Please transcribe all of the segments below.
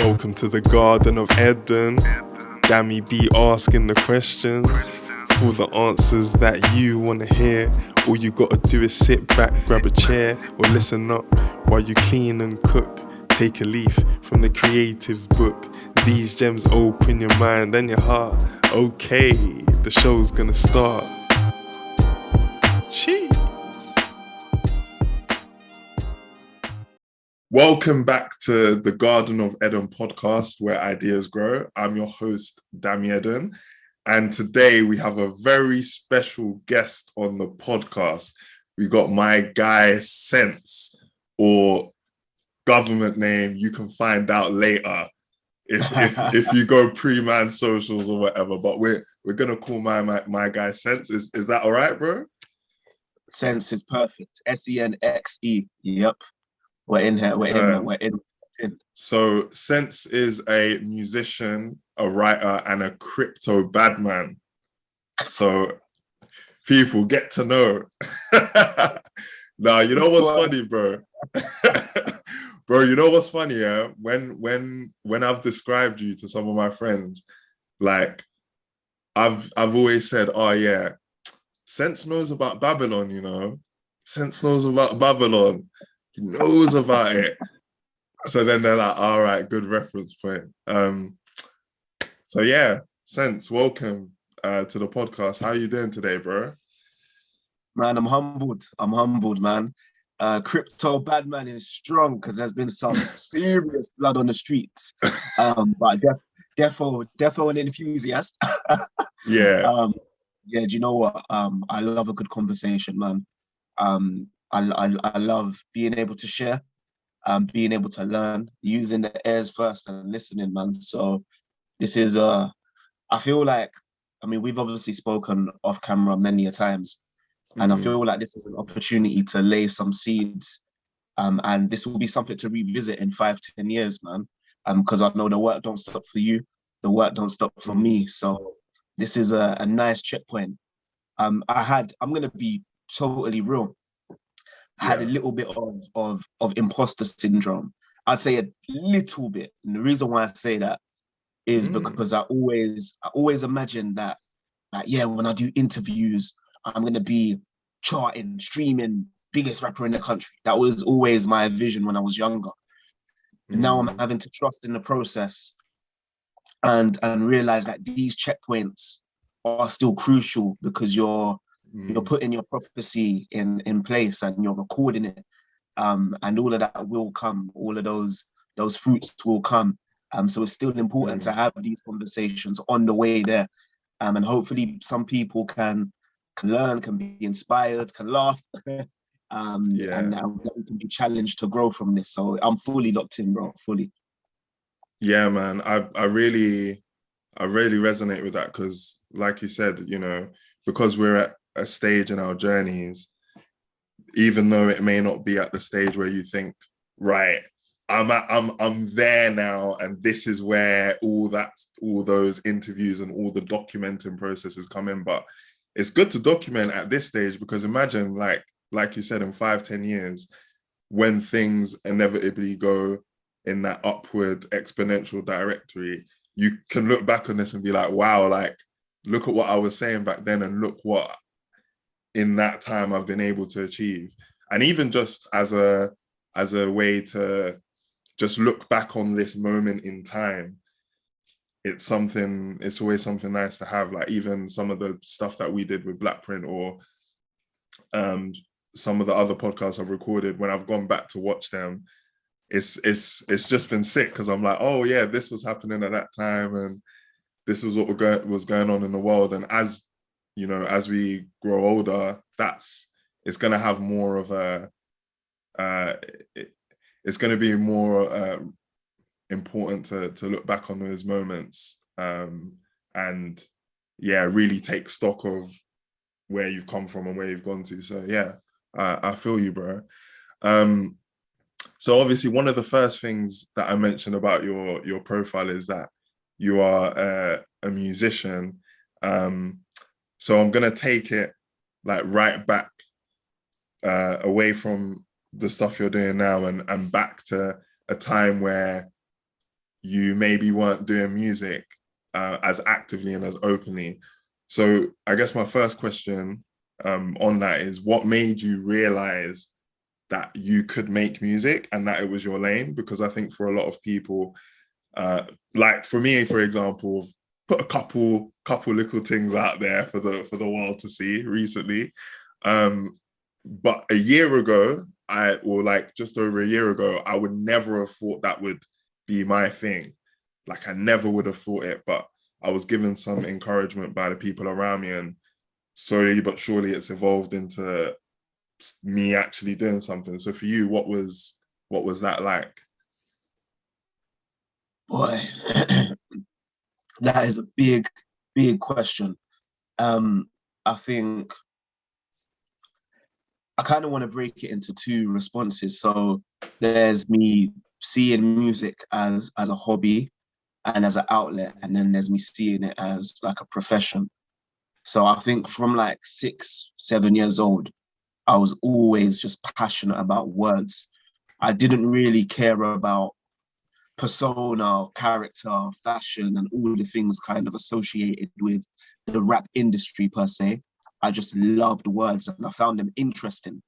Welcome to the Garden of Edun. Dami be asking the questions for the answers that you want to hear. All you gotta do is sit back, grab a chair, or listen up while you clean and cook. Take a leaf from the creative's book. These gems open your mind and your heart. Okay, the show's gonna start. Cheese! Welcome back to the Garden of Edun podcast, where ideas grow. I'm your host, Dami Edun, and today we have a very special guest on the podcast. We got my guy, Senxe, or government name you can find out later if you go pre-man socials or whatever. But we're gonna call my guy Senxe. Is that all right, bro? Senxe is perfect. Senxe. Yep. We're in here. We're in. So Senxe is a musician, a writer, and a crypto-badman. So people get to know. Now, you know what's funny, bro? Bro, you know what's funny, yeah? When I've described you to some of my friends, like I've always said, oh yeah, Senxe knows about Babylon, you know? Senxe knows about Babylon. He knows about it. So then they're like, all right, good reference point. So yeah, Senxe, welcome to the podcast. How are you doing today, bro? Man, I'm humbled, man. Crypto-badman is strong because there's been some serious blood on the streets. But defo an enthusiast. Yeah. Yeah, do you know what? I love a good conversation, man. I love being able to share, being able to learn, using the ears first and listening, man. So this is I feel like, I mean, we've obviously spoken off camera many a times, and I feel like this is an opportunity to lay some seeds, and this will be something to revisit in 5-10 years, man. Because I know the work don't stop for you, the work don't stop for me. So this is a nice checkpoint. I'm gonna be totally real. Had a little bit of imposter syndrome. I'd say a little bit. And the reason why I say that is because I always imagined that, like, yeah, when I do interviews, I'm gonna be charting, streaming, biggest rapper in the country. That was always my vision when I was younger. And now I'm having to trust in the process and realize that these checkpoints are still crucial because you're putting your prophecy in place and you're recording it, and all of that will come. All of those fruits will come. So it's still important to have these conversations on the way there, and hopefully some people can learn, can be inspired, can laugh, and we can be challenged to grow from this. So I'm fully locked in, bro. Fully. Yeah, man. I really resonate with that because, like you said, you know, because we're at a stage in our journeys, even though it may not be at the stage where you think, right, I'm there now, and this is where all those interviews and all the documenting processes come in. But it's good to document at this stage because imagine, like you said, in 5-10 years, when things inevitably go in that upward exponential directory, you can look back on this and be like, wow, like, look at what I was saying back then, and look what in that time I've been able to achieve. And even just as a way to just look back on this moment in time, it's always something nice to have. Like even some of the stuff that we did with Blackprint, or some of the other podcasts I've recorded, when I've gone back to watch them, it's just been sick because I'm like, oh yeah, this was happening at that time, and this was what was going on in the world. And as you know, as we grow older, it's going to have more of a, it's going to be more important to look back on those moments, and yeah, really take stock of where you've come from and where you've gone to. So yeah, I feel you, bro. So obviously one of the first things that I mentioned about your profile is that you are a musician. So I'm going to take it like right back away from the stuff you're doing now and back to a time where you maybe weren't doing music as actively and as openly. So I guess my first question on that is, what made you realize that you could make music and that it was your lane? Because I think for a lot of people, like for me, for example, put a couple little things out there for the world to see recently. But a year ago, or like just over a year ago, I would never have thought that would be my thing. Like I never would have thought it, but I was given some encouragement by the people around me, and slowly but surely it's evolved into me actually doing something. So for you, what was that like? Boy, that is a big question. I think I kind of want to break it into two responses. So there's me seeing music as a hobby and as an outlet, and then there's me seeing it as like a profession. So I think from like 6, 7 years old, I was always just passionate about words. I didn't really care about persona, character, fashion, and all the things kind of associated with the rap industry per se. I just loved words and I found them interesting.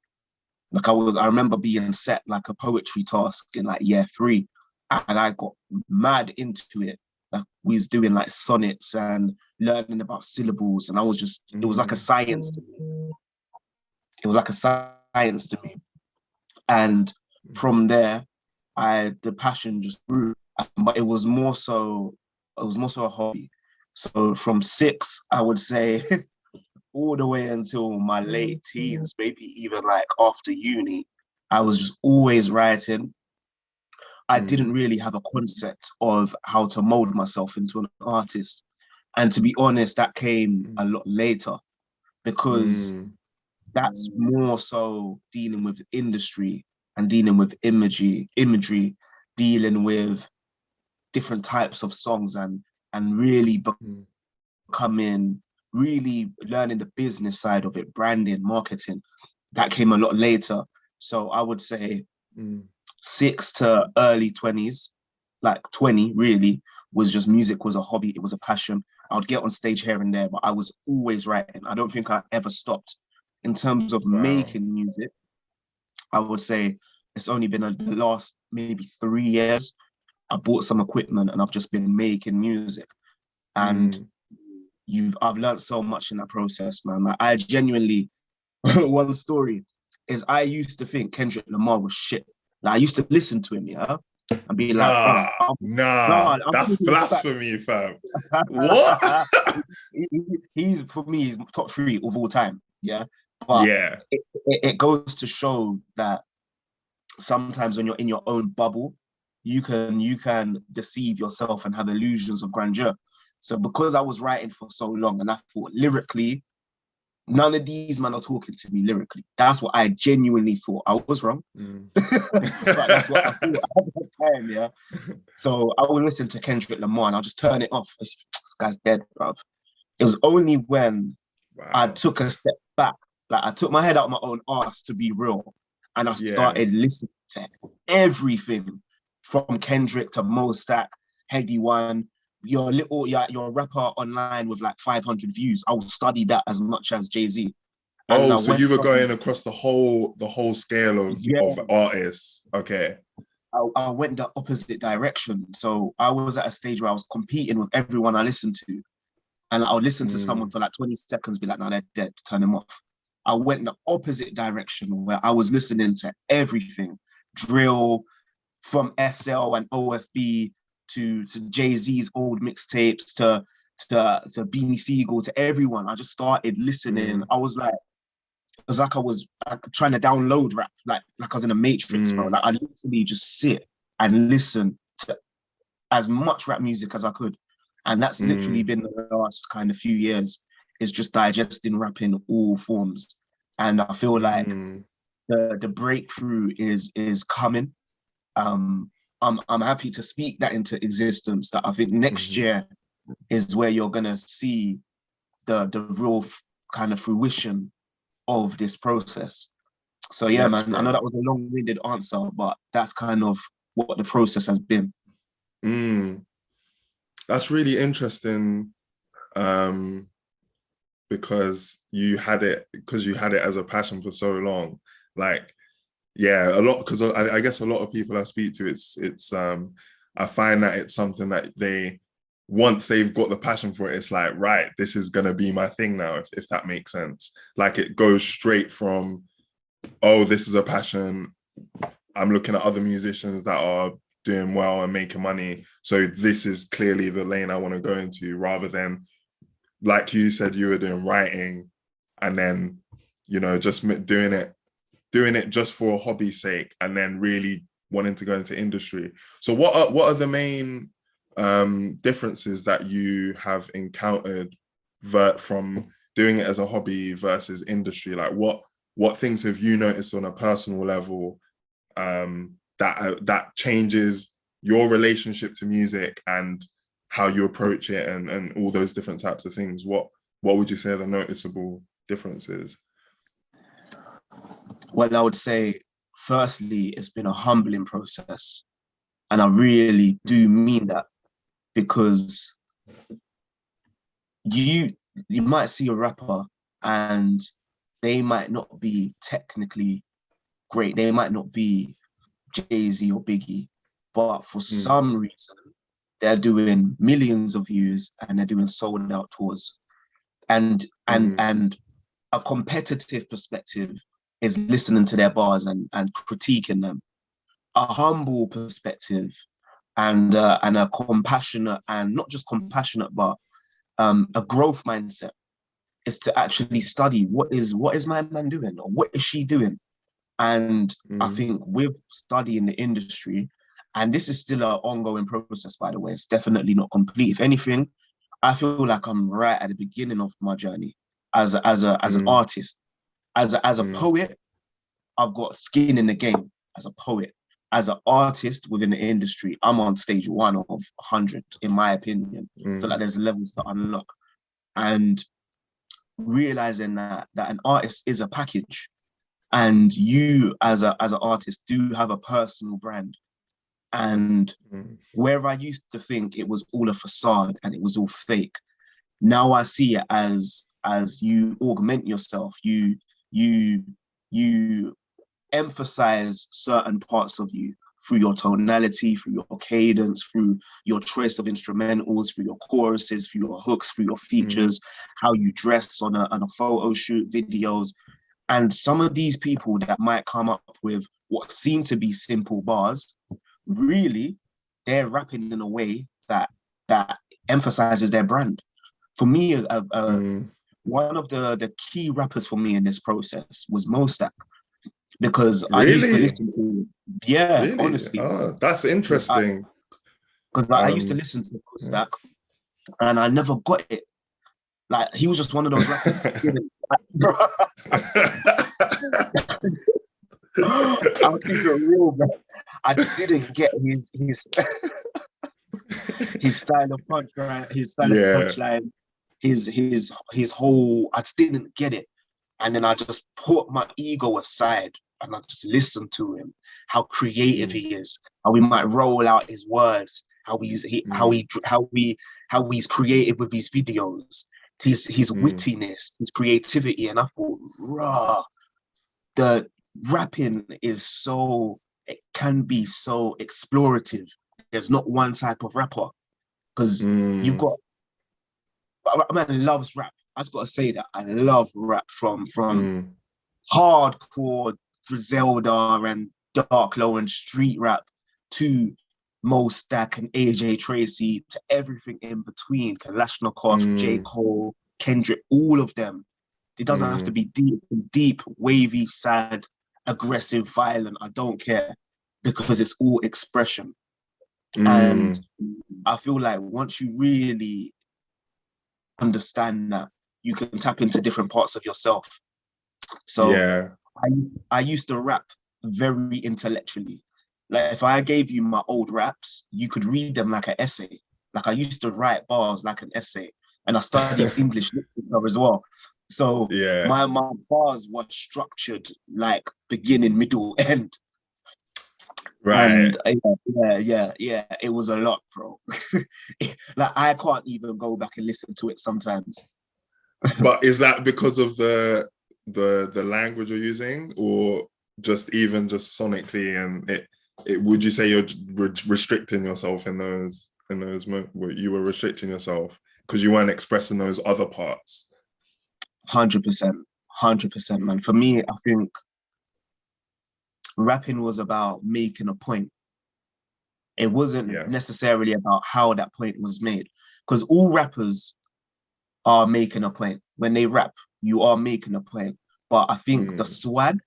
Like I remember being set like a poetry task in like year 3, and I got mad into it. Like we was doing like sonnets and learning about syllables, and I was just, it was like a science to me. It was like a science to me. And from there, the passion just grew. But it was more so a hobby. So from 6, I would say, all the way until my late teens, maybe even like after uni, I was just always writing. I didn't really have a concept of how to mold myself into an artist. And to be honest, that came a lot later, because that's more so dealing with industry and dealing with imagery, dealing with different types of songs, and really becoming, really learning the business side of it, branding, marketing. That came a lot later. So I would say 6 to early 20s, like 20 really, was just music was a hobby. It was a passion. I would get on stage here and there, but I was always writing. I don't think I ever stopped. In terms of making music, I would say it's only been the last maybe 3 years. I bought some equipment and I've just been making music. And I've learned so much in that process, man. Like, I genuinely, one story is, I used to think Kendrick Lamar was shit. Like, I used to listen to him, yeah, and be like, nah, that's blasphemy, fam. What? He's, for me, he's top 3 of all time, yeah. But yeah, it goes to show that sometimes when you're in your own bubble, you can deceive yourself and have illusions of grandeur. So because I was writing for so long, and I thought lyrically, none of these men are talking to me lyrically. That's what I genuinely thought. I was wrong. But that's what I thought at that time, yeah. So I would listen to Kendrick Lamar and I'll just turn it off. This guy's dead, bruv. It was only when I took a step back, like I took my head out of my own arse, to be real, and I started listening to everything from Kendrick to Mo Stack, Heady One, your rapper online with like 500 views. I will study that as much as Jay-Z. Oh, so you were going across the whole scale of artists. Okay. I went the opposite direction. So I was at a stage where I was competing with everyone I listened to. And I would listen to someone for like 20 seconds, be like, no, they're dead, turn them off. I went the opposite direction, where I was listening to everything. Drill, from SL and OFB to Jay-Z's old mixtapes, to Beanie Siegel, to everyone. I just started listening. I was like, I was trying to download rap, like I was in a matrix, bro. Like I literally just sit and listen to as much rap music as I could. And that's literally been the last kind of few years, is just digesting rap in all forms. And I feel like the breakthrough is coming. I'm happy to speak that into existence, that I think next year is where you're gonna see the real kind of fruition of this process. So yeah, yes, man, bro. I know that was a long-winded answer, but that's kind of what the process has been. Mm. That's really interesting, because you had it as a passion for so long. Like, yeah, a lot, because I guess a lot of people I speak to, it's I find that it's something that they, once they've got the passion for it, it's like, right, this is gonna be my thing now, if that makes sense. Like, it goes straight from, oh, this is a passion, I'm looking at other musicians that are doing well and making money, so this is clearly the lane I want to go into, rather than, like you said, you were doing writing, and then, just doing it just for a hobby's sake, and then really wanting to go into industry. So what are the main differences that you have encountered from doing it as a hobby versus industry? Like, what things have you noticed on a personal level, that changes your relationship to music and how you approach it, and all those different types of things? What would you say are the noticeable differences? Well, I would say, firstly, it's been a humbling process. And I really do mean that, because you might see a rapper and they might not be technically great. They might not be Jay-Z or Biggie, but for some reason, they're doing millions of views and they're doing sold out tours. And a competitive perspective is listening to their bars and critiquing them. A humble perspective and a compassionate, and not just compassionate, but a growth mindset is to actually study what is my man doing, or what is she doing. And I think with studying the industry, and this is still an ongoing process, by the way, it's definitely not complete. If anything, I feel like I'm right at the beginning of my journey as an artist. As a poet, I've got skin in the game as a poet. As an artist within the industry, I'm on stage 1 of 100, in my opinion. I feel like there's levels to unlock. And realizing that an artist is a package, and you as an artist do have a personal brand. And where I used to think it was all a facade and it was all fake, now I see it as you augment yourself, you emphasize certain parts of you through your tonality, through your cadence, through your choice of instrumentals, through your choruses, through your hooks, through your features, how you dress on a photo shoot, videos. And some of these people that might come up with what seem to be simple bars, really, they're rapping in a way that emphasizes their brand. For me, one of the key rappers for me in this process was Mostak, because I used to listen to, Really? honestly. Oh, that's interesting. Because I used to listen to Mostak, and I never got it. Like, he was just one of those rappers. I'll keep it real, bro. I didn't get his style of punchline, his whole. I just didn't get it, and then I just put my ego aside and I just listened to him. How creative he is, how he might roll out his words, how he's creative with these videos, his wittiness, his creativity, and I thought, rah, the rapping it can be so explorative. There's not one type of rapper, because you've got, a man loves rap. I just gotta say that I love rap, from hardcore Griselda and Dark Low and street rap to Mostak and AJ Tracy, to everything in between, Kalashnikov, J. Cole, Kendrick, all of them. It doesn't have to be deep, wavy, sad, aggressive, violent. I don't care, because it's all expression. And I feel like once you really understand that, you can tap into different parts of yourself. So I used to rap very intellectually. Like, if I gave you my old raps, you could read them like an essay. Like, I used to write bars like an essay, and I studied English literature as well. So my bars were structured like beginning, middle, end. Right. And it was a lot, bro. Like I can't even go back and listen to it sometimes. But is that because of the language you're using, or just even just sonically, and it would you say you're restricting yourself in those where you were restricting yourself because you weren't expressing those other parts? 100%, 100%, man. For me, I think rapping was about making a point. It wasn't Yeah. necessarily about how that point was made, because all rappers are making a point. When they rap, you are making a point. But I think the swag,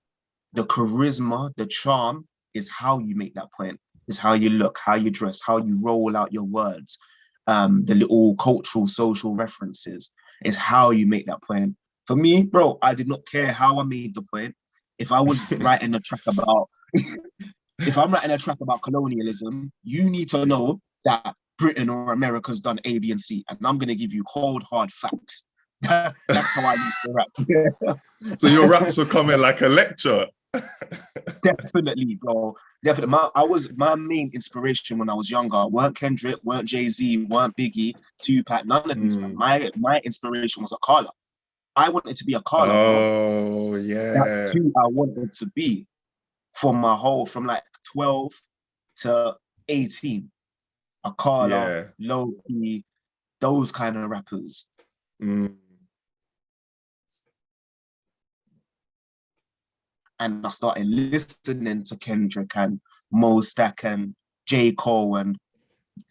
the charisma, the charm is how you make that point. Is how you look, how you dress, how you roll out your words, the little cultural, social references is how you make that point. For me, bro, I did not care how I made the point. If I was writing a track about, if I'm writing a track about colonialism, you need to know that Britain or America's done A, B, and C, and I'm gonna give you cold, hard facts. That's how I used to rap. So your raps were coming like a lecture. Definitely, bro. Definitely. My main inspiration when I was younger weren't Kendrick, weren't Jay-Z, weren't Biggie, Tupac, none of these, man. My inspiration was Akala. I wanted to be Akala, bro. Oh, That's yeah. who I wanted to be from like 12 to 18. Akala, Yeah. Low-Key, those kind of rappers. And I started listening to Kendrick and Mo Stack and J. Cole and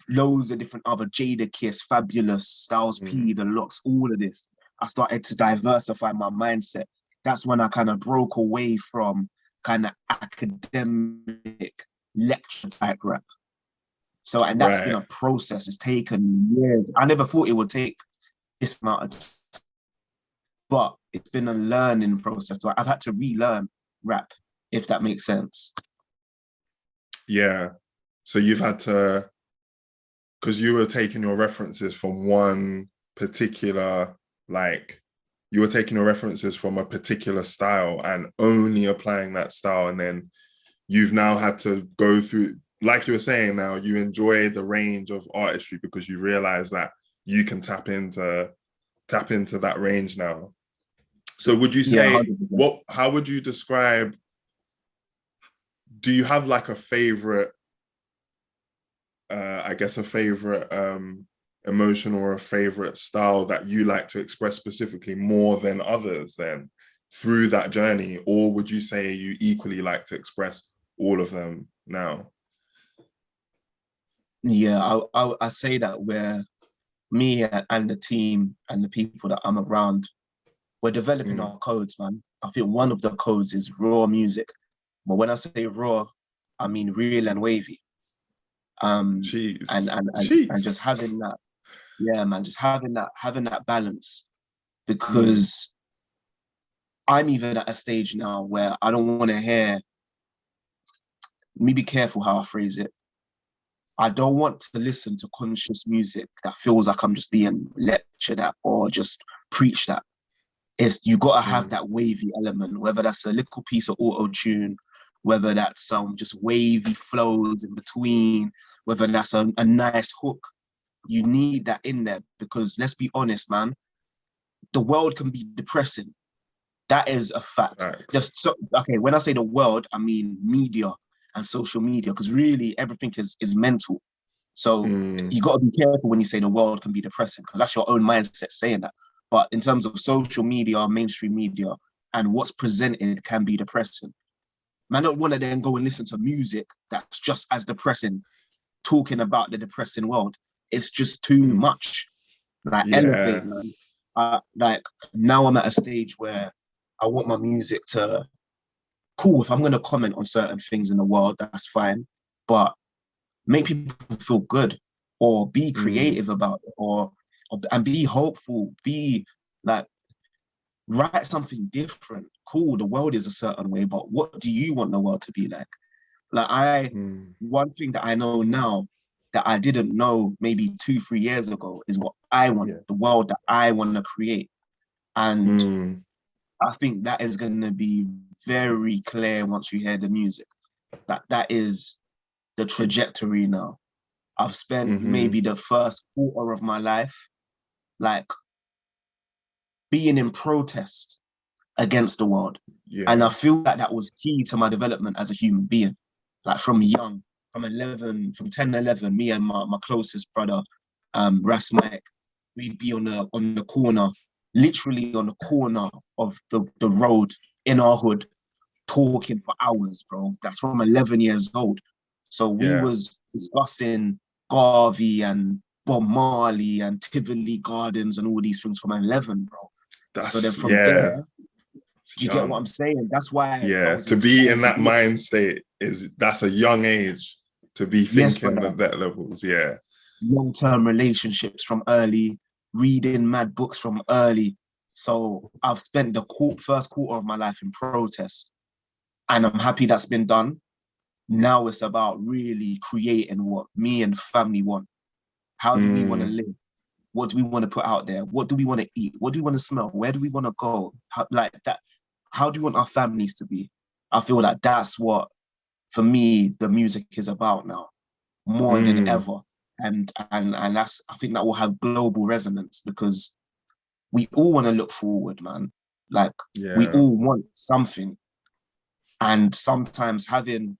loads of different other Jadakiss, Fabulous, Styles P, The Locks, all of this. I started to diversify my mindset. That's when I kind of broke away from kind of academic lecture type rap. So, and that's been a process. It's taken years. I never thought it would take this amount of time, but it's been a learning process. Like I've had to relearn rap, if that makes sense. Yeah. So you've had to, because you were taking your references from one particular, like, you were taking your references from a particular style and only applying that style. And then you've now had to go through, like you were saying now, you enjoy the range of artistry because you realize that you can tap into that range now. So would you say, how would you describe, do you have like a favorite, I guess a favorite emotion or a favorite style that you like to express specifically more than others then through that journey? Or would you say you equally like to express all of them now? Yeah, I say that we're, me and the team and the people that I'm around, we're developing our codes, man. I think one of the codes is raw music. But when I say raw, I mean real and wavy. And just having that, yeah, man, just having that balance. Because I'm even at a stage now where I don't want to hear, me be careful how I phrase it. I don't want to listen to conscious music that feels like I'm just being lectured at or just preached at. It's, you got to have that wavy element, whether that's a little piece of auto-tune, whether that's some just wavy flows in between, whether that's a nice hook. You need that in there because let's be honest, man, the world can be depressing. That is a fact. Just so, okay, when I say the world, I mean media and social media, because really everything is mental. So you got to be careful when you say the world can be depressing, because that's your own mindset saying that. But in terms of social media, mainstream media, and what's presented can be depressing. Man, I don't want to then go and listen to music that's just as depressing, talking about the depressing world. It's just too much. Like elevate, man. Like now I'm at a stage where I want my music to, cool, if I'm going to comment on certain things in the world, that's fine. But make people feel good or be creative about it or and be hopeful, be like, write something different. Cool, the world is a certain way, but what do you want the world to be like? Like one thing that I know now that I didn't know maybe 2-3 years ago is what I want, the world that I want to create. And I think that is going to be very clear once you hear the music. That is the trajectory now. I've spent maybe the first quarter of my life like being in protest against the world. Yeah. And I feel that that was key to my development as a human being. Like from young, from 10, 11, me and my closest brother, Ras Mike, we'd be on the corner, literally on the corner of the road in our hood, talking for hours, bro. That's from 11 years old. So we was discussing Garvey and Bob Marley and Tivoli Gardens and all these things from 11, bro. So then from there, do you get what I'm saying? That's why. Yeah, to be in that mind state that's a young age to be thinking at that levels. Yeah. Long-term relationships from early, reading mad books from early. So I've spent the first quarter of my life in protest, and I'm happy that's been done. Now it's about really creating what me and family want. How do we want to live? What do we want to put out there? What do we want to eat? What do we want to smell? Where do we want to go? How do you want our families to be? I feel like that's what, for me, the music is about now, more than ever. And that's, I think that will have global resonance because we all want to look forward, man. Like we all want something. And sometimes having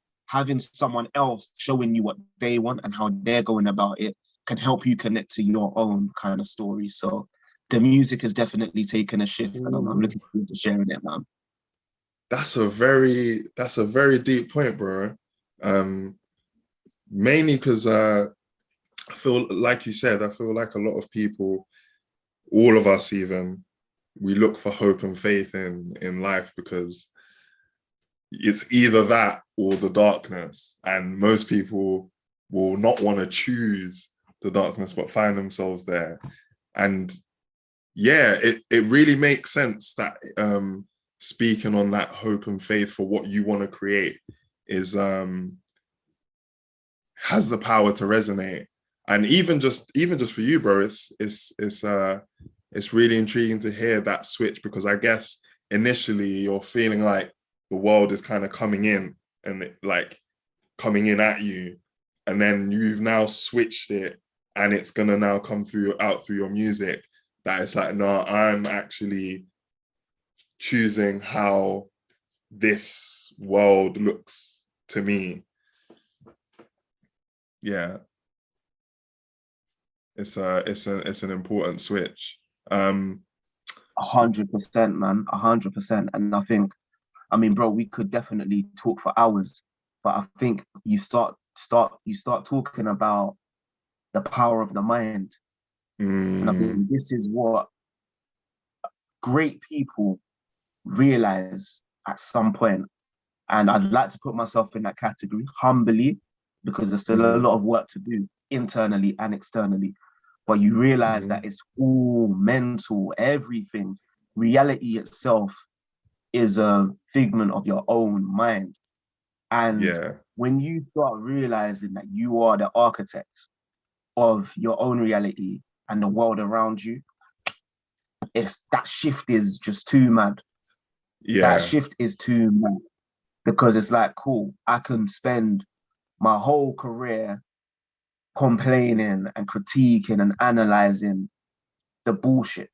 someone else showing you what they want and how they're going about it can help you connect to your own kind of story. So the music has definitely taken a shift, and I'm looking forward to sharing it, man. That's a very deep point, bro. Mainly because I feel like you said, I feel like a lot of people, all of us even, we look for hope and faith in life because it's either that or the darkness. And most people will not want to choose the darkness, but find themselves there. And yeah, it really makes sense that speaking on that hope and faith for what you want to create is has the power to resonate. And even just for you, bro, it's really intriguing to hear that switch, because I guess initially you're feeling like the world is kind of coming in and coming in at you, and then you've now switched it and it's gonna now come out through your music, that it's like, no, I'm actually choosing how this world looks to me. Yeah. It's an important switch. 100%, man, 100%. And I think, I mean, bro, we could definitely talk for hours, but I think you start talking about the power of the mind. And I think this is what great people realize at some point. And I'd like to put myself in that category humbly, because there's still a lot of work to do internally and externally. But you realize that it's all mental, everything. Reality itself is a figment of your own mind. And when you start realizing that you are the architect of your own reality and the world around you, that shift is just too mad. That shift is too mad, because it's like, cool, I can spend my whole career complaining and critiquing and analyzing the bullshit,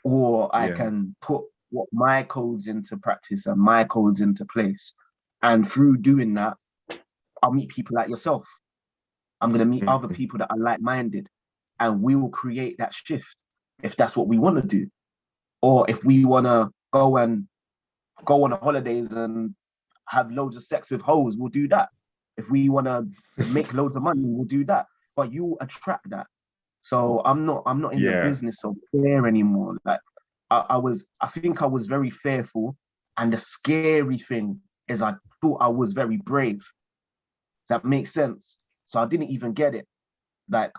or I can put what my codes into practice and my codes into place. And through doing that, I'll meet people like yourself. I'm going to meet other people that are like-minded, and we will create that shift if that's what we want to do. Or if we want to go on holidays and have loads of sex with hoes, we'll do that. If we want to make loads of money, we'll do that. But you attract that. So I'm not in the business of fear anymore. Like I think I was very fearful, and the scary thing is I thought I was very brave. That makes sense. So I didn't even get it. Like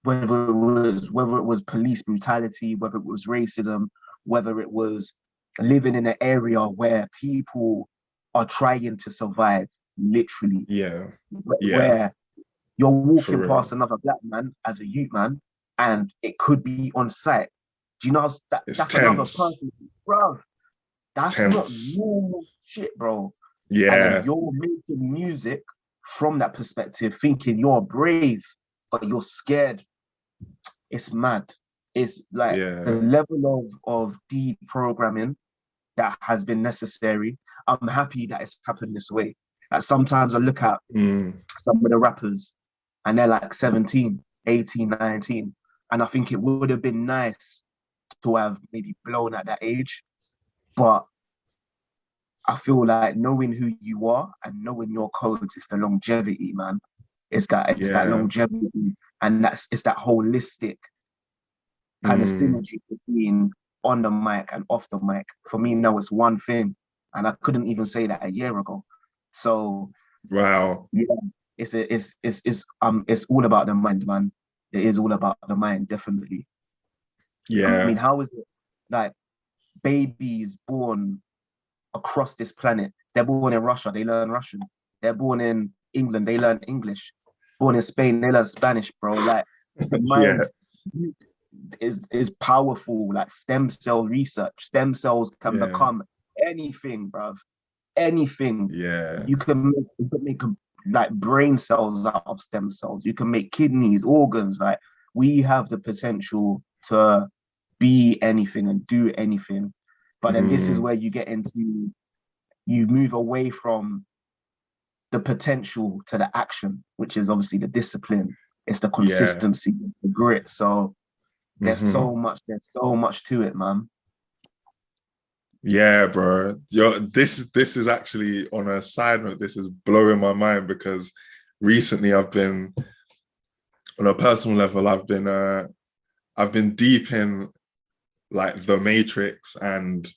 whether it was police brutality, whether it was racism, whether it was living in an area where people are trying to survive, literally. Where you're walking past another black man as a youth man, and it could be on site. Do you know how that's tense. Another person, bro? That's not normal shit, bro. And then Yeah. you're making music from that perspective, thinking you're brave, but you're scared. It's mad. It's like the Yeah. level of deprogramming that has been necessary. I'm happy that it's happened this way. Like sometimes I look at Mm. some of the rappers and they're like 17, 18, 19. And I think it would have been nice to have maybe blown at that age. But I feel like knowing who you are and knowing your codes is the longevity, man. It's that Yeah. longevity, and it's that holistic kind of Mm. synergy between on the mic and off the mic. For me, now it's one thing, and I couldn't even say that a year ago. So Wow. yeah, it's all about the mind, man. It is all about the mind, definitely. I mean, Yeah. how is it like babies born across this planet? They're born in Russia, they learn Russian. They're born in England, they learn English. Born in Spain, they learn Spanish, bro. Like the Yeah. mind is powerful. Like stem cell research, stem cells can Yeah. become anything, bruv. Anything. Yeah. You can make like brain cells out of stem cells. You can make kidneys, organs. Like we have the potential to be anything and do anything. But then this is Mm. where you move away from the potential to the action, which is obviously the discipline. It's the Yeah. consistency, the grit. So Hmm. there's so much to it, man. Yeah, bro. This is actually on a side note, this is blowing my mind because recently I've been on a personal level, I've been deep in like the matrix and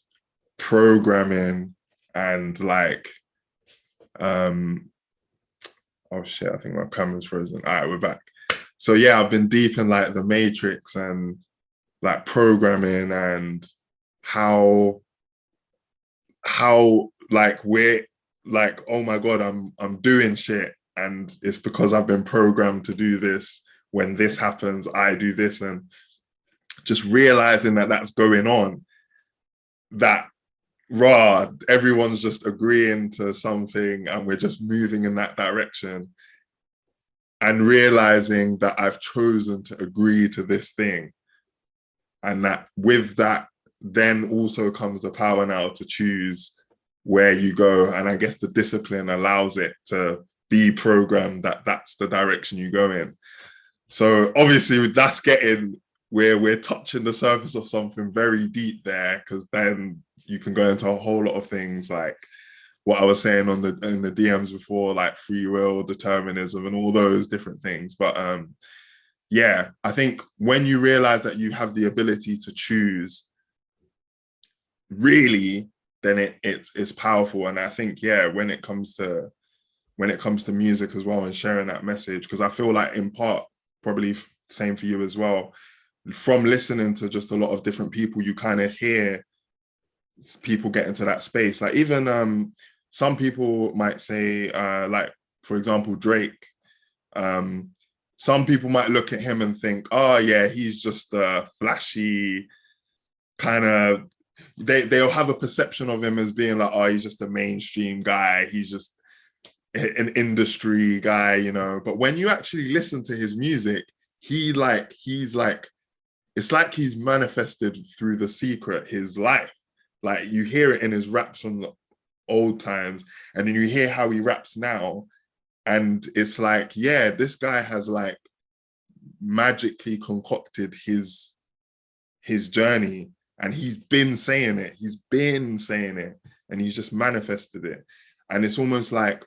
programming and like um oh shit, I think my camera's frozen. All right, we're back. So yeah, I've been deep in like the matrix and like programming and how like we're like, oh my god, I'm doing shit and it's because I've been programmed to do this. When this happens, I do this, and just realizing that that's going on, that raw, everyone's just agreeing to something and we're just moving in that direction, and realizing that I've chosen to agree to this thing, and that with that then also comes the power now to choose where you go. And I guess the discipline allows it to be programmed that that's the direction you go in. So obviously that's getting where we're touching the surface of something very deep there, because then you can go into a whole lot of things like what I was saying on the in the DMs before, like free will, determinism, and all those different things. But yeah, I think when you realize that you have the ability to choose, really, then it's powerful. And I think, yeah, when it comes to music as well and sharing that message, because I feel like in part, probably same for you as well, from listening to just a lot of different people, you kind of hear people get into that space. Like even some people might say, like for example, Drake. Um, some people might look at him and think, oh yeah, he's just a flashy kind of. They'll have a perception of him as being like, oh, he's just a mainstream guy. He's just an industry guy, you know. But when you actually listen to his music, he's like, it's like he's manifested through The Secret his life. Like you hear it in his raps from the old times, and then you hear how he raps now, and it's like, yeah, this guy has like magically concocted his journey, and he's been saying it, and he's just manifested it. And it's almost like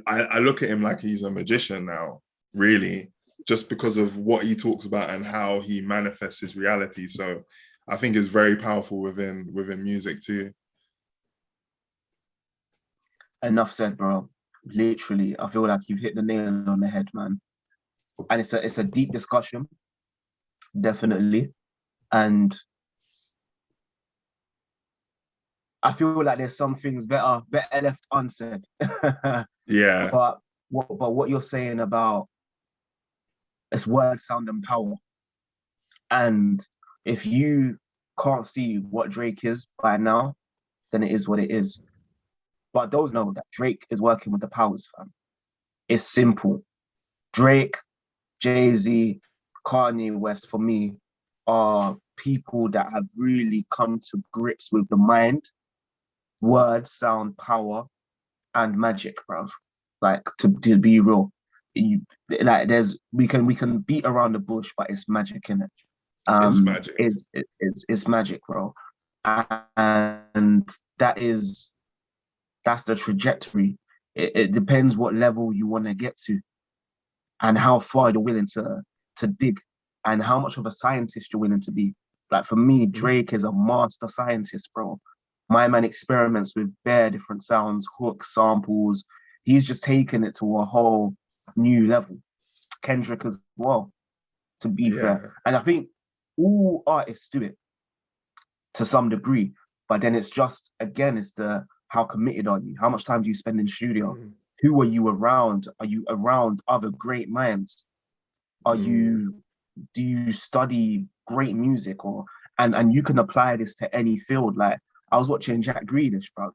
I look at him like he's a magician now, really, just because of what he talks about and how he manifests his reality. So I think it's very powerful within music too. Enough said, bro. Literally, I feel like you've hit the nail on the head, man. And it's a deep discussion, definitely. And I feel like there's some things better left unsaid. Yeah. but what you're saying about it's word, sound, and power. And if you can't see what Drake is by now, then it is what it is. but those know that Drake is working with the powers, fam. It's simple. Drake, Jay-Z, Kanye West, for me, are people that have really come to grips with the mind, word, sound, power, and magic, bruv. Like, to be real. We can beat around the bush, but it's magic in it. It's magic. It's magic, bro. And that's the trajectory. It depends what level you want to get to and how far you're willing to dig and how much of a scientist you're willing to be. Like, for me, Drake is a master scientist, bro. My man experiments with bare different sounds, hooks, samples. He's just taken it to a whole new level. Kendrick as well, to be fair. And I think all artists do it to some degree, but then it's just, again, it's the how committed are you? How much time do you spend in studio? Who are you around? Are you around other great minds? Do you study great music? And you can apply this to any field. Like, I was watching Jack Grealish, bro.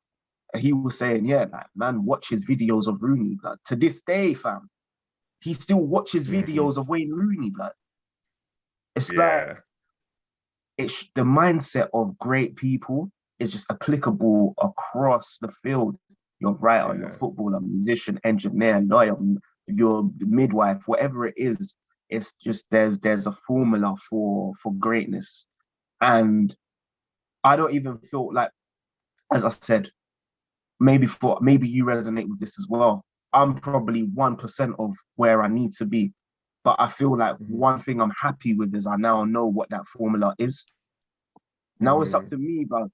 He was saying, yeah, like, man watches videos of Rooney, blood. To this day, fam, he still watches videos of Wayne Rooney, blood. It's like, it's the mindset of great people is just applicable across the field. You're writer, you're footballer, musician, engineer, lawyer, you're midwife, whatever it is. It's just there's a formula for greatness. And I don't even feel like, as I said, maybe you resonate with this as well. I'm probably 1% of where I need to be. But I feel like one thing I'm happy with is I now know what that formula is. Now it's up to me, but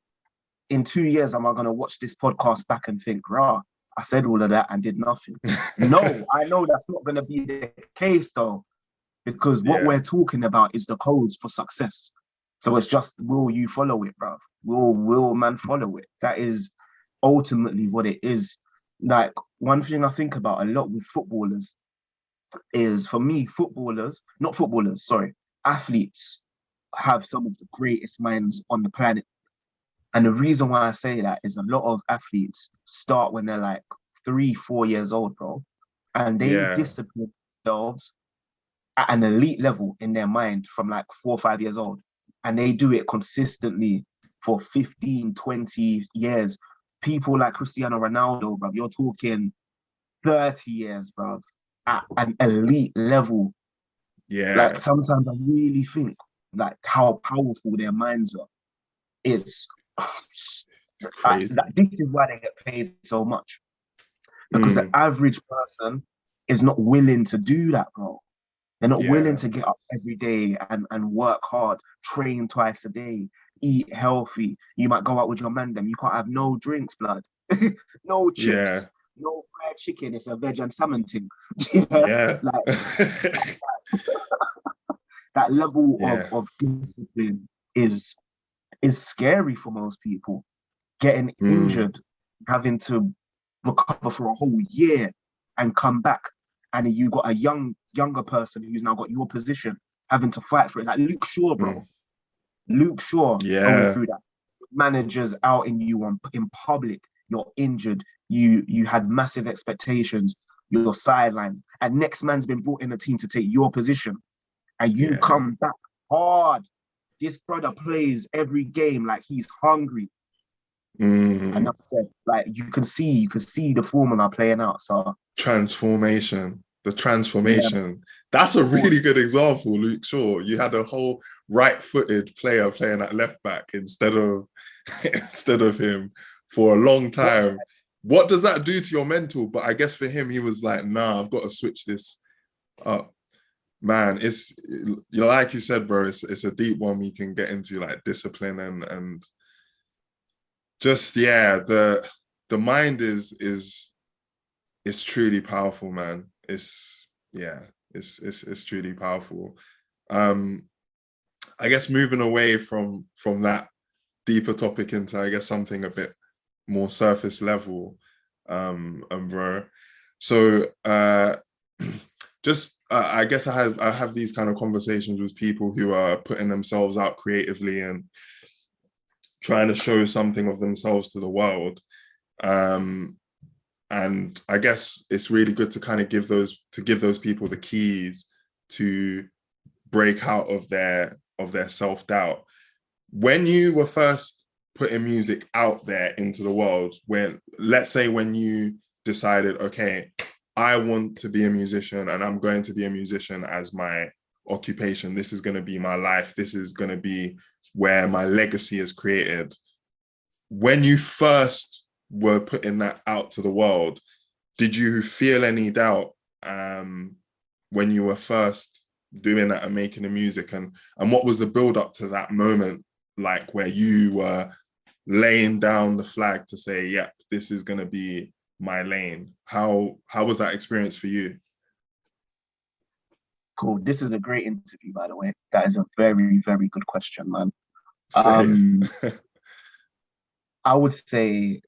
in 2 years, am I going to watch this podcast back and think, rah, I said all of that and did nothing? No, I know that's not going to be the case, though, because what we're talking about is the codes for success. So it's just, will you follow it, bruv? Will man follow it? That is ultimately what it is. Like, one thing I think about a lot with footballers is, for me, athletes have some of the greatest minds on the planet. And the reason why I say that is a lot of athletes start when they're like 3-4 years old, bro. And they discipline themselves at an elite level in their mind from like 4 or 5 years old. And they do it consistently for 15, 20 years. People like Cristiano Ronaldo, bro, you're talking 30 years, bro, at an elite level. Like, sometimes I really think like how powerful their minds are. It's crazy. This is why they get paid so much. Because the average person is not willing to do that, bro. They're not willing to get up every day and work hard, train twice a day, eat healthy. You might go out with your man, them. You can't have no drinks, blood. No chips, no fried chicken. It's a veg and salmon thing. Like, that level of discipline is scary for most people. Getting injured, having to recover for a whole year and come back, and you got a younger person who's now got your position having to fight for it. Like Luke Shaw, bro. Luke Shaw going through that. Managers outing you in public. You're injured. You had massive expectations. You're sidelined, and next man's been brought in the team to take your position, and you come back hard. This brother plays every game like he's hungry. And I said, like, you can see the formula playing out. So the transformation. That's a really good example, Luke Shaw. You had a whole right-footed player playing at left back instead of him for a long time. What does that do to your mental? But I guess for him, he was like, nah, I've got to switch this up. Man, it's like you said, bro, it's a deep one we can get into, like discipline and just, the mind is truly powerful, man. It's truly powerful. I guess moving away from that deeper topic into, I guess, something a bit more surface level, bro. So I guess I have these kind of conversations with people who are putting themselves out creatively and trying to show something of themselves to the world. And I guess it's really good to kind of give those people the keys to break out of their self-doubt. When you were first putting music out there into the world, let's say when you decided, okay, I want to be a musician and I'm going to be a musician as my occupation. This is going to be my life. This is going to be where my legacy is created. When you first were putting that out to the world, did you feel any doubt when you were first doing that and making the music? And what was the build up to that moment like, where you were laying down the flag to say, yep, this is going to be my lane? How was that experience for you? Cool. This is a great interview, by the way. That is a very, very good question, man. I would say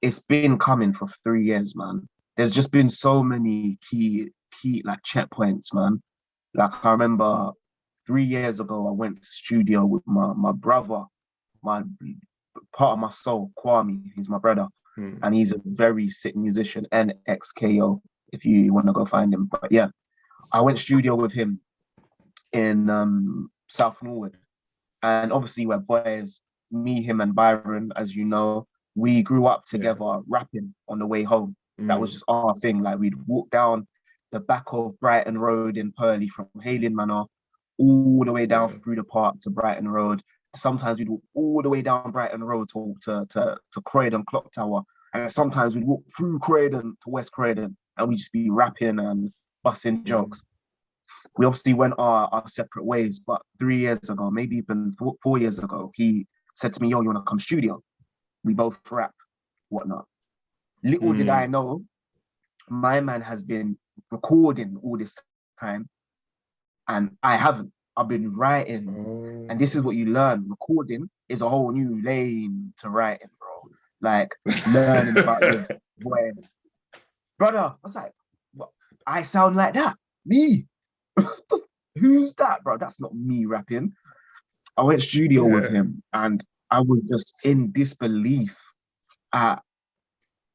it's been coming for 3 years, man. There's just been so many key like checkpoints, man. Like I remember 3 years ago, I went to the studio with my brother, my part of my soul, Kwame. He's my brother, and he's a very sick musician, NXKO, if you want to go find him. But yeah, I went studio with him in South Norwood, and obviously we're boys. Me, him, and Byron, as you know, we grew up together rapping on the way home. That was just our thing. Like we'd walk down the back of Brighton Road in Purley from Hayling Manor, all the way down through the park to Brighton Road. Sometimes we'd walk all the way down Brighton Road to Croydon Clock Tower. And sometimes we'd walk through Croydon to West Croydon, and we'd just be rapping and busting jokes. We obviously went our separate ways, but 3 years ago, maybe even 4 years ago, he said to me, yo, you want to come studio? We both rap, whatnot. Little did I know, my man has been recording all this time, and I haven't. I've been writing, and this is what you learn. Recording is a whole new lane to writing, bro. Like learning about your voice. Brother, I was like, what? I sound like that? Me? Who's that, bro? That's not me rapping. I went studio with him, and I was just in disbelief at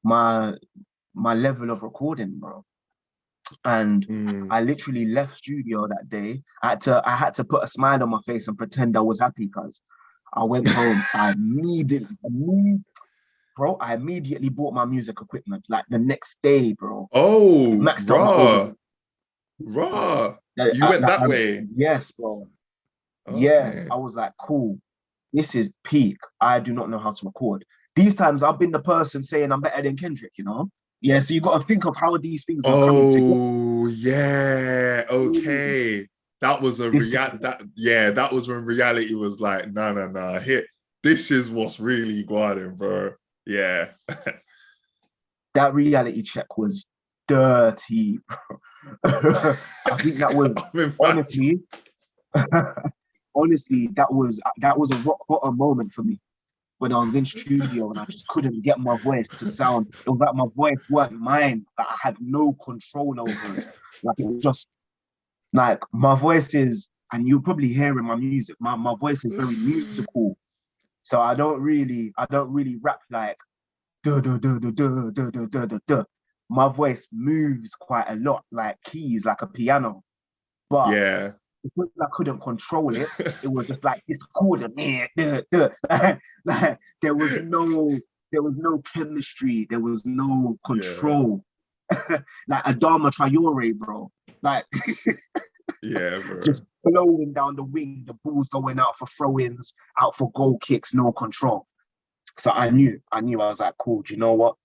my level of recording, bro. And I literally left studio that day. I had to put a smile on my face and pretend I was happy, because I went home. I immediately bought my music equipment like the next day, bro. Oh, raw. You went that way? Yes, bro. Okay. Yeah, I was like, cool. This is peak. I do not know how to record. These times I've been the person saying I'm better than Kendrick, you know? Yeah, so you got to think of how these things are coming together. Oh, yeah. Okay. That was that was when reality was like, no. Here, this is what's really guarding, bro. Yeah. That reality check was dirty, bro. I think that was honestly, that was a rock bottom moment for me. When I was in studio and I just couldn't get my voice to sound, it was like my voice weren't mine, that I had no control over it. Like it was just like my voice is, and you'll probably hear in my music, my voice is very musical. So I don't really rap like duh duh duh duh duh duh duh duh duh duh. My voice moves quite a lot, like keys, like a piano. But yeah, because I couldn't control it, it was just like discordant. Like there was no chemistry, there was no control. Like Adama Traore, bro. Like yeah, bro. Just blowing down the wing, the ball's going out for throw-ins, out for goal kicks, no control. So I knew I was like, cool, do you know what?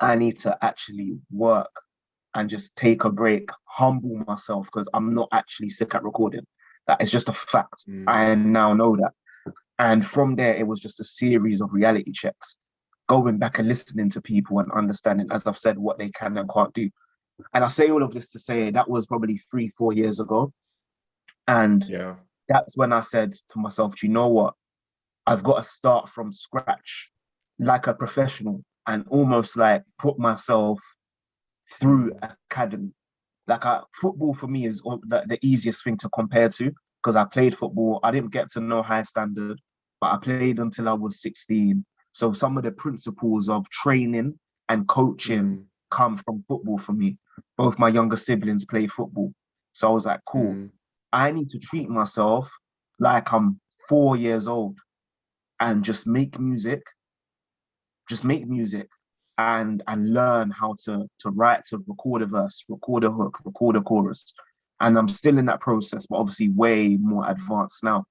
I need to actually work and just take a break, humble myself, because I'm not actually sick at recording. That is just a fact. I now know that. And from there, it was just a series of reality checks, going back and listening to people and understanding, as I've said, what they can and can't do. And I say all of this to say that was probably 3-4 years ago. And that's when I said to myself, do you know what? I've got to start from scratch like a professional and almost like put myself through academy. Like football for me is the easiest thing to compare to, because I played football. I didn't get to know high standard, but I played until I was 16. So some of the principles of training and coaching come from football for me. Both my younger siblings play football. So I was like, cool, I need to treat myself like I'm 4 years old and just make music and learn how to write, to record a verse, record a hook, record a chorus. And I'm still in that process, but obviously way more advanced now.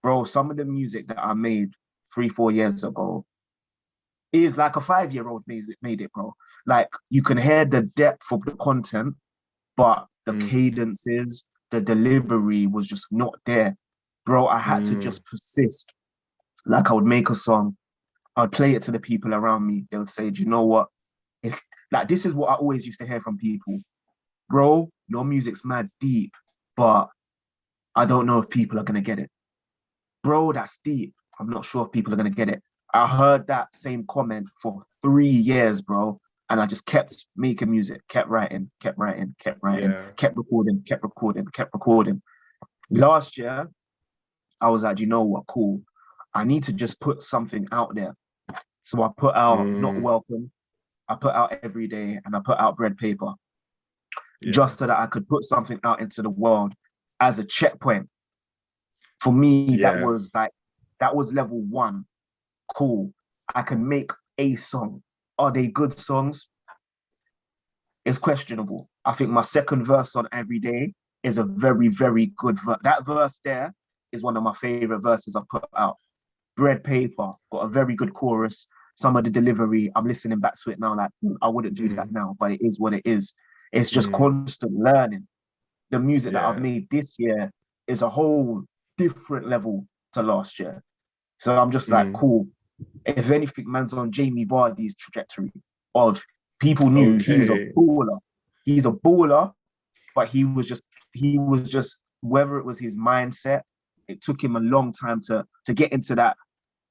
Bro, some of the music that I made 3-4 years ago is like a 5-year-old made it, bro. Like, you can hear the depth of the content, but the cadences, the delivery was just not there. Bro, I had to just persist. Like, I would make a song, I'd play it to the people around me. They would say, do you know what? It's like, this is what I always used to hear from people. Bro, your music's mad deep, but I don't know if people are going to get it. Bro, that's deep. I'm not sure if people are going to get it. I heard that same comment for 3 years, bro. And I just kept making music, kept writing, kept recording. Last year, I was like, you know what, cool. I need to just put something out there. So I put out Not Welcome, I put out Every Day, and I put out Bread Paper. Just so that I could put something out into the world as a checkpoint. For me, that was level 1. Cool. I can make a song. Are they good songs? It's questionable. I think my second verse on Every Day is a very, very good verse. That verse there is one of my favorite verses I've put out. Bread Paper got a very good chorus. Some of the delivery, I'm listening back to it now, like, I wouldn't do that now, but it is what it is. It's just constant learning. The music that I've made this year is a whole different level to last year. So I'm just like, cool. If anything, man's on Jamie Vardy's trajectory of people knew he's a baller. He's a baller, but he was just, whether it was his mindset, it took him a long time to get into that,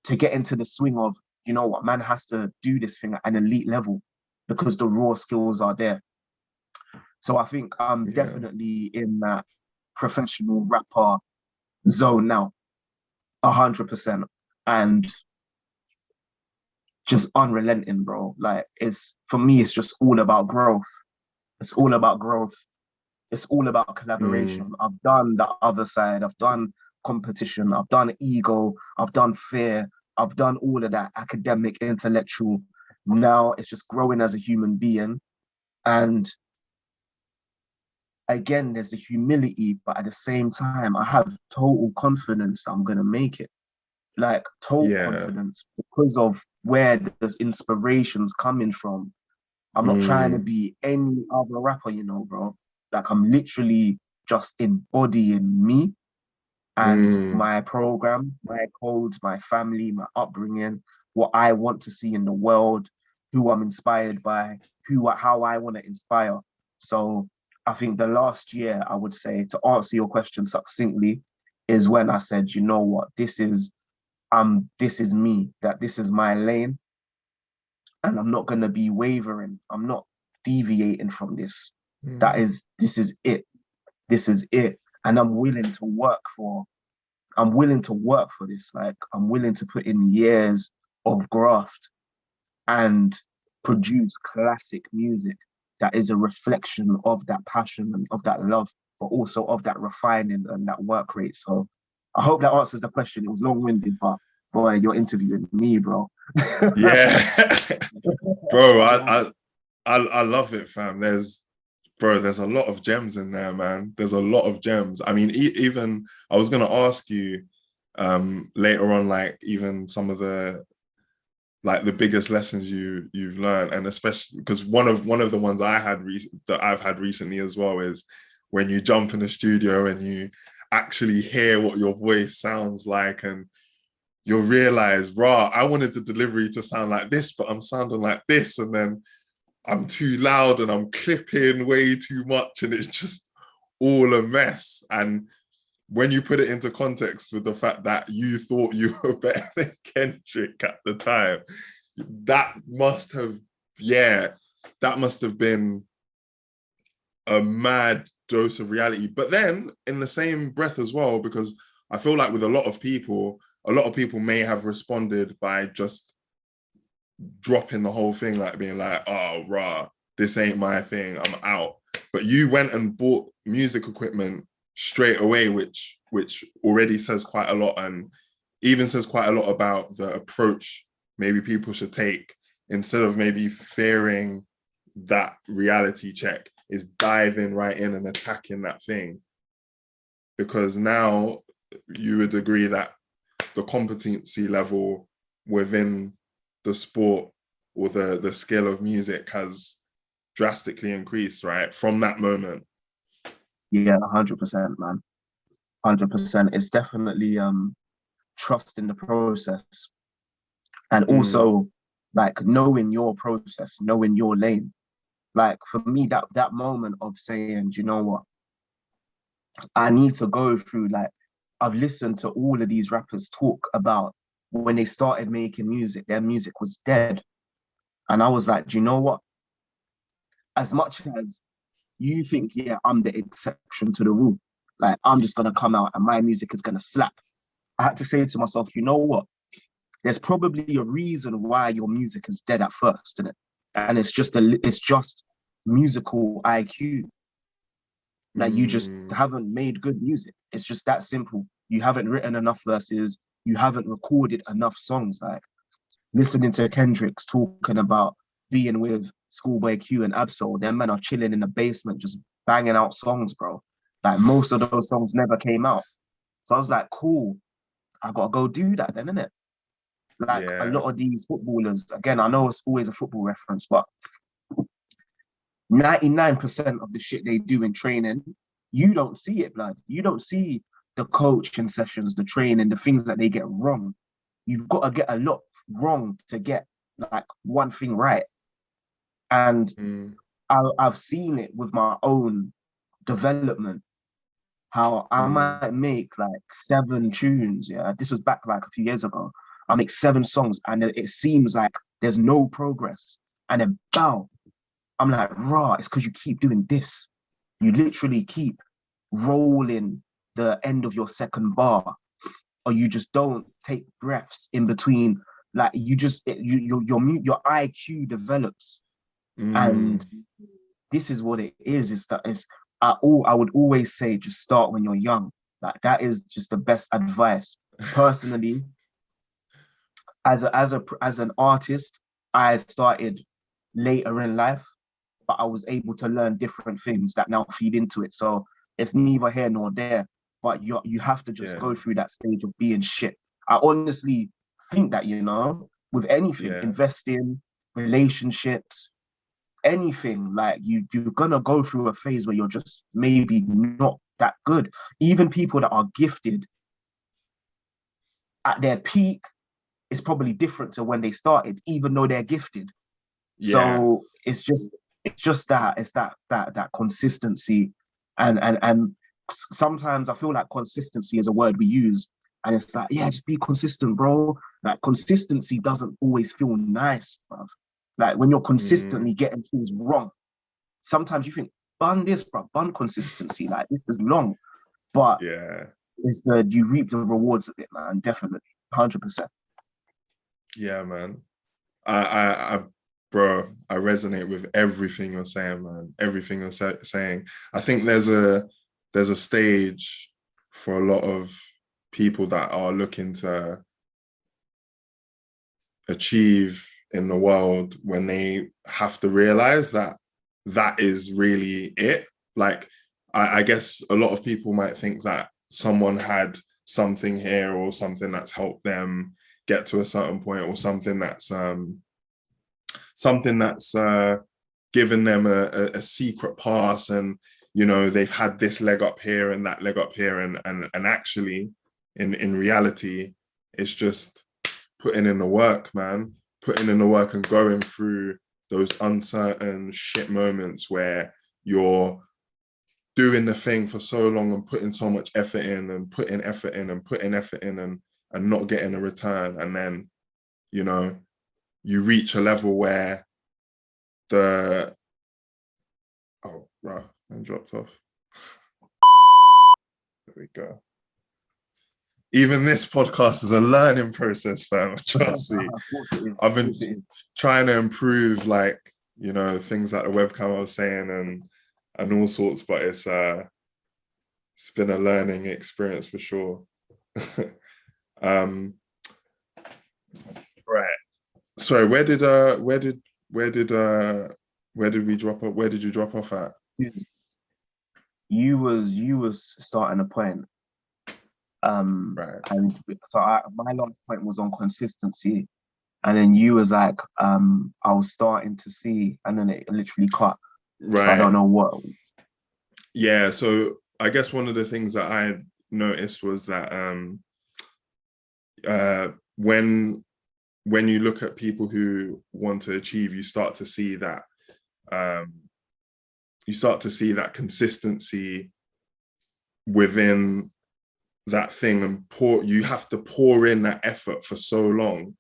to get into the swing of, you know what, man has to do this thing at an elite level because the raw skills are there. So I think I'm definitely in that professional rapper zone now, 100%. And just unrelenting, bro. Like, for me, it's just all about growth. It's all about growth. It's all about collaboration. I've done the other side. I've done competition. I've done ego. I've done fear. I've done all of that, academic, intellectual. Now it's just growing as a human being. And again, there's the humility, but at the same time, I have total confidence I'm going to make it. Like, total confidence because of where those inspirations coming from. I'm not trying to be any other rapper, you know, bro. Like, I'm literally just embodying me and my program, my codes, my family, my upbringing, what I want to see in the world, who I'm inspired by, how I want to inspire. So I think the last year, I would say, to answer your question succinctly, is when I said, you know what, this is me, that this is my lane, and I'm not going to be wavering. I'm not deviating from this. This is it. And I'm willing to work for this. Like, I'm willing to put in years of graft and produce classic music that is a reflection of that passion and of that love, but also of that refining and that work rate. So I hope that answers the question. It was long-winded, but boy, you're interviewing me, bro. Yeah. Bro, I love it, fam. There's a lot of gems in there, man. There's a lot of gems. I mean, even I was gonna ask you later on, like, even some of the, like, the biggest lessons you've learned, and especially because one of the ones I've had recently as well is when you jump in the studio and you actually hear what your voice sounds like, and you'll realize, rah, I wanted the delivery to sound like this, but I'm sounding like this, and then I'm too loud and I'm clipping way too much, and it's just all a mess. And when you put it into context with the fact that you thought you were better than Kendrick at the time, that must have been a mad dose of reality. But then in the same breath as well, because I feel like with a lot of people may have responded by just dropping the whole thing, like being like, oh, rah, this ain't my thing, I'm out. But you went and bought music equipment straight away, which already says quite a lot, and even says quite a lot about the approach maybe people should take instead of maybe fearing that reality check, is diving right in and attacking that thing. Because now you would agree that the competency level within the sport or the skill of music has drastically increased, right? From that moment. Yeah, 100%, man. 100%. It's definitely trust in the process. And also like knowing your process, knowing your lane. Like for me, that moment of saying, you know what, I need to go through, like, I've listened to all of these rappers talk about when they started making music, their music was dead. And I was like, do you know what? As much as you think, yeah, I'm the exception to the rule, like I'm just gonna come out and my music is gonna slap. I had to say to myself, you know what? There's probably a reason why your music is dead at first, isn't it? And it's just musical IQ. Like you just haven't made good music. It's just that simple. You haven't written enough verses. You haven't recorded enough songs. Like listening to Kendrick's talking about being with Schoolboy Q and Absol, them men are chilling in the basement, just banging out songs, bro. Like most of those songs never came out. So I was like, cool, I gotta go do that then, innit? Like a lot of these footballers, again, I know it's always a football reference, but 99% of the shit they do in training, you don't see it, blood. You don't see the coaching sessions, the training, the things that they get wrong. You've got to get a lot wrong to get like one thing right. And I've seen it with my own development, how I might make like 7 tunes. Yeah, this was back like a few years ago. I make 7 songs and it seems like there's no progress. And then, bow, I'm like, rah, it's because you keep doing this. You literally keep rolling the end of your second bar, or you just don't take breaths in between. Like your IQ develops, and this is what it is. Is that is I would always say just start when you're young. Like that is just the best advice. Personally, as an artist, I started later in life, but I was able to learn different things that now feed into it. So it's neither here nor there, but you have to just go through that stage of being shit. I honestly think that, you know, with anything, investing, relationships, anything, like you're gonna go through a phase where you're just maybe not that good. Even people that are gifted at their peak is probably different to when they started, even though they're gifted. So it's just that consistency, and sometimes I feel like consistency is a word we use, and it's like, yeah, just be consistent, bro. Like consistency doesn't always feel nice, bro. Like when you're consistently getting things wrong, sometimes you think, bun this, bro, bun consistency. Like this is long, but it's you reap the rewards of it, man. Definitely, 100%. Yeah, man. I bro, I resonate with everything you're saying, man. Everything you're saying. I think there's a stage for a lot of people that are looking to achieve in the world when they have to realize that that is really it. Like, I guess a lot of people might think that someone had something here or something that's helped them get to a certain point, or something that's given them a secret pass, and you know they've had this leg up here and that leg up here, and actually in reality it's just putting in the work, man. Putting in the work and going through those uncertain shit moments where you're doing the thing for so long and putting so much effort in and putting effort in and putting effort in and not getting a return. And then, you know, you reach a level where oh, right, and dropped off. There we go. even this podcast is a learning process, fam. Trust me. Of course it is. I've been trying to improve, like, you know, things like the webcam I was saying and all sorts, but it's been a learning experience for sure. Right. Sorry, where did we drop off? Where did you drop off at? You was starting a point. Right. And so my last point was on consistency, and then you was like, I was starting to see, and then it literally cut. Right. So I don't know what. Yeah. So I guess one of the things that I noticed was that when you look at people who want to achieve, you start to see that consistency within that thing, and you have to pour in that effort for so long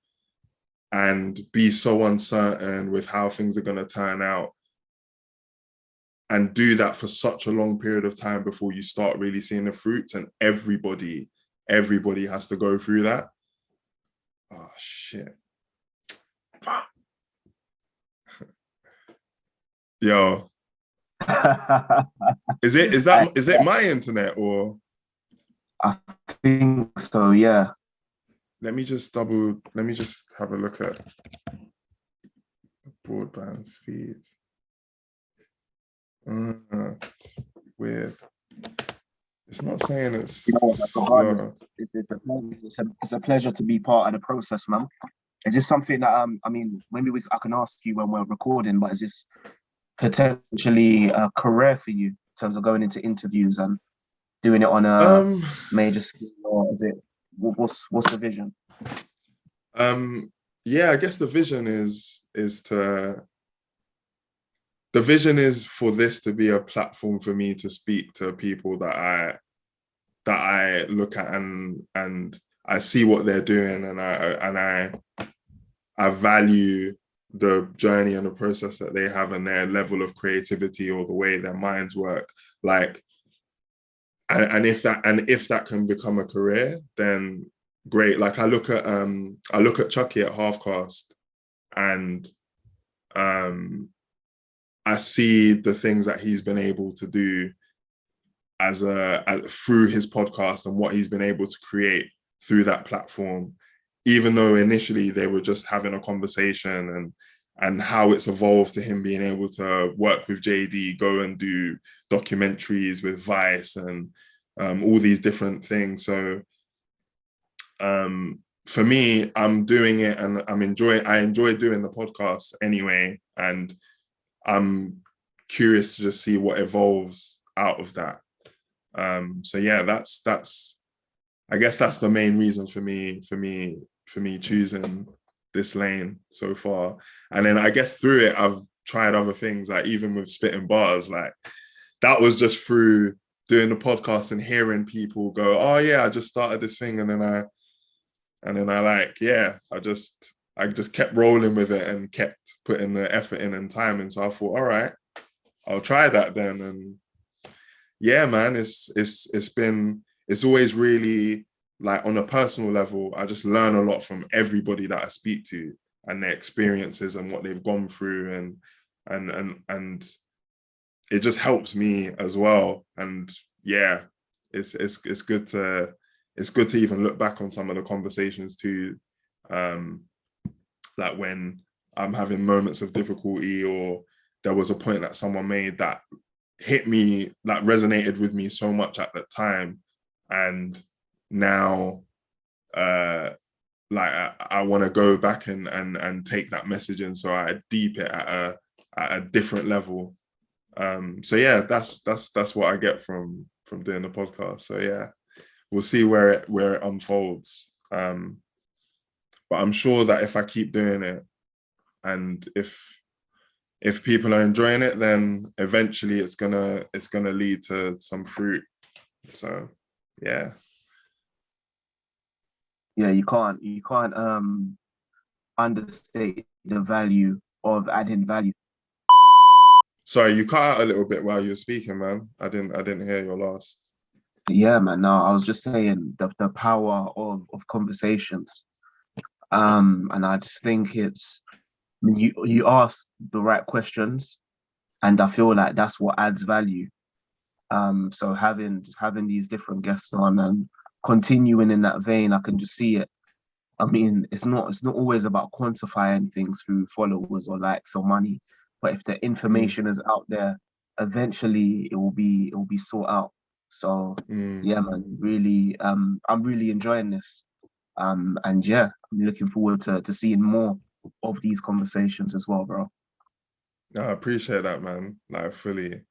and be so uncertain with how things are going to turn out, and do that for such a long period of time before you start really seeing the fruits. And everybody has to go through that. Oh shit. Yo. Is it my internet, or? I think so, yeah. Let me just have a look at broadband speed. It's weird. It's not saying it's. You know what, it's a pleasure to be part of the process, man. Is this something that I mean, maybe I can ask you when we're recording, but is this potentially a career for you in terms of going into interviews and doing it on a major scale, or is it what's the vision? Yeah, I guess the vision is for this to be a platform for me to speak to people that I look at and I see what they're doing, and I value the journey and the process that they have and their level of creativity or the way their minds work. Like, and if that can become a career, then great. Like I look at Chucky at Half Caste, and I see the things that he's been able to do through his podcast, and what he's been able to create through that platform, even though initially they were just having a conversation, and how it's evolved to him being able to work with JD, go and do documentaries with Vice, and all these different things. So for me, I'm doing it, and I enjoy doing the podcast anyway, and I'm curious to just see what evolves out of that. So yeah, that's I guess that's the main reason for me choosing this lane so far. And then I guess through it, I've tried other things, like even with spitting bars, like that was just through doing the podcast and hearing people go, oh yeah, I just started this thing. And then I just kept rolling with it and kept putting the effort in and time in. So I thought, all right, I'll try that then. And yeah, man, it's always really, like, on a personal level, I just learn a lot from everybody that I speak to and their experiences and what they've gone through, and it just helps me as well. And yeah, it's good to even look back on some of the conversations too, like when I'm having moments of difficulty, or there was a point that someone made that hit me, that resonated with me so much at the time, and now like I want to go back and take that message in, so I deep it at a different level. So yeah, that's what I get from doing the podcast. So yeah, we'll see where it unfolds. But I'm sure that if I keep doing it, and if people are enjoying it, then eventually it's gonna lead to some fruit. So yeah. Yeah, you can't understate the value of adding value. Sorry, you cut out a little bit while you were speaking, man. I didn't hear your last. Yeah, man. No, I was just saying the power of conversations. And I just think it's, I mean, you ask the right questions, and I feel like that's what adds value. So having these different guests on and continuing in that vein, I can just see it. I mean, it's not always about quantifying things through followers or likes or money, but if the Mm, information is out there, eventually it will be sought out. So mm. yeah, man, really, I'm really enjoying this. And yeah, I'm looking forward to seeing more of these conversations as well, bro. No, I appreciate that, man. Like fully.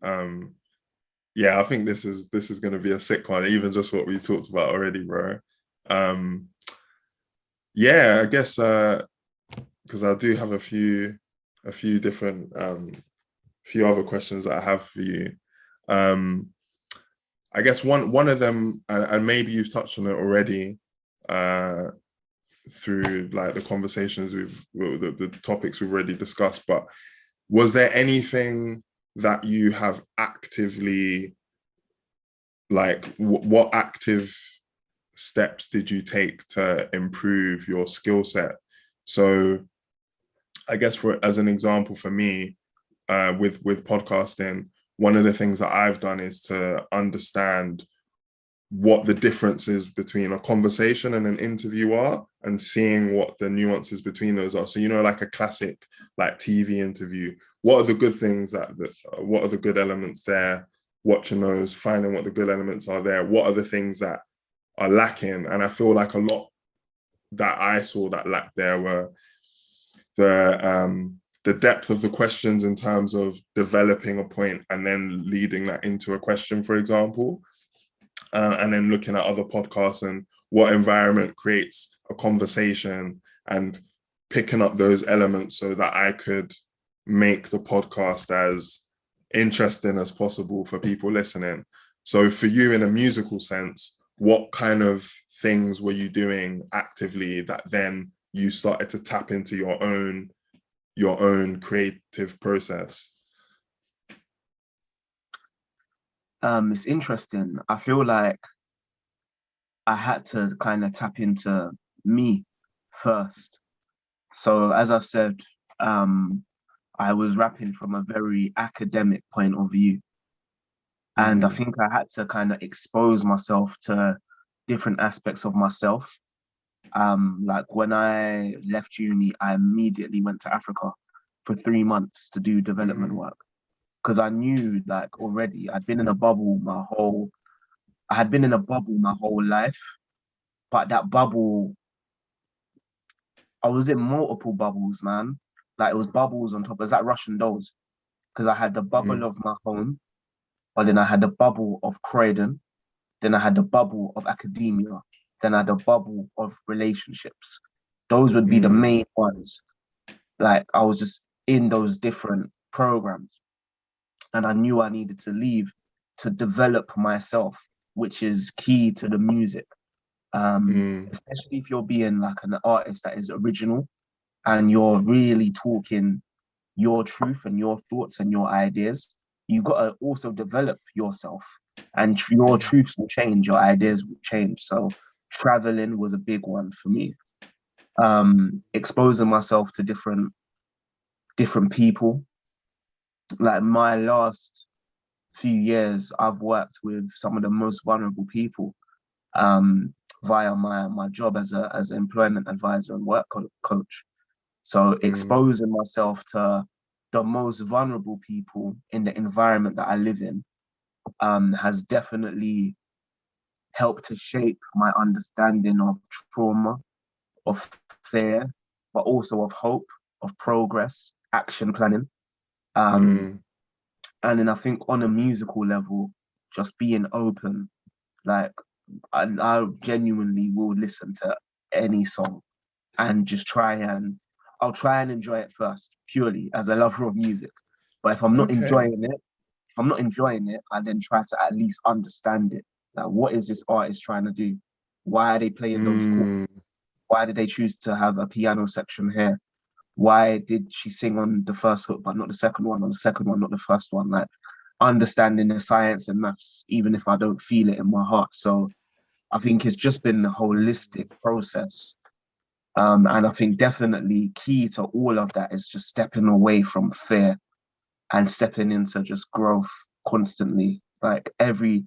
Um, yeah, I think this is gonna be a sick one, even just what we talked about already, bro. Um, yeah, I guess because I do have a few different few other questions that I have for you. Um, I guess one of them, and maybe you've touched on it already, uh, through like the conversations the topics we've already discussed, but was there anything that you have actively, like what active steps did you take to improve your skill set? So I guess for as an example for me, with podcasting, one of the things that I've done is to understand what the differences between a conversation and an interview are, and seeing what the nuances between those are. So, like a classic like TV interview, what are the good things what are the good elements there? Watching those, finding what the good elements are there. What are the things that are lacking? And I feel like a lot that I saw that lacked there were the depth of the questions in terms of developing a point and then leading that into a question, for example. And then looking at other podcasts and what environment creates a conversation, and picking up those elements so that I could make the podcast as interesting as possible for people listening. So for you, in a musical sense, what kind of things were you doing actively that then you started to tap into your own creative process? It's interesting. I feel like I had to kind of tap into me first. So as I've said, um, I was rapping from a very academic point of view. And I Mm-hmm. think I had to kind of expose myself to different aspects of myself. Like when I left uni, I immediately went to Africa for 3 months to do development Mm-hmm. work because I knew like already I had been in a bubble my whole life, but that bubble, I was in multiple bubbles, man. Like it was bubbles on top. It was like Russian dolls because I had the bubble of my home, but then I had the bubble of Croydon, then I had the bubble of academia, then I had the bubble of relationships. Those would be the Mm-hmm. main ones. Like I was just in those different programs, and I knew I needed to leave to develop myself, which is key to the music. Mm-hmm. Especially if you're being like an artist that is original and you're really talking your truth and your thoughts and your ideas, you got to also develop yourself, and your truths will change, your ideas will change. So traveling was a big one for me. Exposing myself to different people. Like my last few years, I've worked with some of the most vulnerable people um, via my job as an employment advisor and work coach. So Mm-hmm. exposing myself to the most vulnerable people in the environment that I live in has definitely helped to shape my understanding of trauma, of fear, but also of hope, of progress, action planning. Um, Mm, and then I think on a musical level, just being open, like I genuinely will listen to any song and just I'll try and enjoy it first, purely as a lover of music. But okay. if I'm not enjoying it, I then try to at least understand it. Like, what is this artist trying to do? Why are they playing those chords? Mm, Why did they choose to have a piano section here? Why did she sing on the first hook but not the second one, or the second one not the first one? Like, understanding the science and maths, even if I don't feel it in my heart. So I think it's just been a holistic process. And I think definitely key to all of that is just stepping away from fear and stepping into just growth constantly. Like every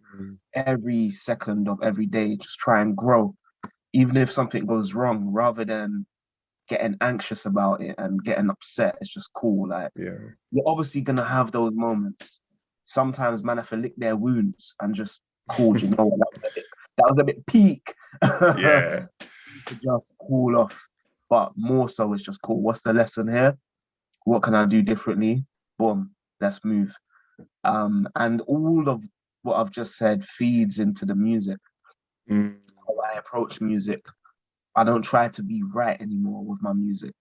second of every day, just try and grow. Even if something goes wrong, rather than getting anxious about it and getting upset, it's just cool. Like you're obviously gonna have those moments. Sometimes man have to lick their wounds and just cool, you know what, that was a bit peak. Yeah. To just cool off. But more so it's just cool. What's the lesson here? What can I do differently? Boom, let's move. And all of what I've just said feeds into the music. How I approach music. I don't try to be right anymore with my music.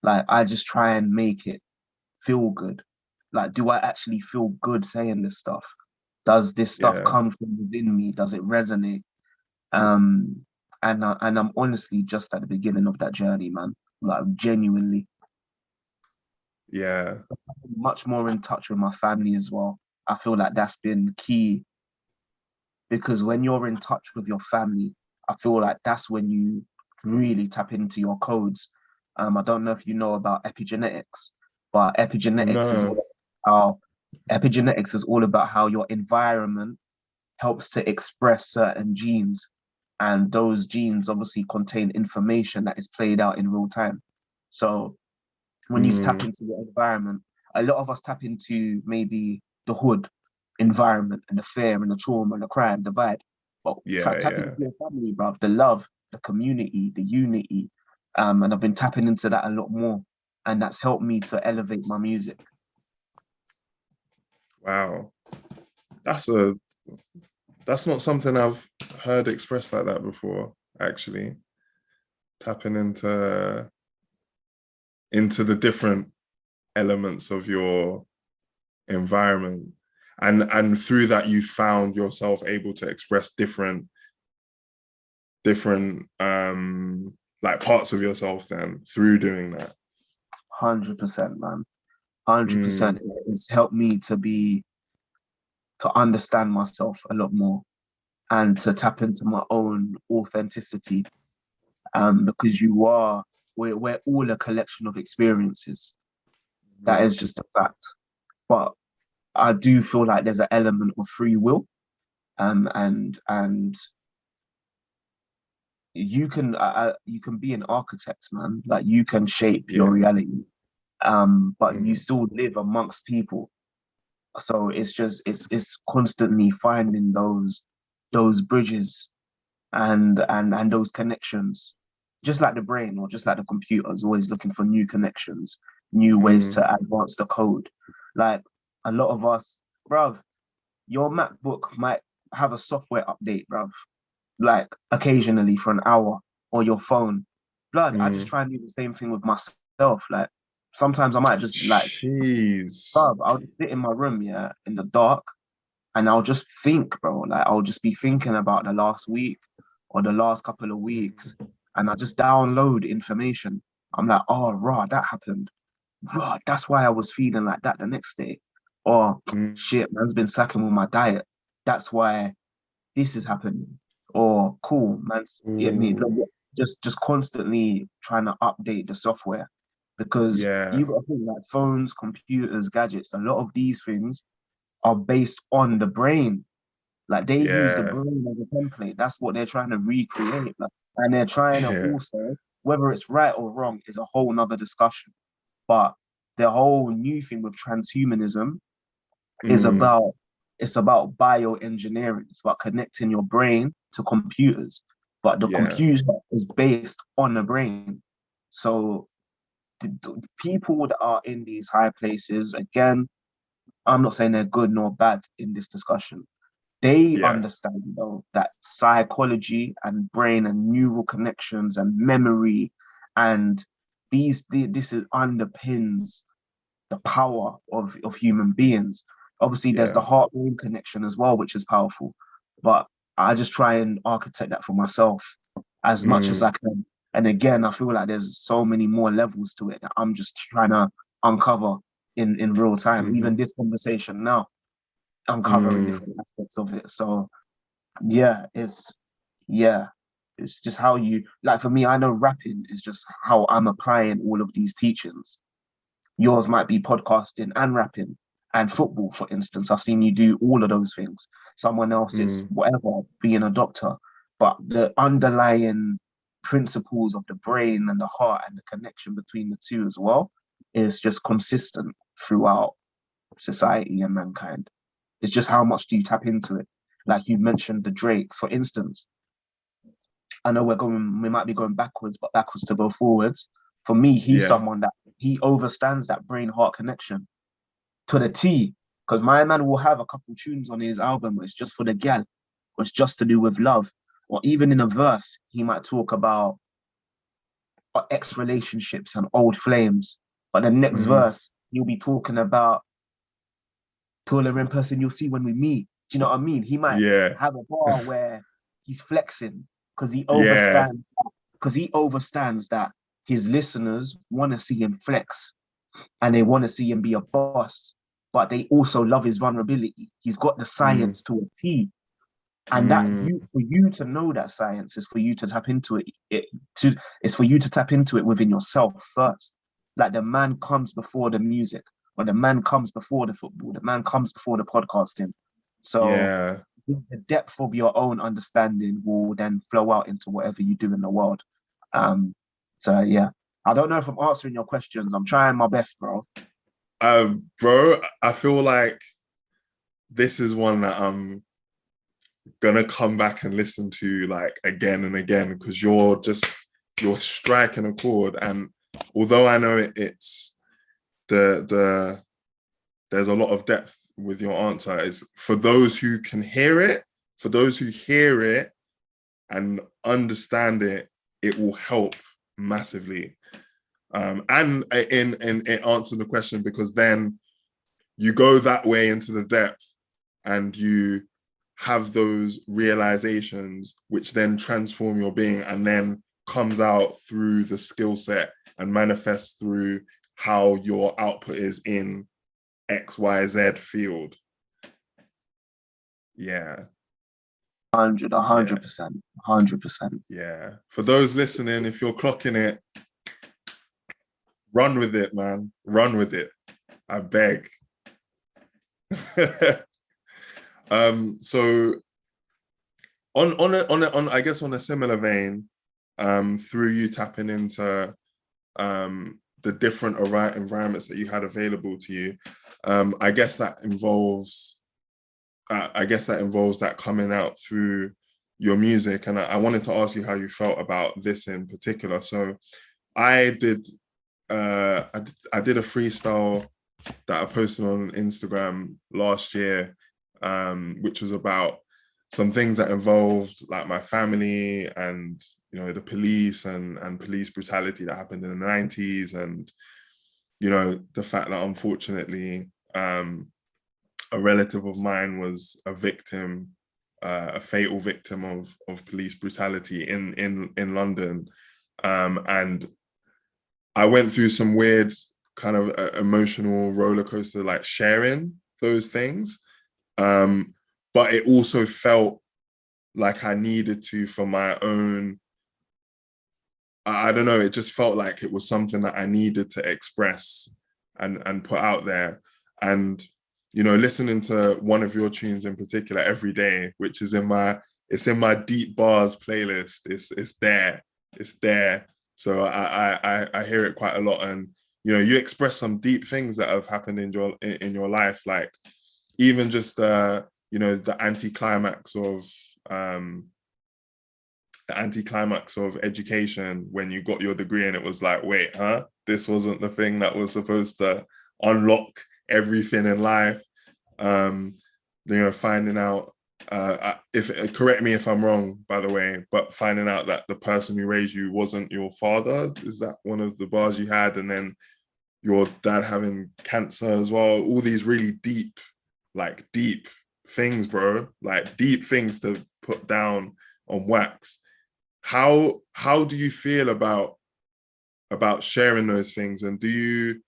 Like I just try and make it feel good. Like, do I actually feel good saying this stuff? Does this stuff come from within me? Does it resonate? And I'm honestly just at the beginning of that journey, man. Like genuinely. Yeah. Much more in touch with my family as well. I feel like that's been key, because when you're in touch with your family, I feel like that's when you really tap into your codes. I don't know if you know about epigenetics, but epigenetics is all about how your environment helps to express certain genes, and those genes obviously contain information that is played out in real time. So when you tap into the environment, a lot of us tap into maybe the hood environment and the fear and the trauma and the crime, the vibe. But tap into your family, bruv, the love, the community, the unity. And I've been tapping into that a lot more. And that's helped me to elevate my music. Wow. That's not something I've heard expressed like that before, actually. Tapping into the different elements of your environment. And through that, you found yourself able to express different like parts of yourself then through doing that. 100%, man. 100%. It's helped me to understand myself a lot more and to tap into my own authenticity. Because we're all a collection of experiences. That is just a fact. But I do feel like there's an element of free will. And you can be an architect, man. Like you can shape your reality. But you still live amongst people. So it's constantly finding those bridges and those connections. Just like the brain or just like the computer is always looking for new connections, new ways to advance the code. Like a lot of us, bruv, your MacBook might have a software update, bruv, like occasionally for an hour, or your phone. Blood, I just try and do the same thing with myself. Like sometimes I might just like, bruv, I'll just sit in my room, in the dark, and I'll just think, bro. Like I'll just be thinking about the last week or the last couple of weeks, and I just download information. I'm like, oh, raw, that happened. Raw, that's why I was feeling like that the next day. Or shit, man's been slacking with my diet. That's why this is happening. Or cool, man's just constantly trying to update the software, because you got to think like phones, computers, gadgets. A lot of these things are based on the brain. Like they use the brain as a template. That's what they're trying to recreate. Like, and they're trying to also, whether it's right or wrong is a whole nother discussion. But the whole new thing with transhumanism is about bioengineering. It's about connecting your brain to computers. But the computer is based on the brain. So the people that are in these high places, again, I'm not saying they're good nor bad in this discussion. They understand though that psychology and brain and neural connections and memory and this underpins the power of human beings. Obviously, there's the heart-brain connection as well, which is powerful. But I just try and architect that for myself as much as I can. And again, I feel like there's so many more levels to it that I'm just trying to uncover in real time. Even this conversation now. uncovering different aspects of it. So yeah, it's just how you, like, for me, I know rapping is just how I'm applying all of these teachings. Yours might be podcasting and rapping and football, for instance. I've seen you do all of those things. Someone else is whatever, being a doctor. But the underlying principles of the brain and the heart and the connection between the two as well is just consistent throughout society and mankind. It's just how much do you tap into it? Like you mentioned the Drakes, for instance. I know we might be going backwards, but backwards to go forwards. For me, he's someone that he overstands that brain heart connection to the T. Because my man will have a couple tunes on his album where it's just for the gal, or it's just to do with love. Or even in a verse, he might talk about ex relationships and old flames. But the next verse, he'll be talking about taller in person you'll see when we meet. Do you know what I mean? He might have a bar where he's flexing because he overstands that his listeners want to see him flex and they want to see him be a boss, but they also love his vulnerability. He's got the science to a T. And that for you to know that science is for you to tap into it. It's for you to tap into it within yourself first. Like the man comes before the music, or the man comes before the football, the man comes before the podcasting. So the depth of your own understanding will then flow out into whatever you do in the world. So yeah, I don't know if I'm answering your questions. I'm trying my best, bro. Bro, I feel like this is one that I'm gonna come back and listen to like again and again, because you're striking a chord. And although I know it's there's a lot of depth with your answer, is for those who can hear it, and understand it, it will help massively. And in answering the question, because then you go that way into the depth and you have those realizations, which then transform your being and then comes out through the skill set and manifests through how your output is in XYZ field. Yeah. 100%. Yeah. For those listening, if you're clocking it, run with it, man. Run with it. I beg. So on I guess on a similar vein, through you tapping into the different environments that you had available to you, I guess that involves that coming out through your music. And I wanted to ask you how you felt about this in particular. So I did a freestyle that I posted on Instagram last year, which was about some things that involved like my family and, you know, the police and police brutality that happened in the 90s. And, you know, the fact that unfortunately a relative of mine was a victim, a fatal victim of police brutality in London. And I went through some weird kind of emotional roller coaster, like sharing those things. But it also felt like I needed to, for my own, I don't know, it just felt like it was something that I needed to express and put out there. And, you know, listening to one of your tunes in particular every day, which is in my deep bars playlist. It's there. So I hear it quite a lot. And, you know, you express some deep things that have happened in your life, like even just you know, the anticlimax of education when you got your degree, and it was like, wait, this wasn't the thing that was supposed to unlock everything in life. You know, finding out, correct me if I'm wrong, by the way, but finding out that the person who raised you wasn't your father. Is that one of the bars you had? And then your dad having cancer as well. All these really deep things, bro, like deep things to put down on wax. How do you feel about sharing those things? And is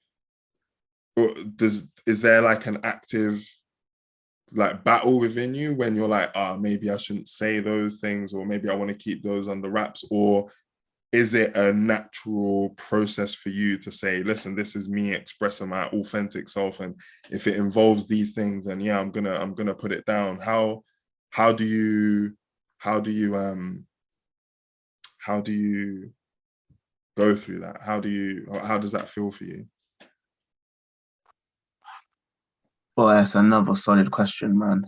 there like an active like battle within you when you're like, maybe I shouldn't say those things, or maybe I want to keep those under wraps? Or is it a natural process for you to say, listen, this is me expressing my authentic self, and if it involves these things, then yeah, I'm gonna put it down? How do you how do you go through that? How does that feel for you? Well, that's another solid question, man.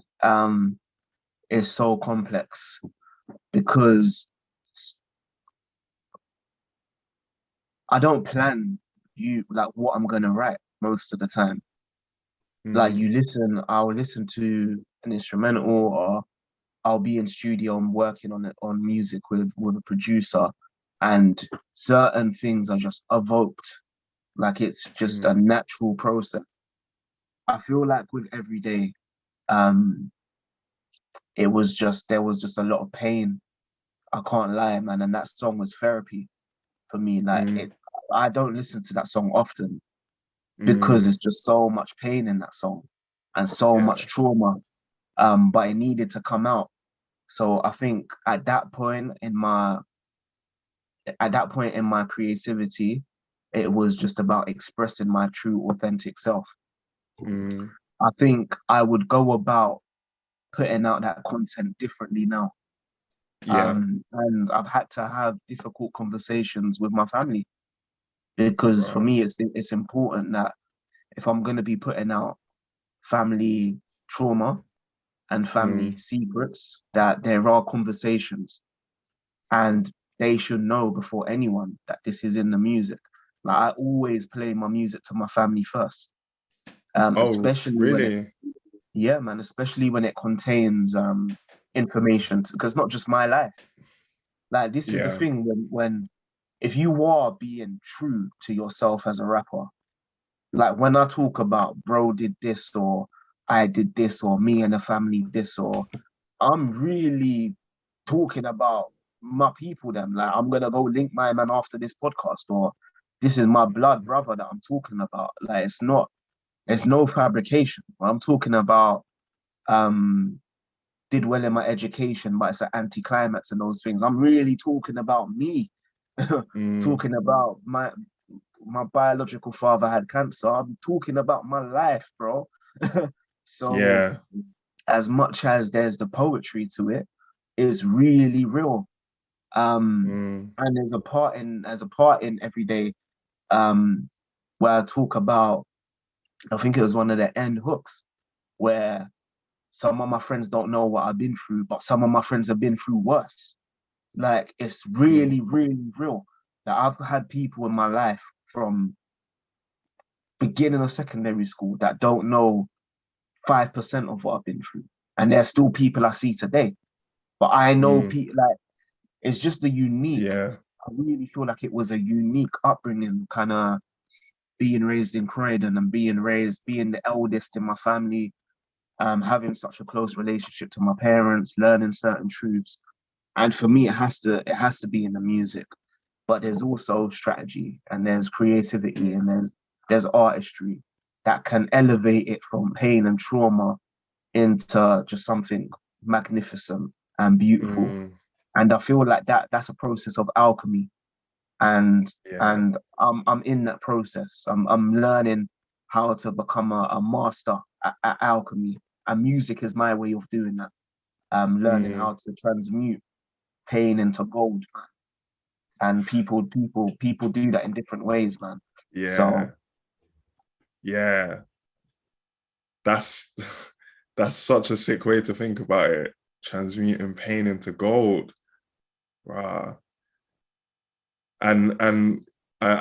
It's so complex because I don't plan like what I'm gonna write most of the time. Like I'll listen to an instrumental, or I'll be in studio and working on music with a producer, and certain things are just evoked. Like it's just a natural process. I feel like with Everyday, there was just a lot of pain. I can't lie, man, and that song was therapy for me. Like I don't listen to that song often because it's just so much pain in that song and so much trauma. But it needed to come out. So I think at that point in my creativity, it was just about expressing my true authentic self. I think I would go about putting out that content differently now. And I've had to have difficult conversations with my family, because for me it's important that if I'm going to be putting out family trauma and family secrets, that there are conversations, and they should know before anyone that this is in the music. Like I always play my music to my family first, especially really? especially when it contains information, because not just my life. Like this is the thing, when if you are being true to yourself as a rapper, like when I talk about bro did this, or I did this, or me and the family this, or I'm really talking about my people then. Like I'm gonna go link my man after this podcast, or this is my blood brother that I'm talking about. Like it's no fabrication. I'm talking about did well in my education, but it's an anticlimax and those things. I'm really talking about me. Talking about my biological father had cancer. I'm talking about my life, bro. So as much as there's the poetry to it, it's really real. And there's a part in Everyday, where I talk about, I think it was one of the end hooks, where some of my friends don't know what I've been through, but some of my friends have been through worse. Like it's really, really real. That I've had people in my life from beginning of secondary school that don't know 5% of what I've been through. And there's still people I see today. But I know people, like, it's just the unique. I really feel like it was a unique upbringing, kind of being raised in Croydon and being the eldest in my family, having such a close relationship to my parents, learning certain truths. And for me, it has to be in the music. But there's also strategy, and there's creativity, and there's artistry that can elevate it from pain and trauma into just something magnificent and beautiful. And I feel like that's a process of alchemy. And I'm in that process. I'm learning how to become a master at alchemy. And music is my way of doing that. Learning how to transmute pain into gold, man. And people do that in different ways, man. That's such a sick way to think about it. Transmuting pain into gold. Rah. And I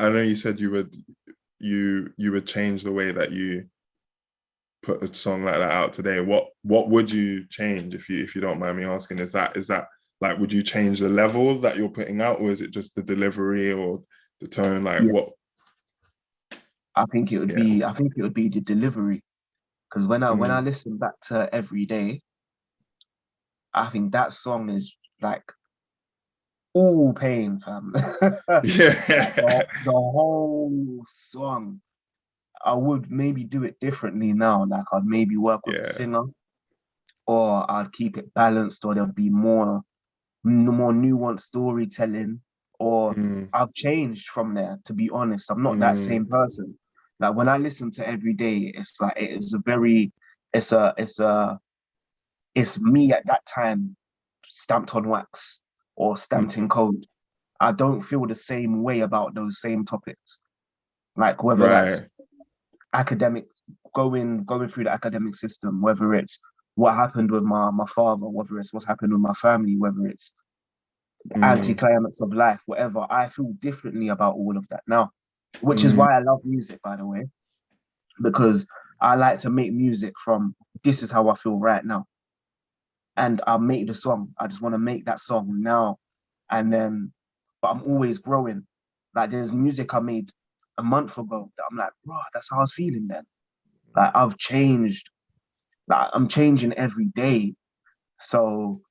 know you said you would change the way that you put a song like that out today. What would you change, if you don't mind me asking? Is that like, would you change the level that you're putting out, or is it just the delivery or the tone? Like what? I think it would be the delivery. Because when I listen back to Everyday, I think that song is like all pain, fam. The whole song. I would maybe do it differently now. Like I'd maybe work with a singer, or I'd keep it balanced, or there'll be more nuanced storytelling, or I've changed from there, to be honest. I'm not that same person. Like when I listen to Every Day, it's like it's me at that time stamped on wax or stamped in code. I don't feel the same way about those same topics. Like whether that's Right. academic, going through the academic system, whether it's what happened with my father, whether it's what's happened with my family, whether it's anti-climax of life, whatever. I feel differently about all of that now, which is why I love music, by the way, because I like to make music from this is how I feel right now. And I'll make the song. I just want to make that song now. And then, but I'm always growing. Like there's music I made a month ago that I'm like, bro, that's how I was feeling then. Like I've changed. Like I'm changing every day. So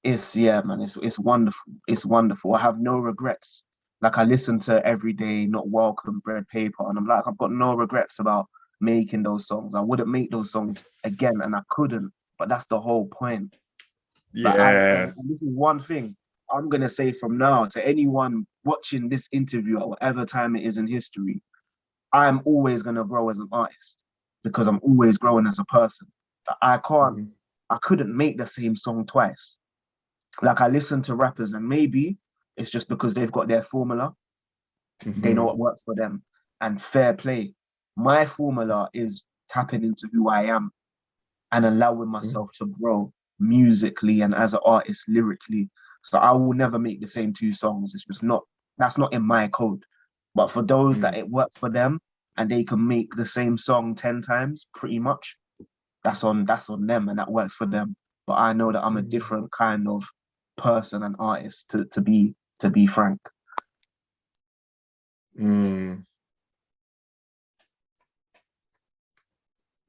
it's, yeah, man, it's wonderful. It's wonderful. I have no regrets. Like I listen to Every Day, Not Welcome, Bread Paper, and I'm like, I've got no regrets about making those songs. I wouldn't make those songs again, and I couldn't. But that's the whole point. But Yeah. and this is one thing I'm gonna say from now to anyone watching this interview at whatever time it is in history. I'm always gonna grow as an artist because I'm always growing as a person. I couldn't make the same song twice. Like I listen to rappers and maybe it's just because they've got their formula. They know what works for them, and fair play. My formula is tapping into who I am and allowing myself to grow musically and as an artist lyrically. So I will never make the same two songs. It's just not, that's not in my code. But for those that it works for them and they can make the same song 10 times, pretty much, that's on them and that works for them. But I know that I'm a different kind of person and artist to be frank.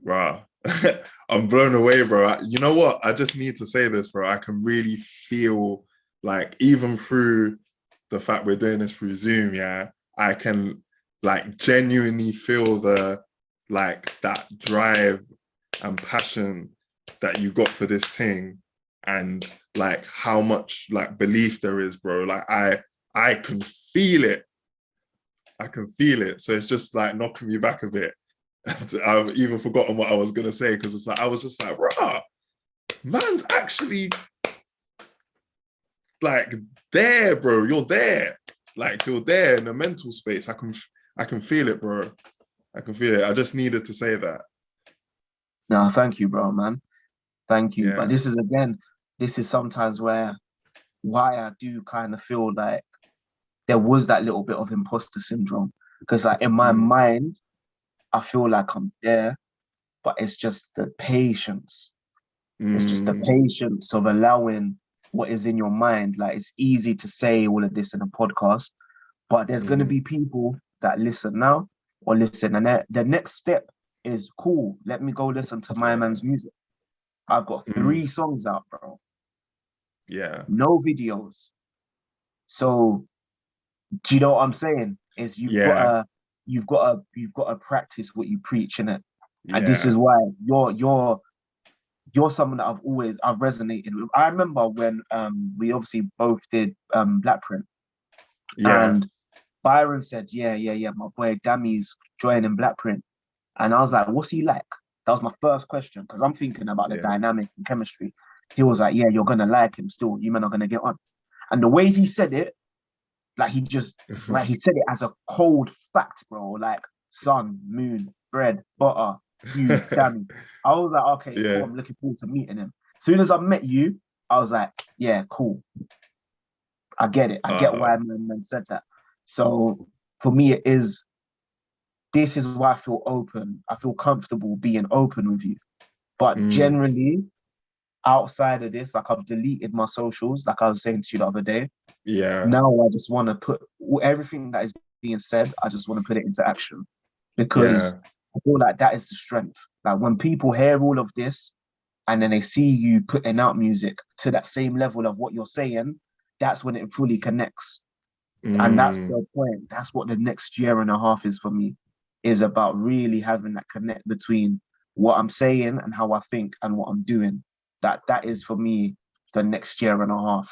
Wow. I'm blown away, bro. You know what? I just need to say this, bro. I can really feel like even through the fact we're doing this through Zoom, yeah, I can like genuinely feel the like that drive and passion that you got for this thing, and like how much like belief there is, bro. Like I can feel it. I can feel it. So it's just like knocking me back a bit. I've even forgotten what I was gonna say because it's like I was just like, rah, man's actually like there, bro. You're there. Like you're there in the mental space. I can feel it, bro. I can feel it. I just needed to say that. No, thank you, bro, man. Thank you. But Yeah. this is sometimes why I do kind of feel like there was that little bit of imposter syndrome. Because like in my mind, I feel like I'm there, but it's just the patience. It's just the patience of allowing what is in your mind. Like it's easy to say all of this in a podcast, but there's going to be people that listen now or listen. And the next step is cool. Let me go listen to my man's music. I've got 3 songs out, bro. Yeah. No videos. So do you know what I'm saying? Is you've got to practice what you preach, innit? And this is Yeah. why you're someone that I've resonated with. I remember when we obviously both did Black Print, Yeah. and Byron said, yeah, my boy Dami's joining Black Print. And I was like, what's he like? That was my first question, because I'm thinking about the Yeah. dynamic and chemistry. He was like, yeah, you're gonna like him still. You men are gonna get on. And the way he said it, like he said it as a cold fact, bro. Like sun, moon, bread, butter, you, Dami. I was like, okay, cool. Yeah. I'm looking forward to meeting him. As soon as I met you, I was like, yeah, cool. I get it. I get why men said that. So for me, this is why I feel open. I feel comfortable being open with you. But generally, outside of this, like I've deleted my socials, like I was saying to you the other day. Yeah. Now I just want to put everything that is being said, I just want to put it into action, because Yeah. I feel like that is the strength. Like when people hear all of this and then they see you putting out music to that same level of what you're saying, that's when it fully connects. And that's the point. That's what the next year and a half is for me, is about really having that connect between what I'm saying and how I think and what I'm doing. That is for me the next year and a half.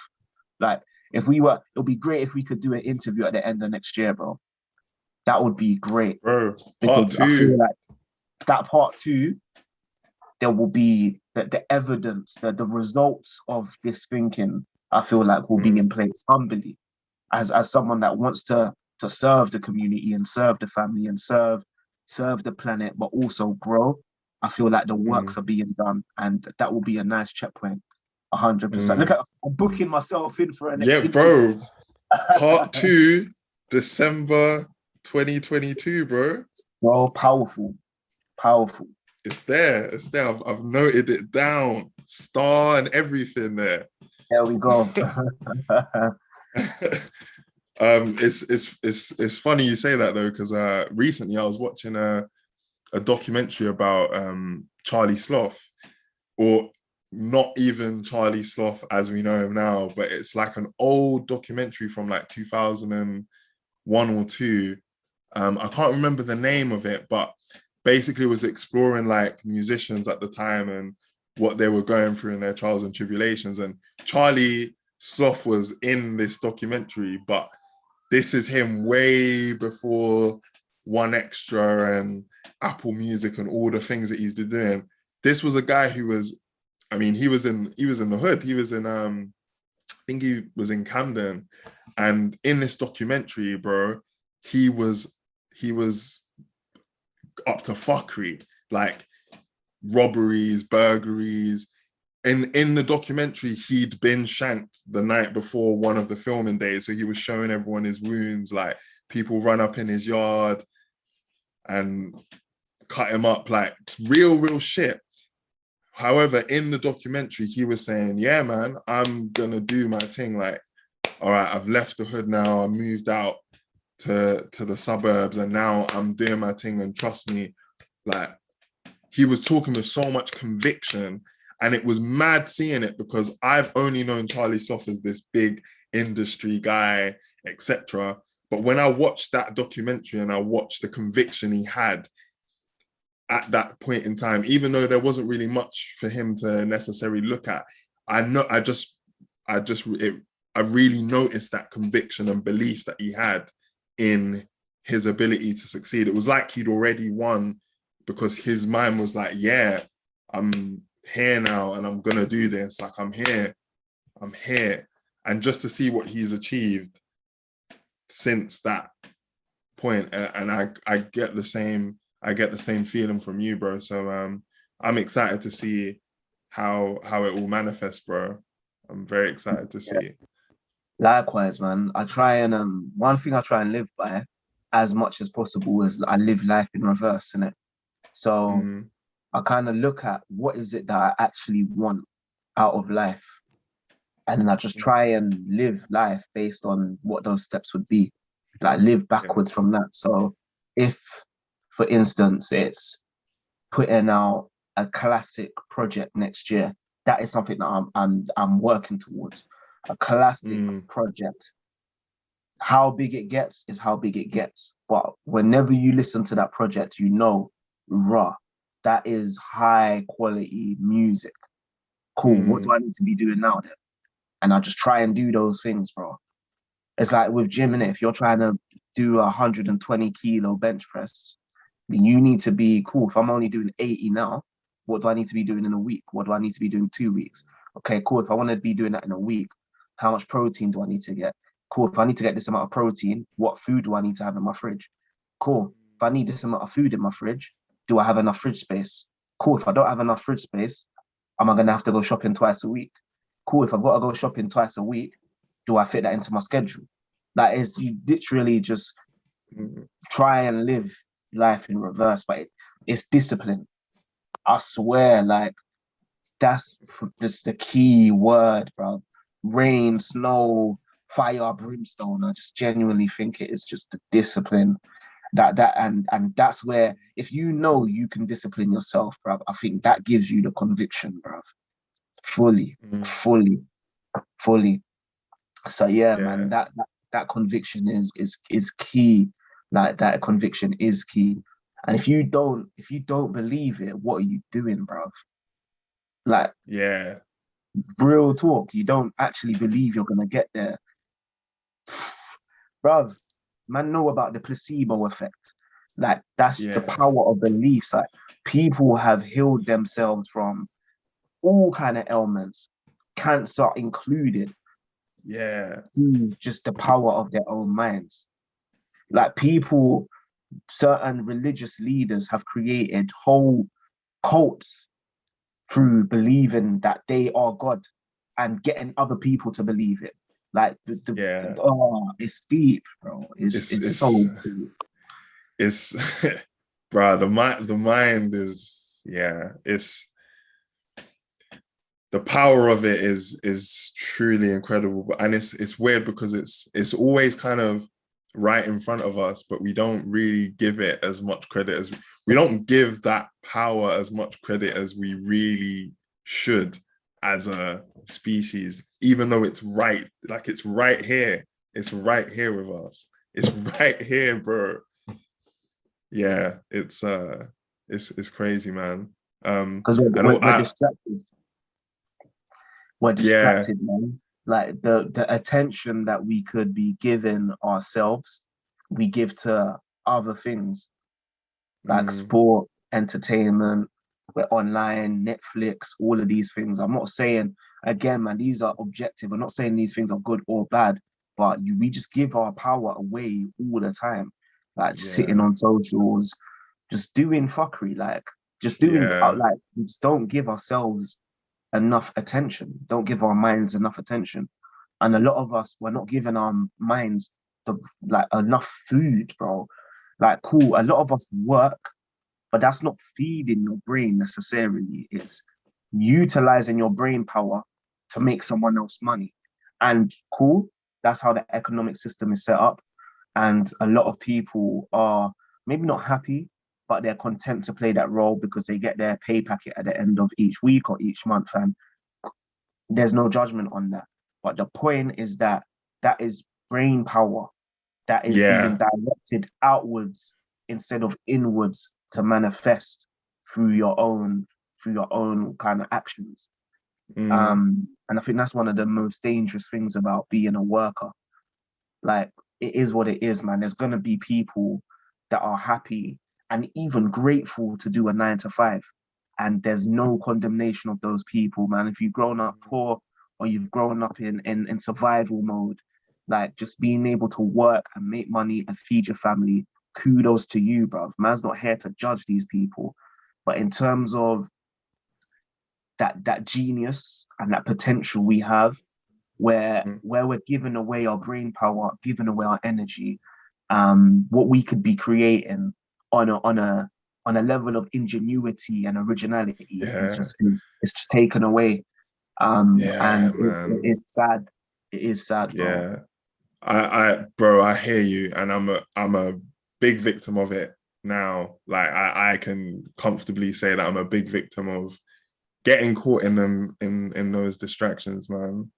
Like if we were, it'll be great if we could do an interview at the end of next year, bro. That would be great. Bro, part Because I feel two. like that part two, there will be the evidence, the results of this thinking, I feel like will be in place humbly. As someone that wants to serve the community and serve the family and serve the planet, but also grow, I feel like the works are being done, and that will be a nice checkpoint. 100%. Look at, I'm booking myself in for an Yeah, bro. Part two, December 2022, bro. So powerful. It's there. I've noted it down. Star and everything there. There we go. It's funny you say that though, because recently I was watching a documentary about Charlie Sloth, or not even Charlie Sloth as we know him now, but it's like an old documentary from like 2001 or 2. I can't remember the name of it, but basically was exploring like musicians at the time and what they were going through in their trials and tribulations. And Charlie Sloth was in this documentary, but this is him way before One Extra and Apple Music and all the things that he's been doing. This was a guy who was, I mean, he was in the hood. He was in, I think he was in Camden. And in this documentary, bro, he was up to fuckery, like robberies, burglaries. In the documentary, he'd been shanked the night before one of the filming days. So he was showing everyone his wounds, like people run up in his yard and cut him up, like real shit. However, in the documentary, he was saying, yeah, man, I'm gonna do my thing. Like, all right, I've left the hood now, I moved out to the suburbs, and now I'm doing my thing, and trust me, like, he was talking with so much conviction, and it was mad seeing it, because I've only known Charlie Sloth as this big industry guy, etc. But when I watched that documentary and I watched the conviction he had at that point in time, even though there wasn't really much for him to necessarily look at, I really noticed that conviction and belief that he had in his ability to succeed. It was like he'd already won, because his mind was like, yeah, I'm here now and I'm gonna do this. Like, I'm here. And just to see what he's achieved since that point, and I get the same feeling from you, bro. So I'm excited to see how it will manifest, bro. I'm very excited to see. Likewise, man. I try and one thing I try and live by as much as possible is I live life in reverse, innit? So I kind of look at what is it that I actually want out of life, and then I just try and live life based on what those steps would be, like live backwards from that. So if, for instance, it's putting out a classic project next year, that is something that I'm working towards. A classic project. How big it gets is how big it gets. But whenever you listen to that project, you know, that is high quality music. Cool. What do I need to be doing now then? And I just try and do those things, bro. It's like with gym, innit? If you're trying to do 120 kilo bench press, you need to be cool. If I'm only doing 80 now, what do I need to be doing in a week? What do I need to be doing 2 weeks? Okay, cool. If I want to be doing that in a week, how much protein do I need to get? Cool. If I need to get this amount of protein, what food do I need to have in my fridge? Cool. If I need this amount of food in my fridge, do I have enough fridge space? Cool. If I don't have enough fridge space, am I going to have to go shopping twice a week? Cool. If I've got to go shopping twice a week, do I fit that into my schedule? That is, you literally just try and live life in reverse, but it's discipline. I swear, like, that's just the key word, bro. Rain, snow, fire, brimstone. I just genuinely think it is just the discipline and that's where, if you know you can discipline yourself, bro, I think that gives you the conviction, bro. Fully. So yeah, man, that conviction is key. Like, that conviction is key. And if you don't believe it, what are you doing, bruv? Like, Yeah. real talk, you don't actually believe you're gonna get there. Bruv, man know about the placebo effect. Like, that's the Yeah. power of beliefs. Like, people have healed themselves from all kind of ailments, cancer included, Yeah. through just the power of their own minds. Like, people, certain religious leaders have created whole cults through believing that they are God and getting other people to believe it. Like, Yeah. oh, it's deep, bro. It's It's so deep. it's bro, the mind is, yeah, it's, the power of it is truly incredible. And it's weird because it's always kind of right in front of us, but we don't really give it as much credit as we don't give that power as much credit as we really should as a species, even though it's right, like it's right here. It's right here with us. It's right here, bro. Yeah, it's crazy, man. Because And we're distracted. We're yeah, distracted, man. Like, the attention that we could be giving ourselves, we give to other things like mm, sport, entertainment, we're online, Netflix, all of these things. I'm not saying, again, man, these are objective. I'm not saying these things are good or bad, but we just give our power away all the time. Like, sitting yeah, on socials, just doing fuckery, like, just doing, yeah, like, we just don't give ourselves enough attention, don't give our minds enough attention. And a lot of us, we're not giving our minds the, like, enough food, bro. Like, cool, a lot of us work, but that's not feeding your brain necessarily. It's utilizing your brain power to make someone else money. And cool, that's how the economic system is set up. And a lot of people are maybe not happy, but they're content to play that role because they get their pay packet at the end of each week or each month. And there's no judgment on that. But the point is that that is brain power that is being yeah, directed outwards instead of inwards to manifest through your own kind of actions. mm, And I think that's one of the most dangerous things about being a worker. Like, it is what it is, man. There's gonna be people that are happy and even grateful to do a 9 to 5. And there's no condemnation of those people, man. If you've grown up poor or you've grown up in survival mode, like, just being able to work and make money and feed your family, kudos to you, bro. Man's not here to judge these people. But in terms of that genius and that potential we have, where mm, we're giving away our brain power, giving away our energy, what we could be creating on a level of ingenuity and originality yeah, is it's just taken away. yeah, And man, it's sad. It is sad, bro. yeah. Bro, I hear you, and I'm a big victim of it now. Like I can comfortably say that I'm a big victim of getting caught in them in those distractions, man.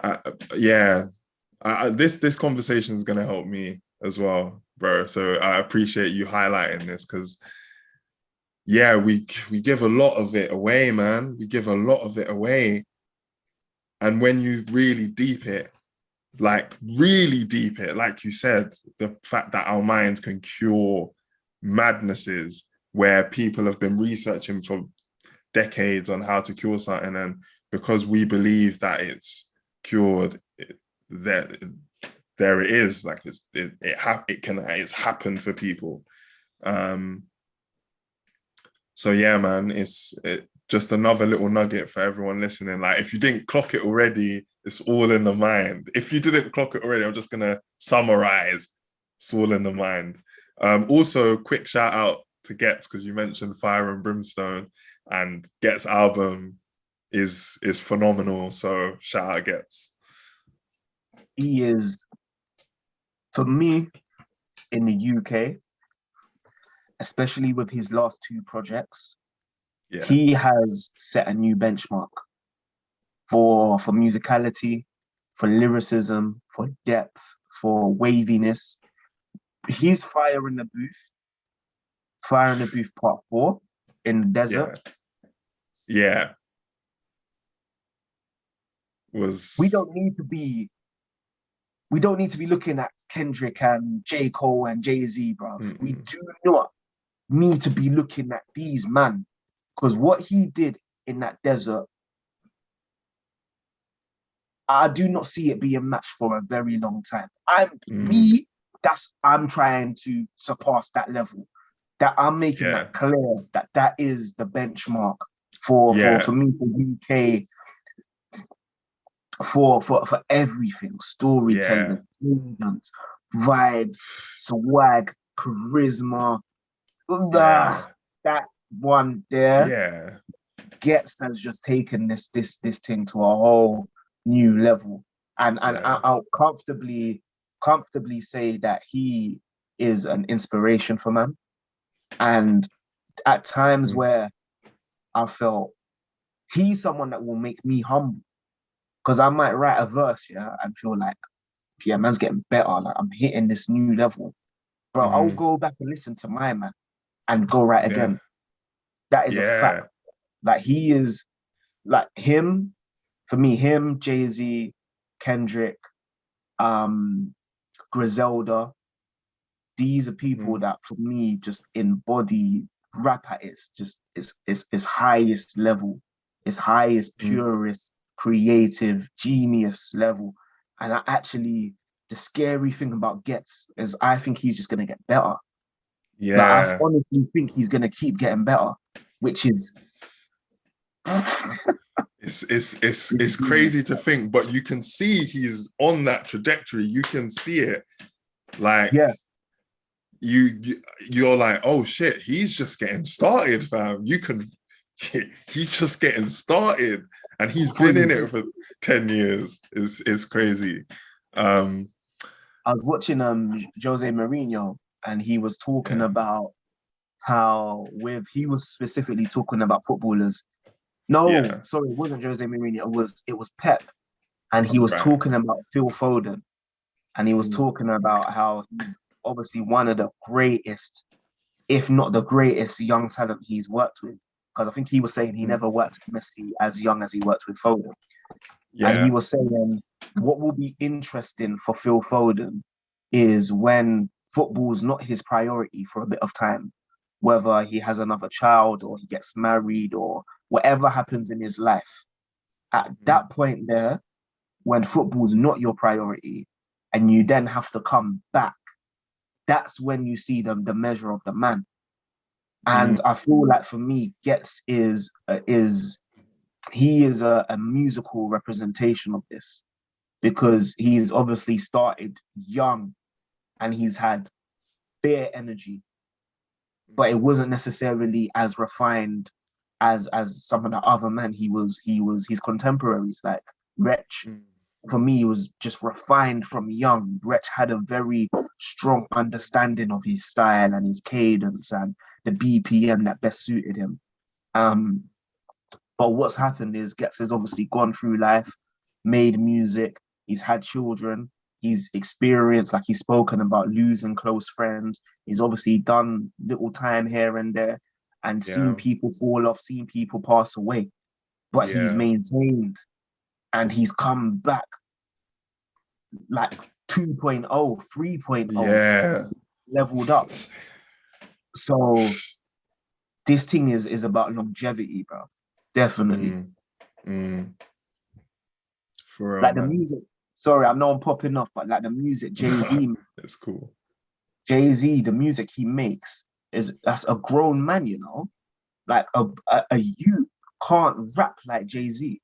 I, yeah, this conversation is gonna help me as well, bro. So I appreciate you highlighting this because yeah, we give a lot of it away, man. We give a lot of it away, and when you really deep it, like really deep it, like you said, the fact that our minds can cure madnesses where people have been researching for decades on how to cure something, and because we believe that it's cured, that there it is, like it's happened for people. um so yeah, man, just another little nugget for everyone listening. Like, if you didn't clock it already, it's all in the mind. If you didn't clock it already, I'm just gonna summarize, it's all in the mind. Also, quick shout out to Gets, because you mentioned Fire and Brimstone, and Gets album is phenomenal. So shout out Gets. He is, for me, in the UK, especially with his last 2 projects, Yeah, he has set a new benchmark for musicality, for lyricism, for depth, for waviness. he's Fire in the Booth. Fire in the Booth Part 4 in the desert. Yeah. We don't need to be looking at Kendrick and J. Cole and Jay-Z, bro. We do not need to be looking at these man, because what he did in that desert, I do not see it being matched for a very long time. I'm trying to surpass that level. That I'm making that clear, that is the benchmark for me, for UK, for everything: storytelling, cadence, vibes, swag, charisma. That one there, has just taken this thing to a whole new level, and I'll comfortably say that he is an inspiration for man. And at times where I felt he's someone that will make me humble, because I might write a verse, and feel like, man's getting better, like I'm hitting this new level. Bro, I'll go back and listen to my man and go write again. That is a fact. Like, he is, like, him, for me, him, Jay-Z, Kendrick, Griselda, these are people that, for me, just embody rap at its highest level, its highest, purest, creative, genius level. And the scary thing about Gets is I think he's just going to get better. Like, I honestly think he's going to keep getting better, which is... It's crazy to think, but you can see he's on that trajectory. You can see it. Like, you're like, oh shit, he's just getting started, fam. He's just getting started, and he's been in it for 10 years. It's crazy. I was watching Jose Mourinho, and he was talking about how he was specifically talking about footballers. No, sorry, it wasn't Jose Mourinho. It was Pep, and he was talking about Phil Foden, and he was talking about how he's obviously one of the greatest, if not the greatest, young talent he's worked with. Because I think he was saying he never worked with Messi as young as he worked with Foden. And he was saying what will be interesting for Phil Foden is when football's not his priority for a bit of time, whether he has another child or he gets married or whatever happens in his life. At that point there, when football's not your priority and you then have to come back, that's when you see the measure of the man. And I feel like, for me, Gets is a musical representation of this, because he's obviously started young and he's had bare energy, but it wasn't necessarily as refined as some of the other men his contemporaries, like Wretch. For me, he was just refined from young. Wretch had a very strong understanding of his style and his cadence and the BPM that best suited him. But what's happened is Gets has obviously gone through life, made music, he's had children, he's experienced, like he's spoken about, losing close friends. He's obviously done little time here and there and seen people fall off, seen people pass away. But he's maintained, and he's come back like 2.0, 3.0, leveled up. So this thing is about longevity, bro. Definitely. For real, like man. The music, sorry, I know I'm popping off, but like the music Jay-Z, it's cool. Jay-Z, the music he makes that's a grown man, you know? Like a youth can't rap like Jay-Z.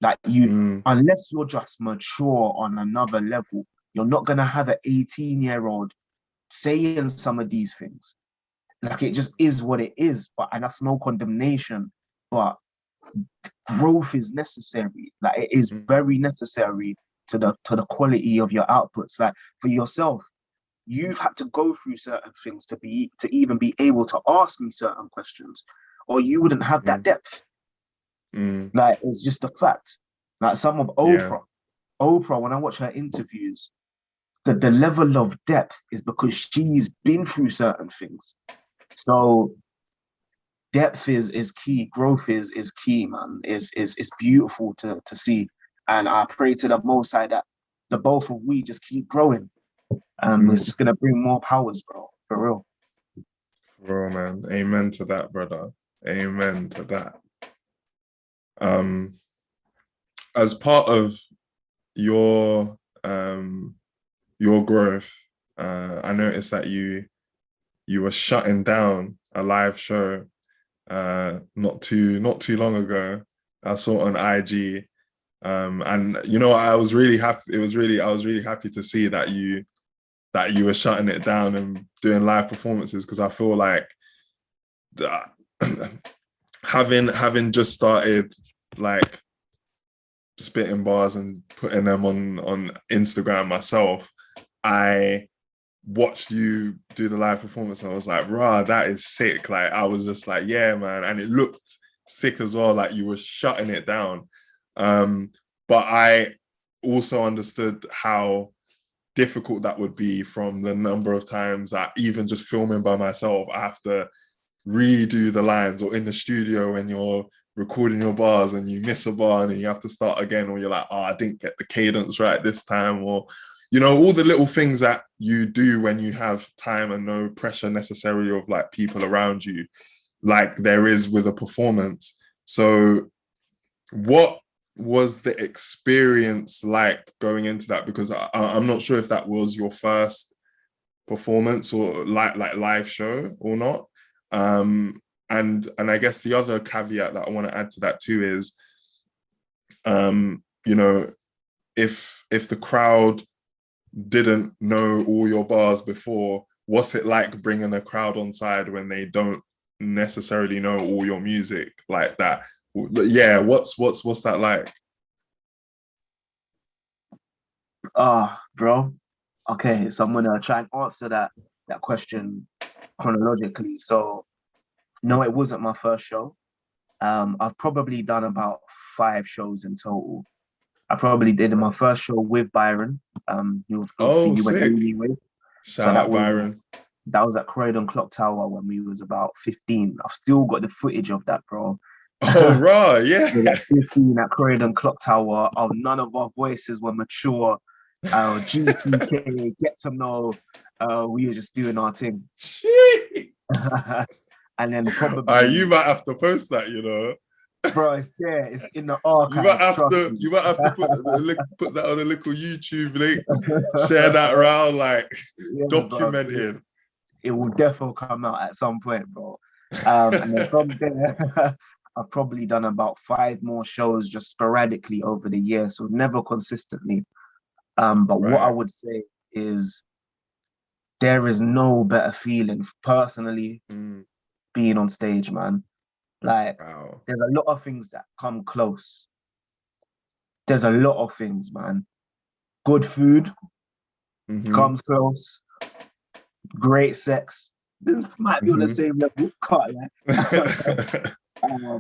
Like unless you're just mature on another level, you're not gonna have an 18-year-old saying some of these things. Like, it just is what it is. And that's no condemnation, but growth is necessary. Like, it is very necessary to the quality of your outputs. Like, for yourself, you've had to go through certain things to even be able to ask me certain questions, or you wouldn't have that depth. Like, it's just a fact. Like, some of Oprah, when I watch her interviews, the level of depth is because she's been through certain things. So depth is key, growth is key, man. Is beautiful to see. And I pray to the Most High that the both of we just keep growing. It's just gonna bring more powers, bro, for real. Bro, man. Amen to that, brother. Amen to that. As part of your growth, I noticed that you were shutting down a live show not too long ago. I saw it on IG, and you know, I was really happy. I was really happy to see that you were shutting it down and doing live performances, because I feel like having just started like spitting bars and putting them on Instagram myself, I watched you do the live performance and I was like, rah, that is sick. Like, I was just like, yeah, man. And it looked sick as well, like you were shutting it down. But I also understood how difficult that would be from the number of times that even just filming by myself, I have to redo the lines, or in the studio when you're recording your bars and you miss a bar and you have to start again, or you're like, oh, I didn't get the cadence right this time, or, you know, all the little things that you do when you have time and no pressure necessarily of like people around you, like there is with a performance. So what was the experience like going into that? Because I'm not sure if that was your first performance or like live show or not. And I guess the other caveat that I want to add to that too is, you know, if the crowd didn't know all your bars before, what's it like bringing a crowd on side when they don't necessarily know all your music like that? Yeah, what's that like? Bro. Okay, so I'm gonna try and answer that question chronologically. So no, it wasn't my first show. I've probably done about 5 shows in total. I probably did my first show with Byron. You obviously you went to Sick. uni with. Shout out Byron. That was at Croydon Clock Tower when we was about 15. I've still got the footage of that, bro. Oh, right, yeah. We were at 15 at Croydon Clock Tower. Oh, none of our voices were mature. GTK, get to know. We were just doing our thing. And then probably you might have to post that, you know. Bro, it's there. It's in the archive. You might have to put that on a little YouTube link. Share that around, like, yeah, documented. Bro, it will definitely come out at some point, bro. And then from there, I've probably done about 5 more shows just sporadically over the year, so never consistently. But what I would say is there is no better feeling personally being on stage, man. Like, there's a lot of things that come close. There's a lot of things, man. Good food comes close. Great sex. This might be on the same level.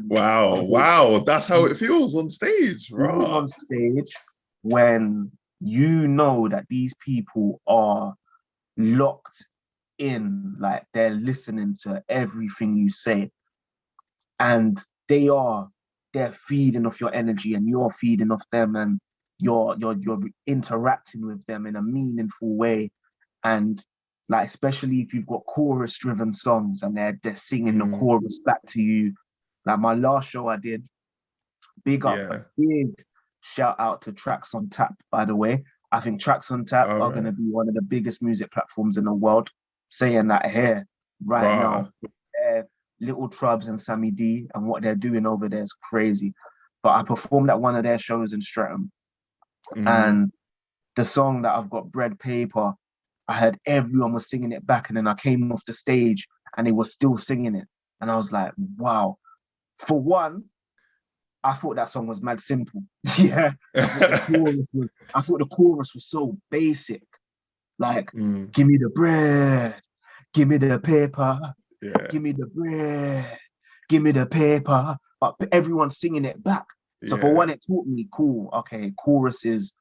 Wow. That's how it feels on stage, right? On stage, when you know that these people are locked in, like they're listening to everything you say, and they're feeding off your energy and you're feeding off them, and you're interacting with them in a meaningful way. And like, especially if you've got chorus driven songs and they're singing the chorus back to you. Like my last show I did, big shout out to Tracks on Tap, by the way. I think Tracks on Tap are going to be one of the biggest music platforms in the world. Saying that here right now. Little Trubs and Sammy D, and what they're doing over there is crazy. But I performed at one of their shows in Streatham, and the song that I've got, Bread Paper, I heard everyone was singing it back, and then I came off the stage and they were still singing it, and I was like, wow. For one, I thought that song was mad simple. Yeah, I thought the chorus was so basic, like give me the bread, give me the paper. Yeah. Give me the bread, give me the paper, but everyone's singing it back. So for one, it taught me, cool, okay, chorus is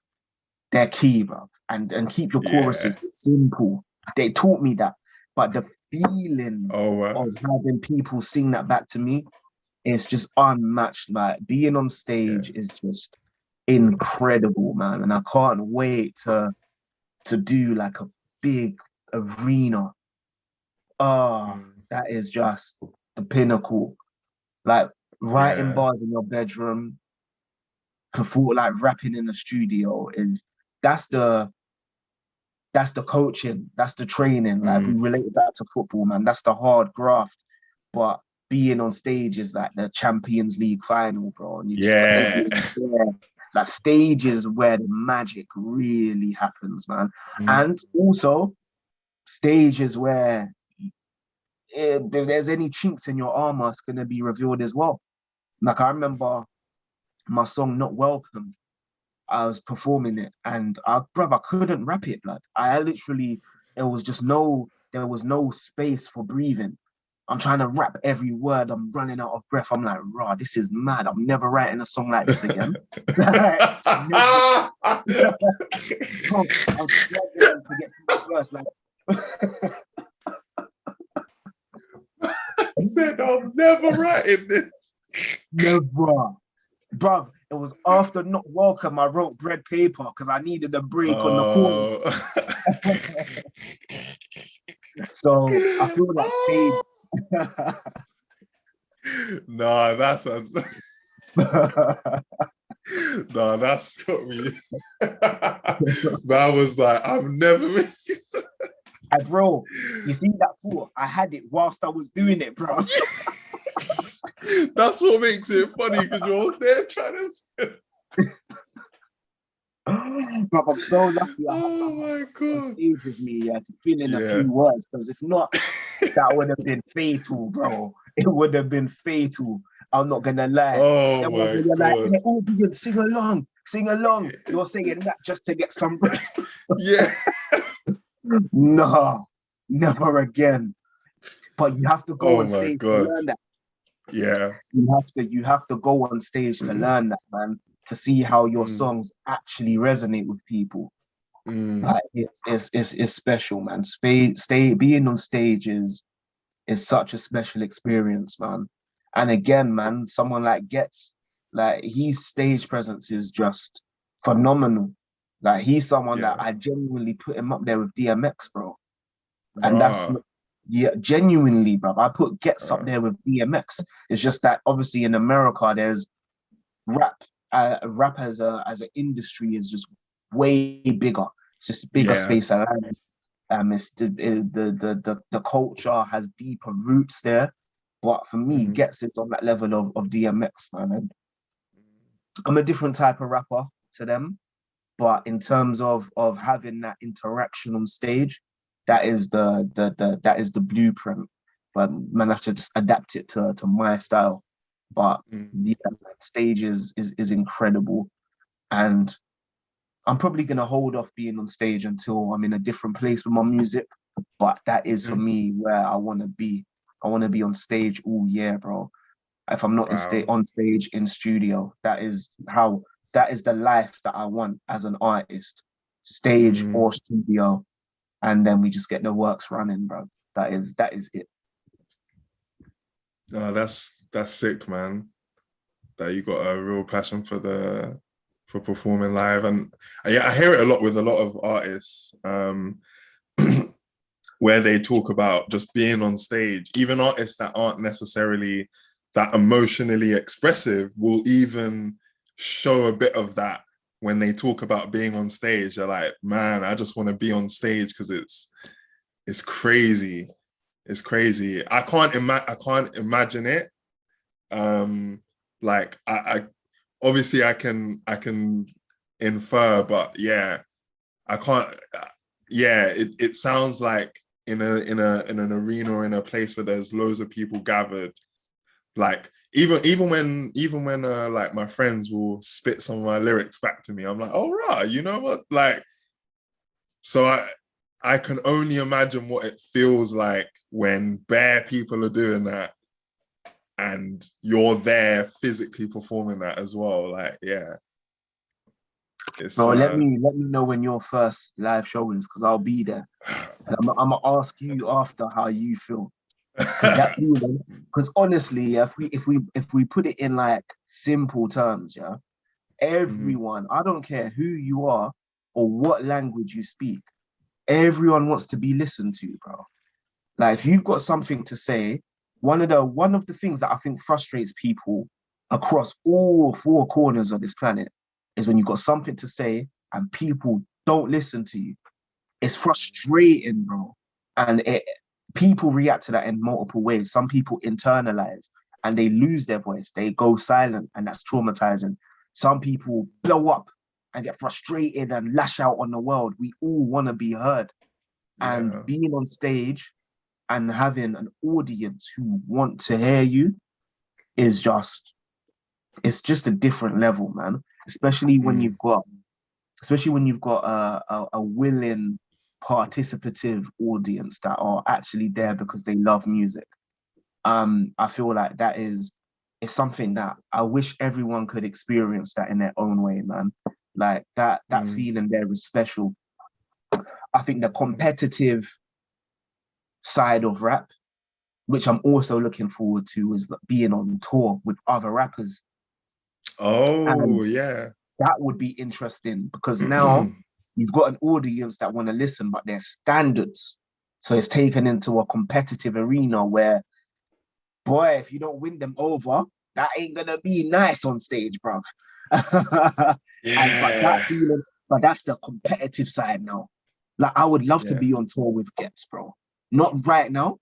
they're key, bro. And keep your Yeah. choruses simple. They taught me that. But the feeling Oh wow. of having people sing that back to me is just unmatched. Like being on Yeah. stage is just incredible, man. And I can't wait to do like a big arena. Mm, That is just the pinnacle. Like writing yeah. bars in your bedroom, before like rapping in the studio is that's the that's the coaching, that's the training. Like we Mm, related that to football, man. That's the hard graft. But being on stage is like the Champions League final, bro. And you just yeah. everyone's there. Like stage is where the magic really happens, man. Mm, And also stage is where if there's any chinks in your armor, it's gonna be revealed as well. Like I remember my song "Not Welcome." I was performing it, and bruv, I couldn't rap it, blood. I literally, there was no space for breathing. I'm trying to rap every word. I'm running out of breath. I'm like, rah, this is mad. I'm never writing a song like this again. Like, never. Bro, I was struggling to get to the verse. Like, I said I'm never writing this. never. Bruv, it was after Not Welcome, I wrote Bread Paper because I needed a break on the phone. So I feel like stage. Oh. Nah, that's a nah, that's got me. That was like, I've never And bro, you see that thought? I had it whilst I was doing it, bro. That's what makes it funny because you're there trying to. Bro, I'm so lucky I had my Oh mum my on god. stage with me to fill in a Yeah. few words. Because if not, that would have been fatal, bro. It would have been fatal. I'm not gonna lie. Oh There was my you're like, god. hey, audience, sing along, sing along. You're saying that just to get some. Yeah. No, never again. But you have to go Oh on my stage to god. learn that. Yeah. You have to go on stage to learn that, man, to see how your Mm, songs actually resonate with people. mm, Like it's special, man. Being on stage is such a special experience, man. And again, man, someone like Gets, like his stage presence is just phenomenal. Like he's someone that yeah. I genuinely put him up there with DMX, bro. And that's Rah. yeah, genuinely, bro. I put Gets up Uh, there with DMX. It's just that obviously in America, there's rap. Rap as an industry is just way bigger. It's just a bigger yeah. space around. It's the culture has deeper roots there. But for me, Mm, Gets is on that level of DMX, man. And I'm a different type of rapper to them. But in terms of having that interaction on stage, that is the blueprint. But man, I have to just adapt it to my style. But mm, yeah, stage is incredible. And I'm probably gonna hold off being on stage until I'm in a different place with my music. But that is for mm. me where I want to be. I want to be on stage all year, bro. If I'm not Wow. on stage in studio, that is the life that I want as an artist. Stage Mm. or studio, and then we just get the works running, bro. That is it. Oh, that's sick, man. That you got a real passion for performing live, and yeah, I hear it a lot with a lot of artists, where they talk about just being on stage. Even artists that aren't necessarily that emotionally expressive will even show a bit of that when they talk about being on stage. They're like, man, I just want to be on stage because it's crazy. It's crazy. I can't imagine it. Like I obviously I can infer, but yeah, I can't. Yeah, it sounds like in an arena or in a place where there's loads of people gathered. Like even when like my friends will spit some of my lyrics back to me, I'm like, oh right, you know what? Like, so I can only imagine what it feels like when bare people are doing that and you're there physically performing that as well. Like, yeah, It's Bro, let me know when your first live show is, because I'll be there. And I'm gonna ask you after how you feel. Because that feeling, because honestly, yeah, if we put it in like simple terms, yeah, Mhm. everyone, I don't care who you are or what language you speak, everyone wants to be listened to, bro. Like if you've got something to say, one of the things that I think frustrates people across all four corners of this planet is when you've got something to say and people don't listen to you. It's frustrating, bro. And people react to that in multiple ways. Some people internalize and they lose their voice. They go silent, and that's traumatizing. Some people blow up and get frustrated and lash out on the world. We all want to be heard. And Yeah. being on stage and having an audience who want to hear you is just, it's just a different level, man. Mm. Especially when you've got a willing, participative audience that are actually there because they love music. I feel like that is it's something that I wish everyone could experience that in their own way, man. Like that Mm. feeling there is special. I think the Mm. competitive side of rap, which I'm also looking forward to, is being on tour with other rappers. Oh And yeah. that would be interesting because now you've got an audience that want to listen, but their standards. So it's taken into a competitive arena where, boy, if you don't win them over, that ain't gonna be nice on stage, bro. And Yeah. but that's the competitive side now. Like I would love to Yeah. be on tour with Gets, bro. Not right now.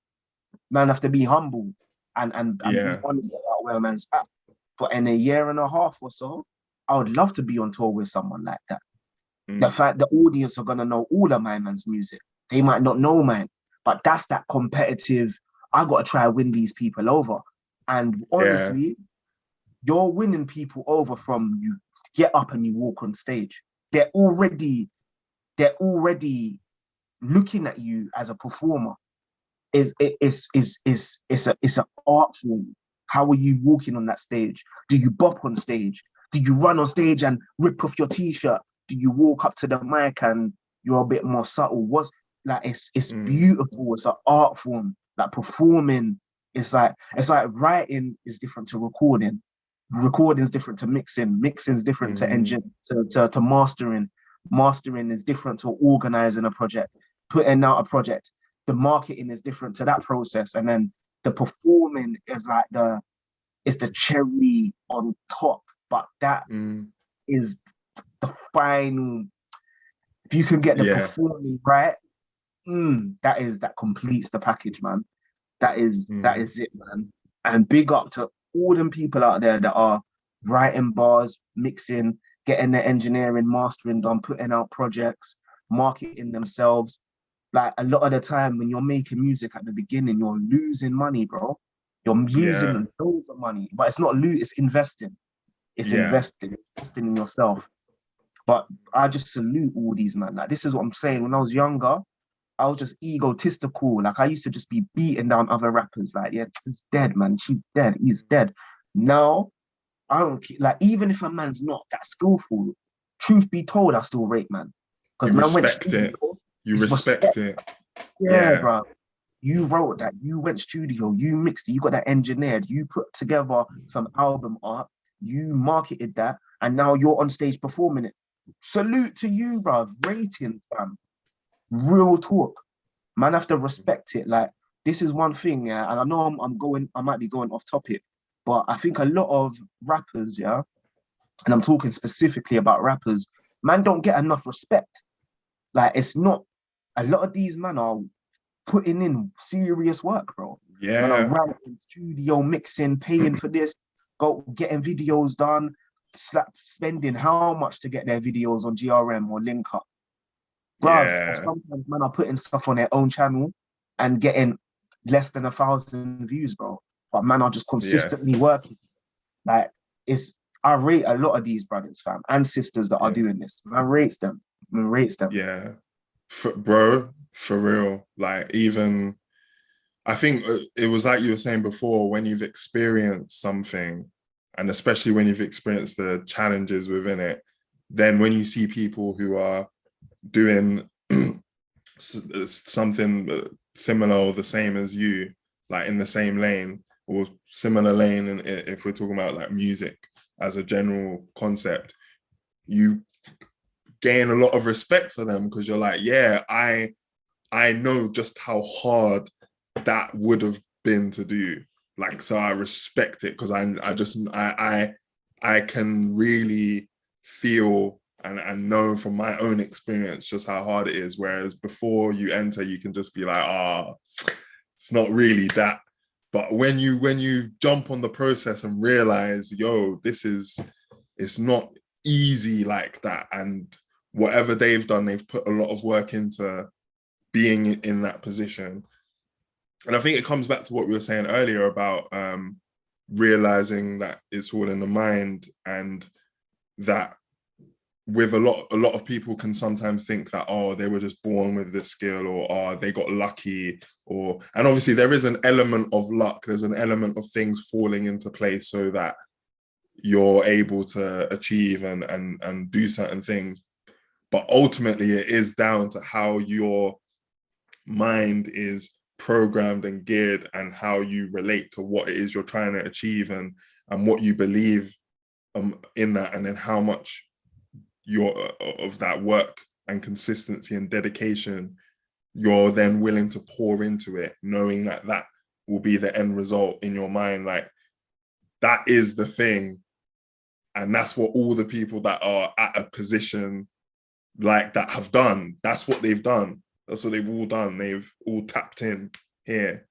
Man, have to be humble and be Yeah. honest about where man's at. But in a year and a half or so, I would love to be on tour with someone like that. The Mm. fact the audience are gonna know all of my man's music. They might not know mine, but that's that competitive. I gotta try to win these people over. And Yeah. honestly, you're winning people over from you get up and you walk on stage. They're already they're already looking at you as a performer. It's an art form. How are you walking on that stage? Do you bop on stage? Do you run on stage and rip off your t-shirt? Do you walk up to the mic and you're a bit more subtle? What's like it's Mm. beautiful. It's an art form. Like performing, it's like writing is different to recording. Recording is different to mixing. Mixing is different to Mm. engine to mastering. Mastering is different to organizing a project, putting out a project. The marketing is different to that process, and then the performing is like the cherry on top. But that Mm. is the final. If you can get the Yeah. performing right, that completes the package, man. That Mm. is it, man. And big up to all them people out there that are writing bars, mixing, getting their engineering, mastering done, putting out projects, marketing themselves. Like a lot of the time when you're making music at the beginning, you're losing money, bro. You're Yeah. losing loads of money, but it's not loot, it's investing. It's Yeah. investing in yourself. But I just salute all these man. Like this is what I'm saying. When I was younger, I was just egotistical. Like I used to just be beating down other rappers. Like, yeah, he's dead, man. She's dead. He's dead. Now I don't like even if a man's not that skillful. Truth be told, I still rate man because You man went respect it. studio. You It's respect respect. it. Yeah, Yeah. bro. You wrote that. You went studio. You mixed it. You got that engineered. You put together some album art. You marketed that, and now you're on stage performing it. Salute to you, bro. Ratings, fam. Real talk. Man, have to respect it. Like this is one thing, yeah. And I know I might be going off topic, but I think a lot of rappers, yeah, and I'm talking specifically about rappers, man, don't get enough respect. Like it's not. A lot of these men are putting in serious work, bro. Man, I'm Yeah. writing, studio mixing, paying for this, go getting videos done, spending how much to get their videos on GRM or Link Up, bruv. Or Yeah. sometimes men are putting stuff on their own channel and getting less than 1,000 views, bro. But man are just Yeah. consistently working. Like it's, I rate a lot of these brothers, fam, and sisters that are Yeah. doing this. Man rates them. Man rates them. Yeah. Bro, for real. Like even I think it was like you were saying before, when you've experienced something, and especially when you've experienced the challenges within it, then when you see people who are doing something similar or the same as you, like in the same lane or similar lane, and if we're talking about like music as a general concept, you gain a lot of respect for them, because you're like, yeah, I know just how hard that would have been to do. Like, so I respect it, because I can really feel and know from my own experience just how hard it is. Whereas before you enter, you can just be like, it's not really that. But when you jump on the process and realize, yo, it's not easy like that. And whatever they've done, they've put a lot of work into being in that position. And I think it comes back to what we were saying earlier about realizing that it's all in the mind, and that with a lot of people can sometimes think that, they were just born with this skill, or they got lucky, and obviously there is an element of luck. There's an element of things falling into place so that you're able to achieve and do certain things. But ultimately it is down to how your mind is programmed and geared, and how you relate to what it is you're trying to achieve, and what you believe in that, and then how much of that work and consistency and dedication you're then willing to pour into it, knowing that that will be the end result in your mind. Like, that is the thing. And that's what all the people that are at a position like that have done. That's what they've done. That's what they've all done. They've all tapped in here.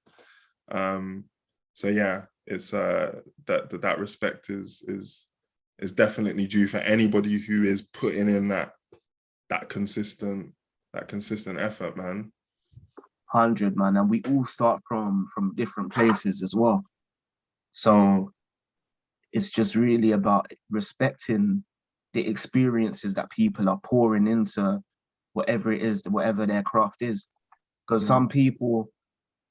So yeah, it's that respect is definitely due for anybody who is putting in that consistent effort, man. 100, man. And we all start from different places as well. So it's just really about respecting the experiences that people are pouring into whatever it is, whatever their craft is. Because some people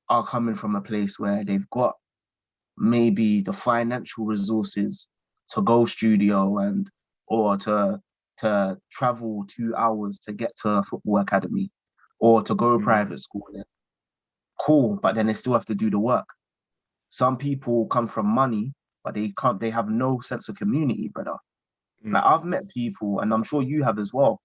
are coming from a place where they've got maybe the financial resources to go studio or to travel 2 hours to get to a football academy, or to go to private school. Cool, but then they still have to do the work. Some people come from money, but they have no sense of community, brother. Like, I've met people, and I'm sure you have as well,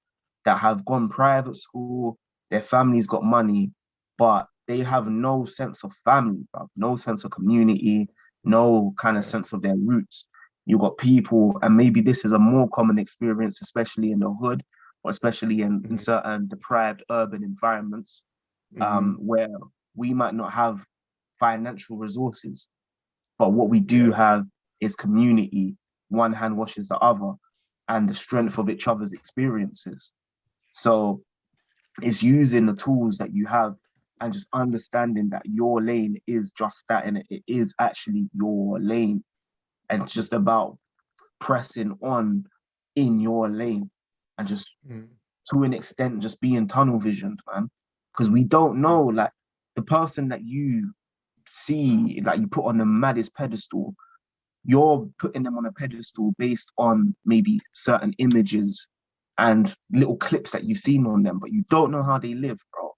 that have gone private school, their family's got money, but they have no sense of family, bro, no sense of community, no kind of sense of their roots. You got people, and maybe this is a more common experience, especially in the hood, or especially in certain deprived urban environments, where we might not have financial resources, but what we do have is community. One hand washes the other, and the strength of each other's experiences. So it's using the tools that you have, and just understanding that your lane is just that, and it is actually your lane. And it's just about pressing on in your lane, and just to an extent just being tunnel visioned, man. Because we don't know, like, the person that you see, like, you put on the maddest pedestal, you're putting them on a pedestal based on maybe certain images and little clips that you've seen on them, but you don't know how they live, bro.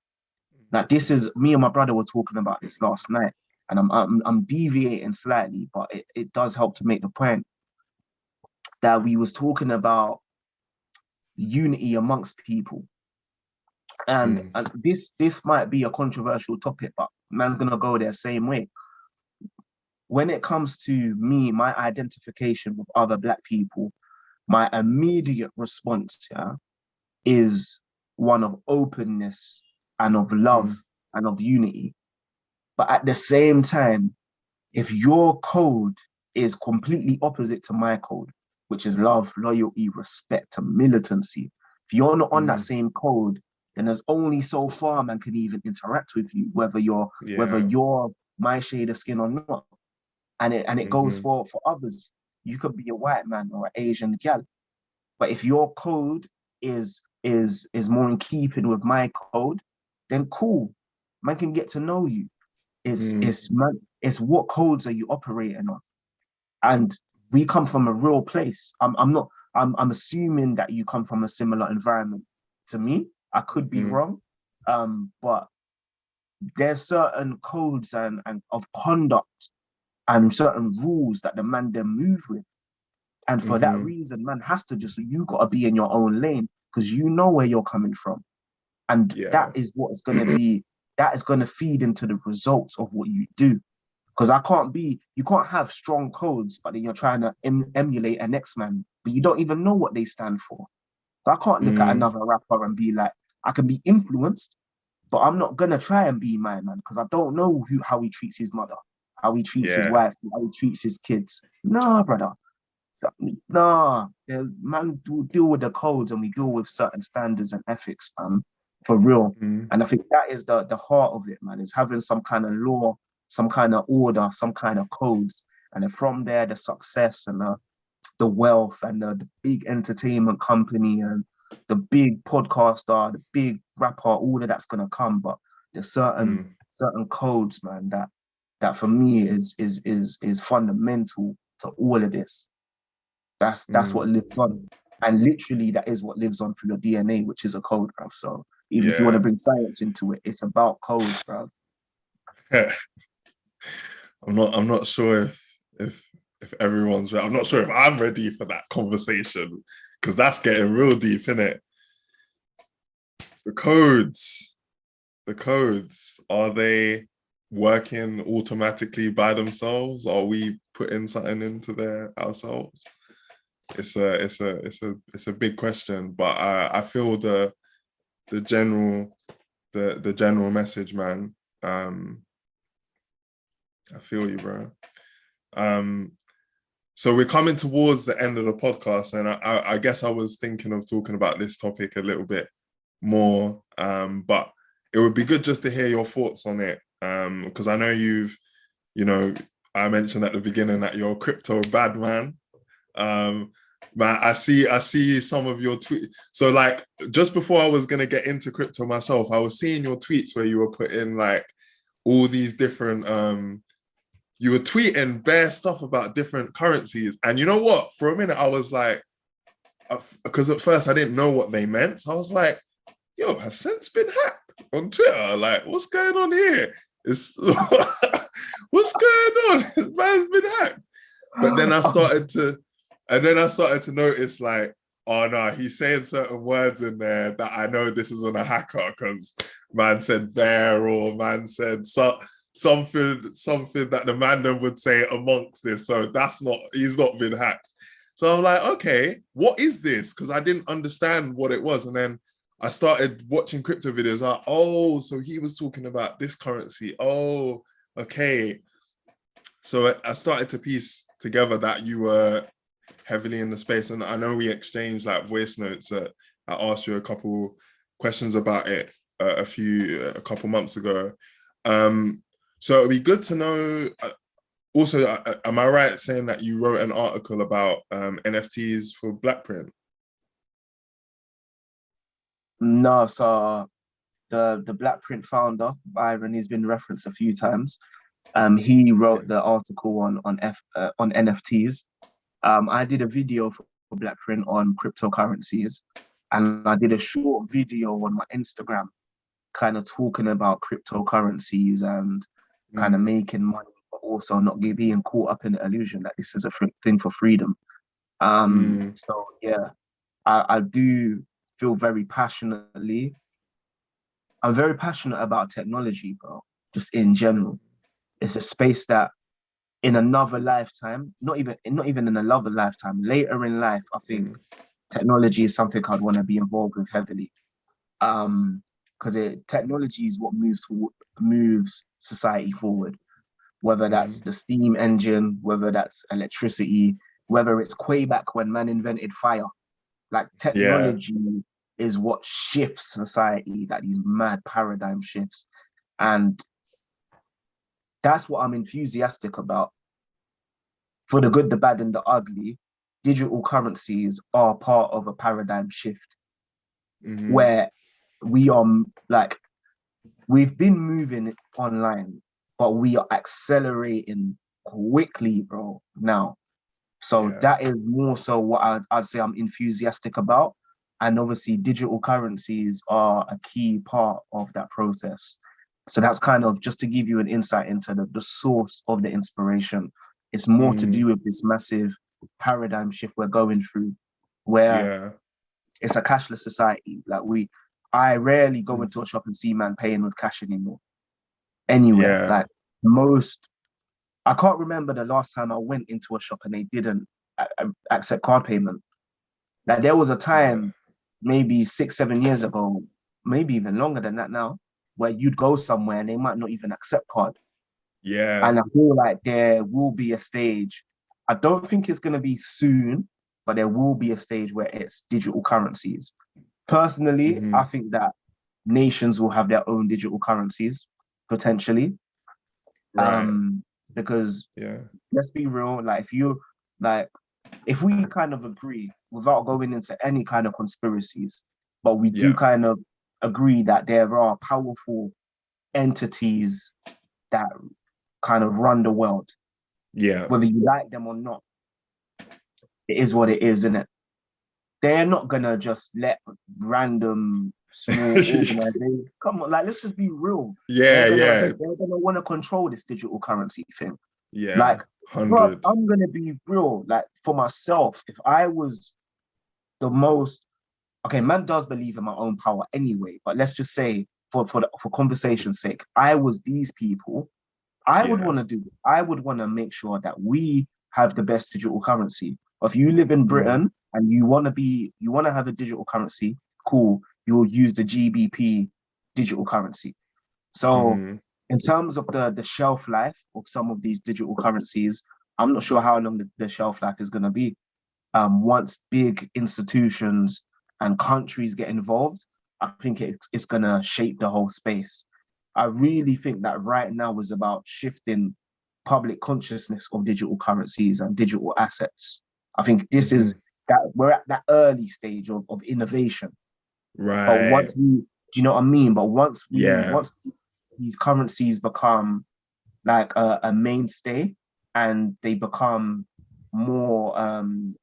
Like, this is, me and my brother were talking about this last night, and I'm deviating slightly, but it does help to make the point that we was talking about unity amongst people. And this might be a controversial topic, but man's gonna go there same way. When it comes to me, my identification with other Black people, my immediate response is one of openness and of love and of unity. But at the same time, if your code is completely opposite to my code, which is love, loyalty, respect, and militancy, if you're not on that same code, then there's only so far man can even interact with you, whether you're my shade of skin or not. And it goes for others. You could be a white man or an Asian gal, but if your code is more in keeping with my code, then cool, man can get to know you. It's what codes are you operating on? And we come from a real place. I'm assuming that you come from a similar environment to me. I could be wrong, but there's certain codes and of conduct and certain rules that the man then move with. And for that reason, man has to you gotta be in your own lane because you know where you're coming from. And that is what's gonna be, that is gonna feed into the results of what you do. Because you can't have strong codes, but then you're trying to emulate an next man, but you don't even know what they stand for. So I can't look at another rapper and be like, I can be influenced, but I'm not gonna try and be my man because I don't know how he treats his mother, how he treats his wife, how he treats his kids. Nah, brother. Nah, man, we deal with the codes and we deal with certain standards and ethics, for real. And I think that is the heart of it, man. Is having some kind of law, some kind of order, some kind of codes, and then from there, the success and the wealth and the big entertainment company and the big podcaster, the big rapper, all of that's gonna come. But there's certain codes, man, that for me is fundamental to all of this. That's what lives on, and literally that is what lives on through your DNA, which is a code, bruv. So even if you want to bring science into it, it's about codes, bruv. I'm not sure if everyone's ready. I'm not sure if I'm ready for that conversation because that's getting real deep, innit? The codes, are they working automatically by themselves? Are we putting something into there ourselves? It's a big question, but I feel the general message, man. I feel you, bro. So we're coming towards the end of the podcast, and I guess I was thinking of talking about this topic a little bit more, but it would be good just to hear your thoughts on it, because I know I mentioned at the beginning that you're a crypto-badman. Man, I see some of your tweets. So like just before I was gonna get into crypto myself, I was seeing your tweets where you were putting like all these different you were tweeting bare stuff about different currencies. And you know what? For a minute I was like, because at first I didn't know what they meant. So I was like, yo, has Senxe been hacked on Twitter? Like, what's going on here? What's going on? This man's been hacked. But then I started to notice like, oh no, he's saying certain words in there that I know this isn't a hacker because man said bear or man said something that the man would say amongst this. So he's not been hacked. So I'm like, okay, what is this? Because I didn't understand what it was. And then I started watching crypto videos. Like, oh, so he was talking about this currency. Oh, okay. So I started to piece together that you were heavily in the space, and I know we exchanged like voice notes. I asked you a couple questions about it a couple months ago. So it'd be good to know. Also, am I right saying that you wrote an article about NFTs for Blackprint? No, so the Blackprint founder, Byron, he's been referenced a few times. He wrote the article on NFTs. I did a video for Blackprint on cryptocurrencies, and I did a short video on my Instagram, kind of talking about cryptocurrencies and kind of making money, but also not being caught up in the illusion that this is a thing for freedom. So yeah, I do feel very passionately. I'm very passionate about technology, bro, just in general. It's a space that in another lifetime, not even in another lifetime, later in life, I think technology is something I'd want to be involved with heavily. Because technology is what moves society forward, whether that's the steam engine, whether that's electricity, whether it's way back when man invented fire. Like technology is what shifts society, that these mad paradigm shifts. And that's what I'm enthusiastic about. For the good, the bad, and the ugly, digital currencies are part of a paradigm shift where we are like, we've been moving online, but we are accelerating quickly, bro, now. So Yeah. that is more so what I'd say I'm enthusiastic about. And obviously digital currencies are a key part of that process. So that's kind of just to give you an insight into the source of the inspiration. It's more to do with this massive paradigm shift we're going through, where Yeah. it's a cashless society. I rarely go into a shop and see man paying with cash anymore. Anywhere, Yeah. like I can't remember the last time I went into a shop and they didn't accept card payment. Like there was a time, maybe 6, 7 years ago, maybe even longer than that now, where you'd go somewhere and they might not even accept card. Yeah. And I feel like there will be a stage. I don't think it's going to be soon, but there will be a stage where it's digital currencies. Personally, I think that nations will have their own digital currencies potentially. Right. Because Yeah. let's be real, if we kind of agree without going into any kind of conspiracies, but we do kind of agree that there are powerful entities that kind of run the world, Yeah. whether you like them or not, it is what it is, isn't it? They're not gonna just let random small organizations come on. Like, let's just be real. Yeah. They're gonna want to control this digital currency thing. Yeah. Like, bro, 100. I'm gonna be real. Like for myself, if I was the most man does believe in my own power anyway. But let's just say, for conversation's sake, I was these people. I would want to make sure that we have the best digital currency. If you live in Britain and you want to have a digital currency, cool. You'll use the GBP digital currency. So in terms of the shelf life of some of these digital currencies, I'm not sure how long the shelf life is going to be. Once big institutions and countries get involved, I think it's going to shape the whole space. I really think that right now is about shifting public consciousness of digital currencies and digital assets. I think this is that we're at that early stage of innovation. Right. But once do you know what I mean? But once these currencies become like a mainstay and they become more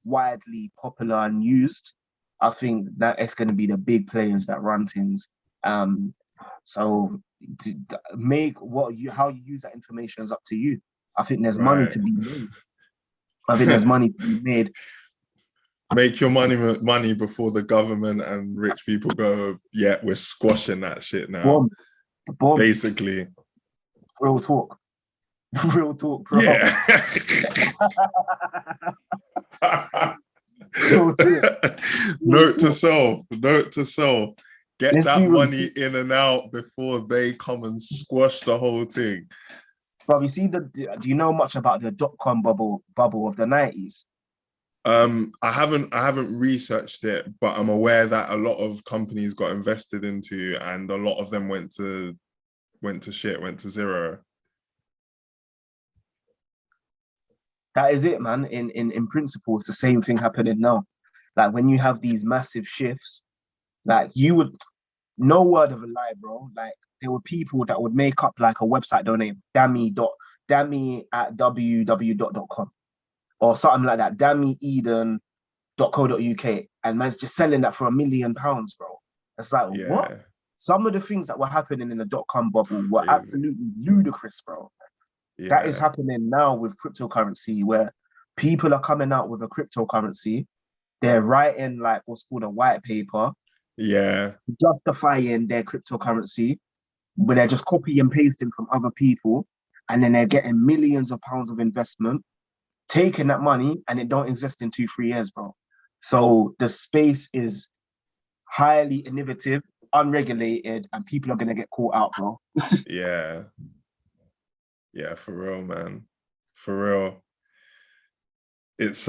widely popular and used, I think that it's going to be the big players that run things. So to how you use that information is up to you. I think there's money to be made. Make your money before the government and rich people go, yeah, we're squashing that shit now. Boom. Basically. Real talk. Real talk, bro. Yeah. Real talk. Note to self. Get Let's that money in and out before they come and squash the whole thing. Bro, you see do you know much about the dot-com bubble of the 90s? I haven't researched it, but I'm aware that a lot of companies got invested into and a lot of them went to zero. That is it, man. In principle, it's the same thing happening now. Like when you have these massive shifts, like no word of a lie, bro. Like there were people that would make up like a website domain, Dami at www.com or something like that, damiedun.co.uk, and man's just selling that for £1 million, bro. It's like, what? Some of the things that were happening in the dot-com bubble were absolutely ludicrous, bro. Yeah. That is happening now with cryptocurrency, where people are coming out with a cryptocurrency. They're writing like what's called a white paper, justifying their cryptocurrency, but they're just copy and pasting from other people, and then they're getting millions of pounds of investment, taking that money, and it don't exist in 2-3 years, bro. So the space is highly innovative, unregulated, and people are gonna get caught out, bro. Yeah, for real, man. For real. It's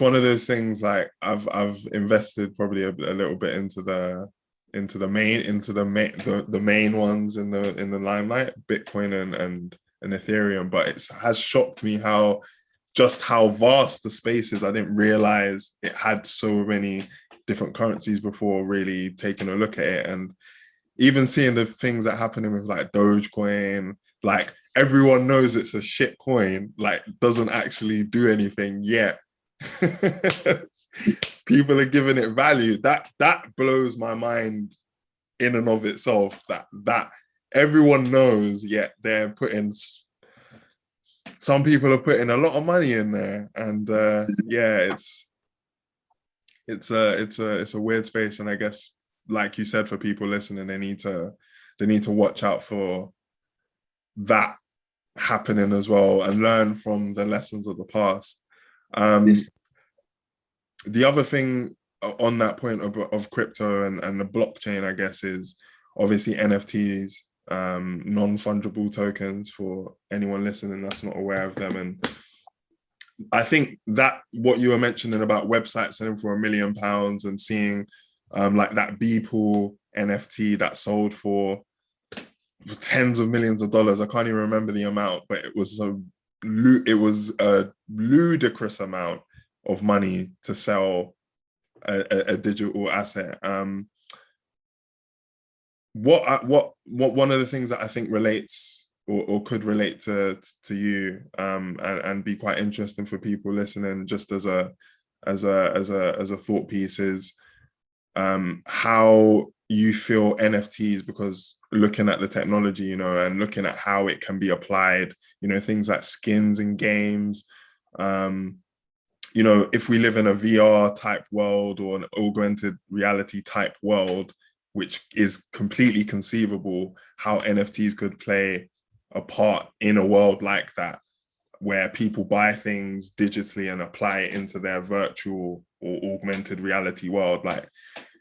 one of those things. Like I've invested probably a little bit into the main ones in the limelight, Bitcoin and Ethereum, but it has shocked me how vast the space is. I didn't realize it had so many different currencies before really taking a look at it, and even seeing the things that happening with like Dogecoin, like everyone knows it's a shit coin, like doesn't actually do anything yet. People are giving it value. That blows my mind in and of itself, that everyone knows, yet they're putting, some people are putting a lot of money in there. And yeah, it's a weird space. And I guess, like you said, for people listening, they need to watch out for that happening as well and learn from the lessons of the past. The other thing on that point of crypto and the blockchain, I guess, is obviously NFTs, non-fungible tokens, for anyone listening that's not aware of them. And I think that what you were mentioning about websites selling for £1 million and seeing like that Beeple NFT that sold for tens of millions of dollars. I can't even remember the amount, but it was a ludicrous amount of money to sell a digital asset. What one of the things that I think relates or could relate to you and be quite interesting for people listening, just as a thought piece, is how you feel NFTs, because looking at the technology, and looking at how it can be applied, things like skins in games, if we live in a VR type world or an augmented reality type world, which is completely conceivable, how NFTs could play a part in a world like that, where people buy things digitally and apply it into their virtual or augmented reality world. Like,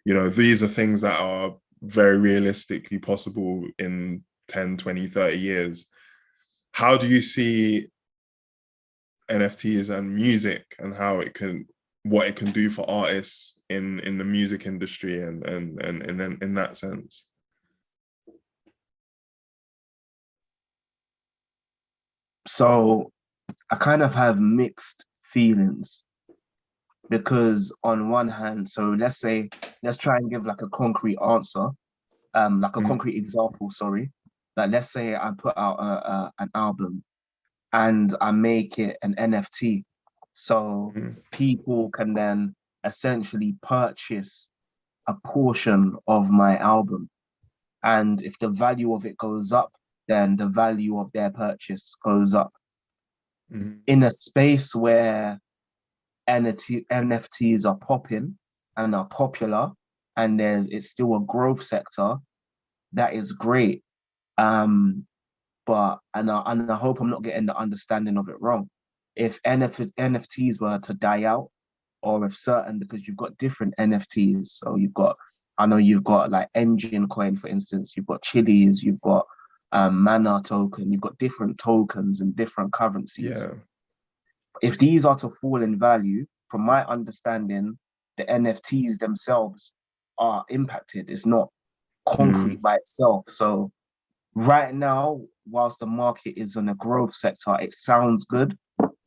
these are things that are very realistically possible in 10, 20, 30 years. How do you see NFTs and music, and what it can do for artists in the music industry and in that sense? So I kind of have mixed feelings, because on one hand, so let's try and give like a concrete answer, like a concrete example, sorry. Like, let's say I put out an album and I make it an NFT. So people can then essentially purchase a portion of my album. And if the value of it goes up, then the value of their purchase goes up. In a space where NFTs are popping and are popular, and it's still a growth sector, that is great. But I hope I'm not getting the understanding of it wrong. If NFTs were to die out, or if certain, because you've got different NFTs, so I know you've got like Engine Coin, for instance, you've got Chili's, you've got Mana token, you've got different tokens and different currencies. Yeah. If these are to fall in value, from my understanding, the NFTs themselves are impacted. It's not concrete by itself. So right now, whilst the market is in a growth sector, it sounds good.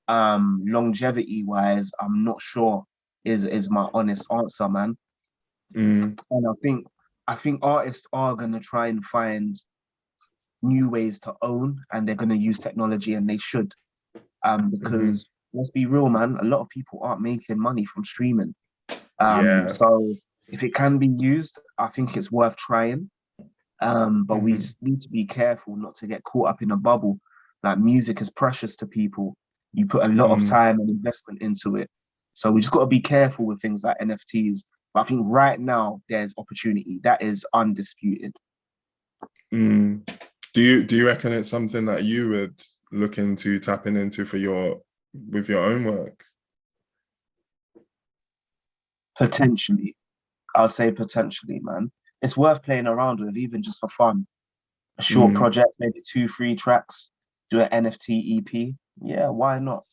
Longevity wise, I'm not sure is my honest answer, man. And I think artists are gonna try and find new ways to own, and they're gonna use technology, and they should. Because let's be real, man, a lot of people aren't making money from streaming. So if it can be used, I think it's worth trying. But we just need to be careful not to get caught up in a bubble. Like, music is precious to people. You put a lot of time and investment into it. So we just got to be careful with things like NFTs. But I think right now there's opportunity. That is undisputed. Do you reckon it's something that you would look into tapping into with your own work? Potentially. I'll say potentially, man. It's worth playing around with, even just for fun. A short project, maybe 2-3 tracks, do an NFT EP. Yeah, why not?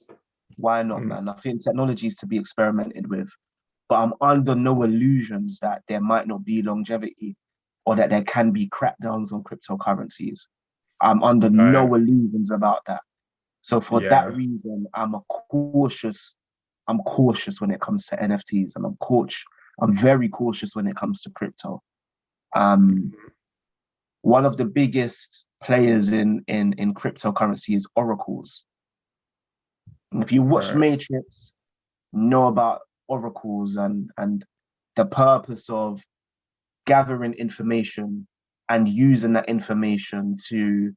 Why not, man? I think technology is to be experimented with, but I'm under no illusions that there might not be longevity, or that there can be crackdowns on cryptocurrencies. I'm under no illusions about that. So for that reason, I'm cautious when it comes to NFTs, and I'm very cautious when it comes to crypto. one of the biggest players in cryptocurrency is oracles. And if you watch Right. Matrix, know about oracles and the purpose of gathering information and using that information to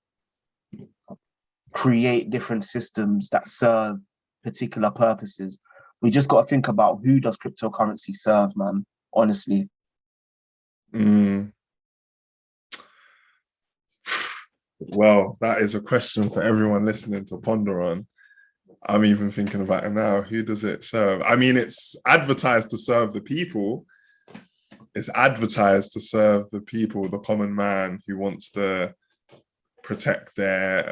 create different systems that serve particular purposes. We just got to think about, who does cryptocurrency serve, man? Honestly. Well, that is a question for everyone listening to ponder on. I'm even thinking about it now. Who does it serve? I mean, it's advertised to serve the people. It's advertised to serve the people, the common man who wants to protect their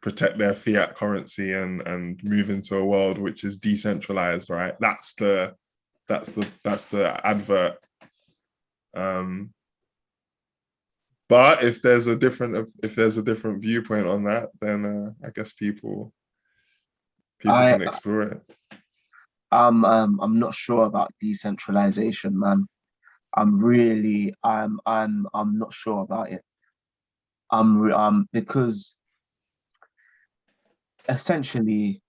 fiat currency and move into a world which is decentralized, right? That's the advert. But if there's a different viewpoint on that, then I guess people can explore it. I'm not sure about decentralization, man. I'm not sure about it. Because essentially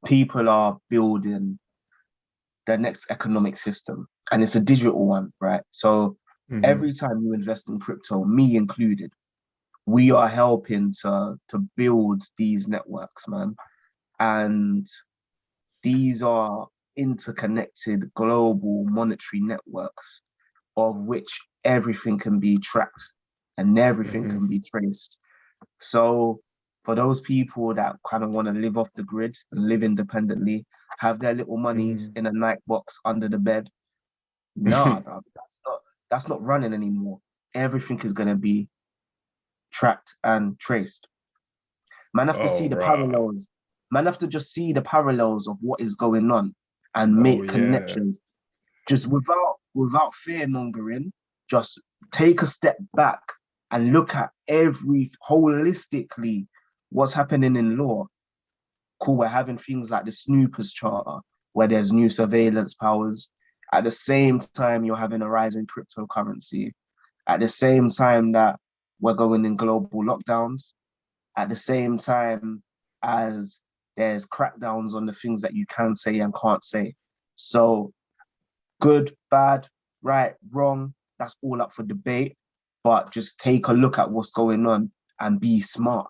people are building the next economic system, and it's a digital one, right? So every time you invest in crypto, me included, we are helping to build these networks, man. And these are interconnected global monetary networks of which everything can be tracked and everything can be traced. So for those people that kind of want to live off the grid and live independently, have their little monies in a night box under the bed, nah, bro, that's not running anymore. Everything is going to be tracked and traced. Man have to see the parallels. Man have to just see the parallels of what is going on and make connections. Just without fear mongering, just take a step back and look at holistically what's happening in law. Cool, we're having things like the Snoopers Charter, where there's new surveillance powers. At the same time, you're having a rise in cryptocurrency. At the same time that we're going in global lockdowns. At the same time as there's crackdowns on the things that you can say and can't say. So good, bad, right, wrong, that's all up for debate. But just take a look at what's going on and be smart.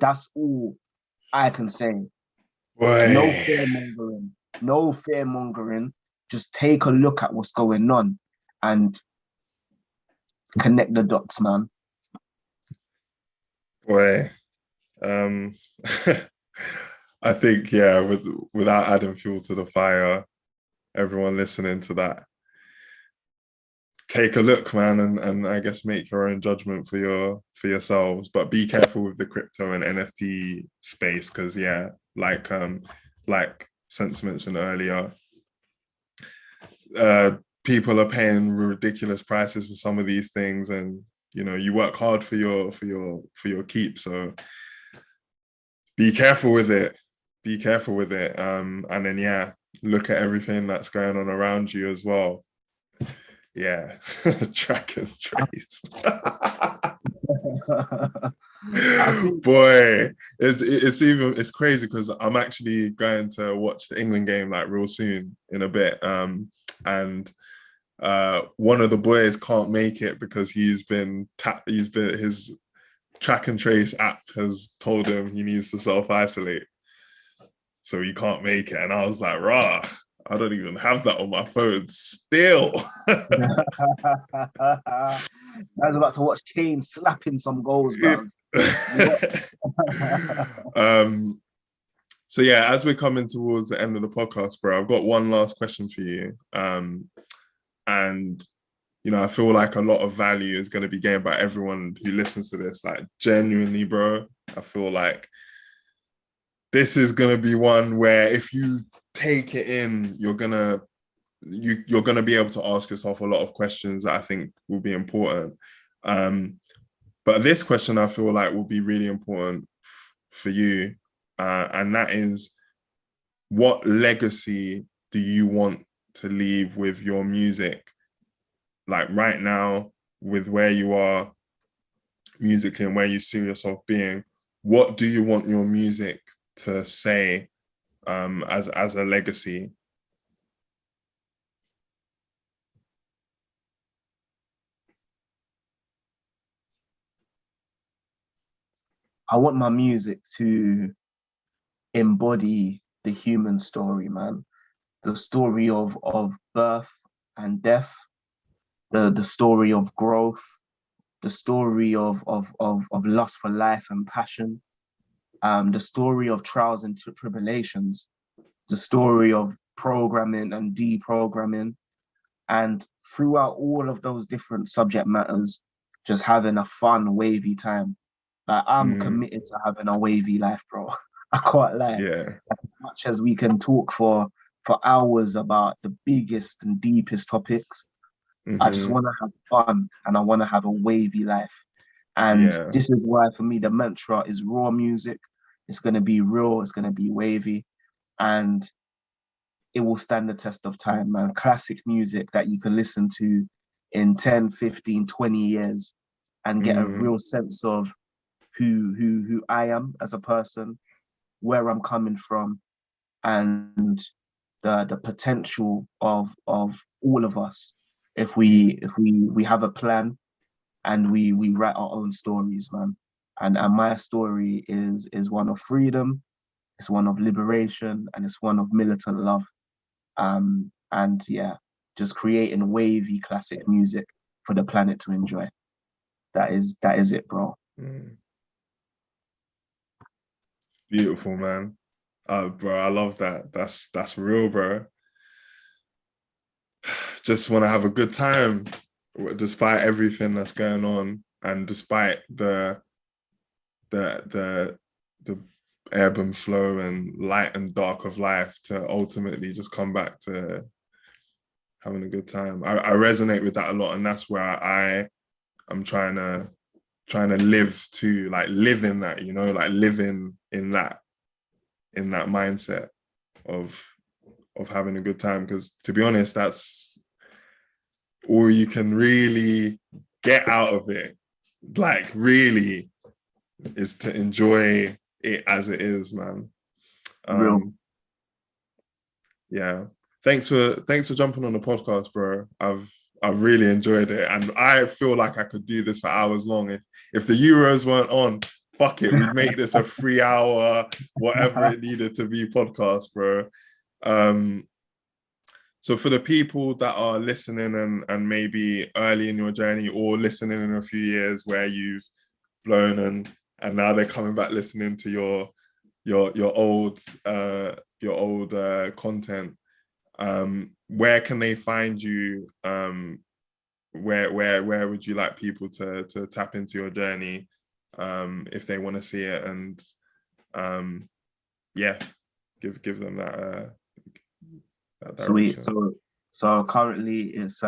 That's all I can say. Boy. No fear mongering. Just take a look at what's going on and connect the dots, man. Boy. I think, yeah, without adding fuel to the fire, everyone listening to that, take a look, man, and I guess make your own judgment for yourselves. But be careful with the crypto and NFT space, because like Sense mentioned earlier, people are paying ridiculous prices for some of these things, and you work hard for your keep. So be careful with it. And then look at everything that's going on around you as well. Track and trace. Boy, it's crazy because I'm actually going to watch the England game like real soon in a bit. And one of the boys can't make it because his track and trace app has told him he needs to self-isolate. So he can't make it. And I was like, rah, I don't even have that on my phone still. I was about to watch Kane slapping some goals, bro. So as we're coming towards the end of the podcast, bro, I've got one last question for you. And I feel like a lot of value is going to be gained by everyone who listens to this. Like, genuinely, bro, I feel like this is going to be one where if you take it in, you're going to be able to ask yourself a lot of questions that I think will be important. But this question I feel like will be really important for you. And that is, what legacy do you want to leave with your music? Like right now, with where you are, musically and where you see yourself being, what do you want your music to say as a legacy? I want my music to embody the human story, man. The story of birth and death, the story of growth, the story of lust for life and passion, the story of trials and tribulations, the story of programming and deprogramming, and throughout all of those different subject matters, just having a fun, wavy time. Like I'm committed to having a wavy life, bro. I can't lie. Yeah. As much as we can talk for hours about the biggest and deepest topics, I just want to have fun and I want to have a wavy life. And Yeah. this is why, for me, the mantra is raw music. It's going to be real, it's going to be wavy, and it will stand the test of time, man. Classic music that you can listen to in 10, 15, 20 years and get a real sense of who I am as a person, where I'm coming from, and the potential of all of us if we have a plan and we write our own stories, man. And my story is one of freedom, it's one of liberation, and it's one of militant love. And yeah, just creating wavy classic music for the planet to enjoy. That is it, bro. Beautiful, man. Bro, I love that. That's real, bro. Just want to have a good time despite everything that's going on, and despite the ebb and flow and light and dark of life, to ultimately just come back to having a good time. I resonate with that a lot, and that's where I'm trying to live to, like, live in that, you know, like living in that mindset of having a good time, because to be honest, that's all you can really get out of it, like, really, is to enjoy it as it is, man. Real. Yeah, thanks for jumping on the podcast, bro. I've really enjoyed it, and I feel like I could do this for hours long. If the Euros weren't on, fuck it, we'd make this a 3-hour, whatever it needed to be, podcast, bro. So for the people that are listening and maybe early in your journey, or listening in a few years where you've blown and now they're coming back listening to your old content, where can they find you? Where would you like people to tap into your journey if they want to see it, and yeah, give them that Sweet. direction. So currently it's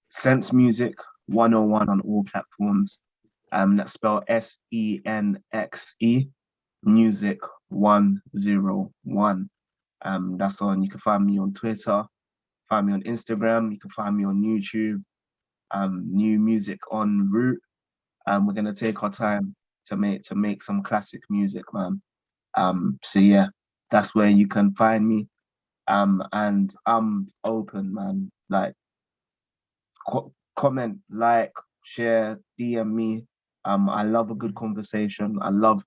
Sense Music 101 on all platforms. That's spelled Senxe Music 101. That's on. You can find me on Twitter, find me on Instagram, you can find me on YouTube. New music en route. We're gonna take our time to make some classic music, man. So yeah, that's where you can find me. And I'm open, man. Like, comment, like, share, DM me. I love a good conversation. I love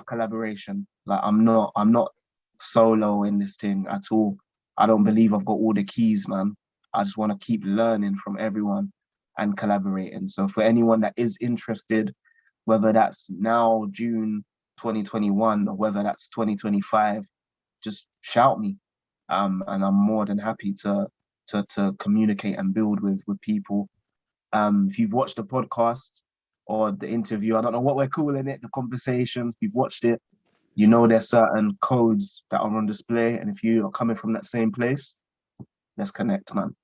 collaboration. Like, I'm not solo in this thing at all. I don't believe I've got all the keys, man. I just want to keep learning from everyone and collaborating. So for anyone that is interested, whether that's now June 2021 or whether that's 2025, just shout me. And I'm more than happy to communicate and build with people. If you've watched the podcast or the interview, I don't know what we're calling it, the conversation, if you've watched it, you know there's certain codes that are on display. And if you are coming from that same place, let's connect, man.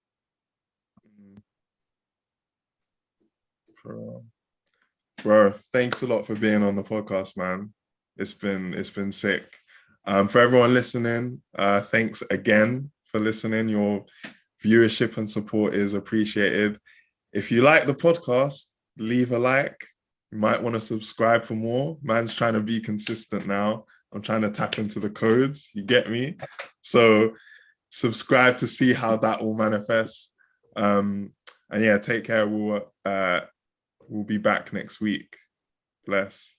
Bro, thanks a lot for being on the podcast, man. It's been sick. For everyone listening, thanks again for listening. Your viewership and support is appreciated. If you like the podcast, leave a like, You might want to subscribe for more. Man's trying to be consistent now. I'm trying to tap into the codes. You get me? So subscribe to see how that will manifest. And yeah, take care. We'll be back next week. Bless.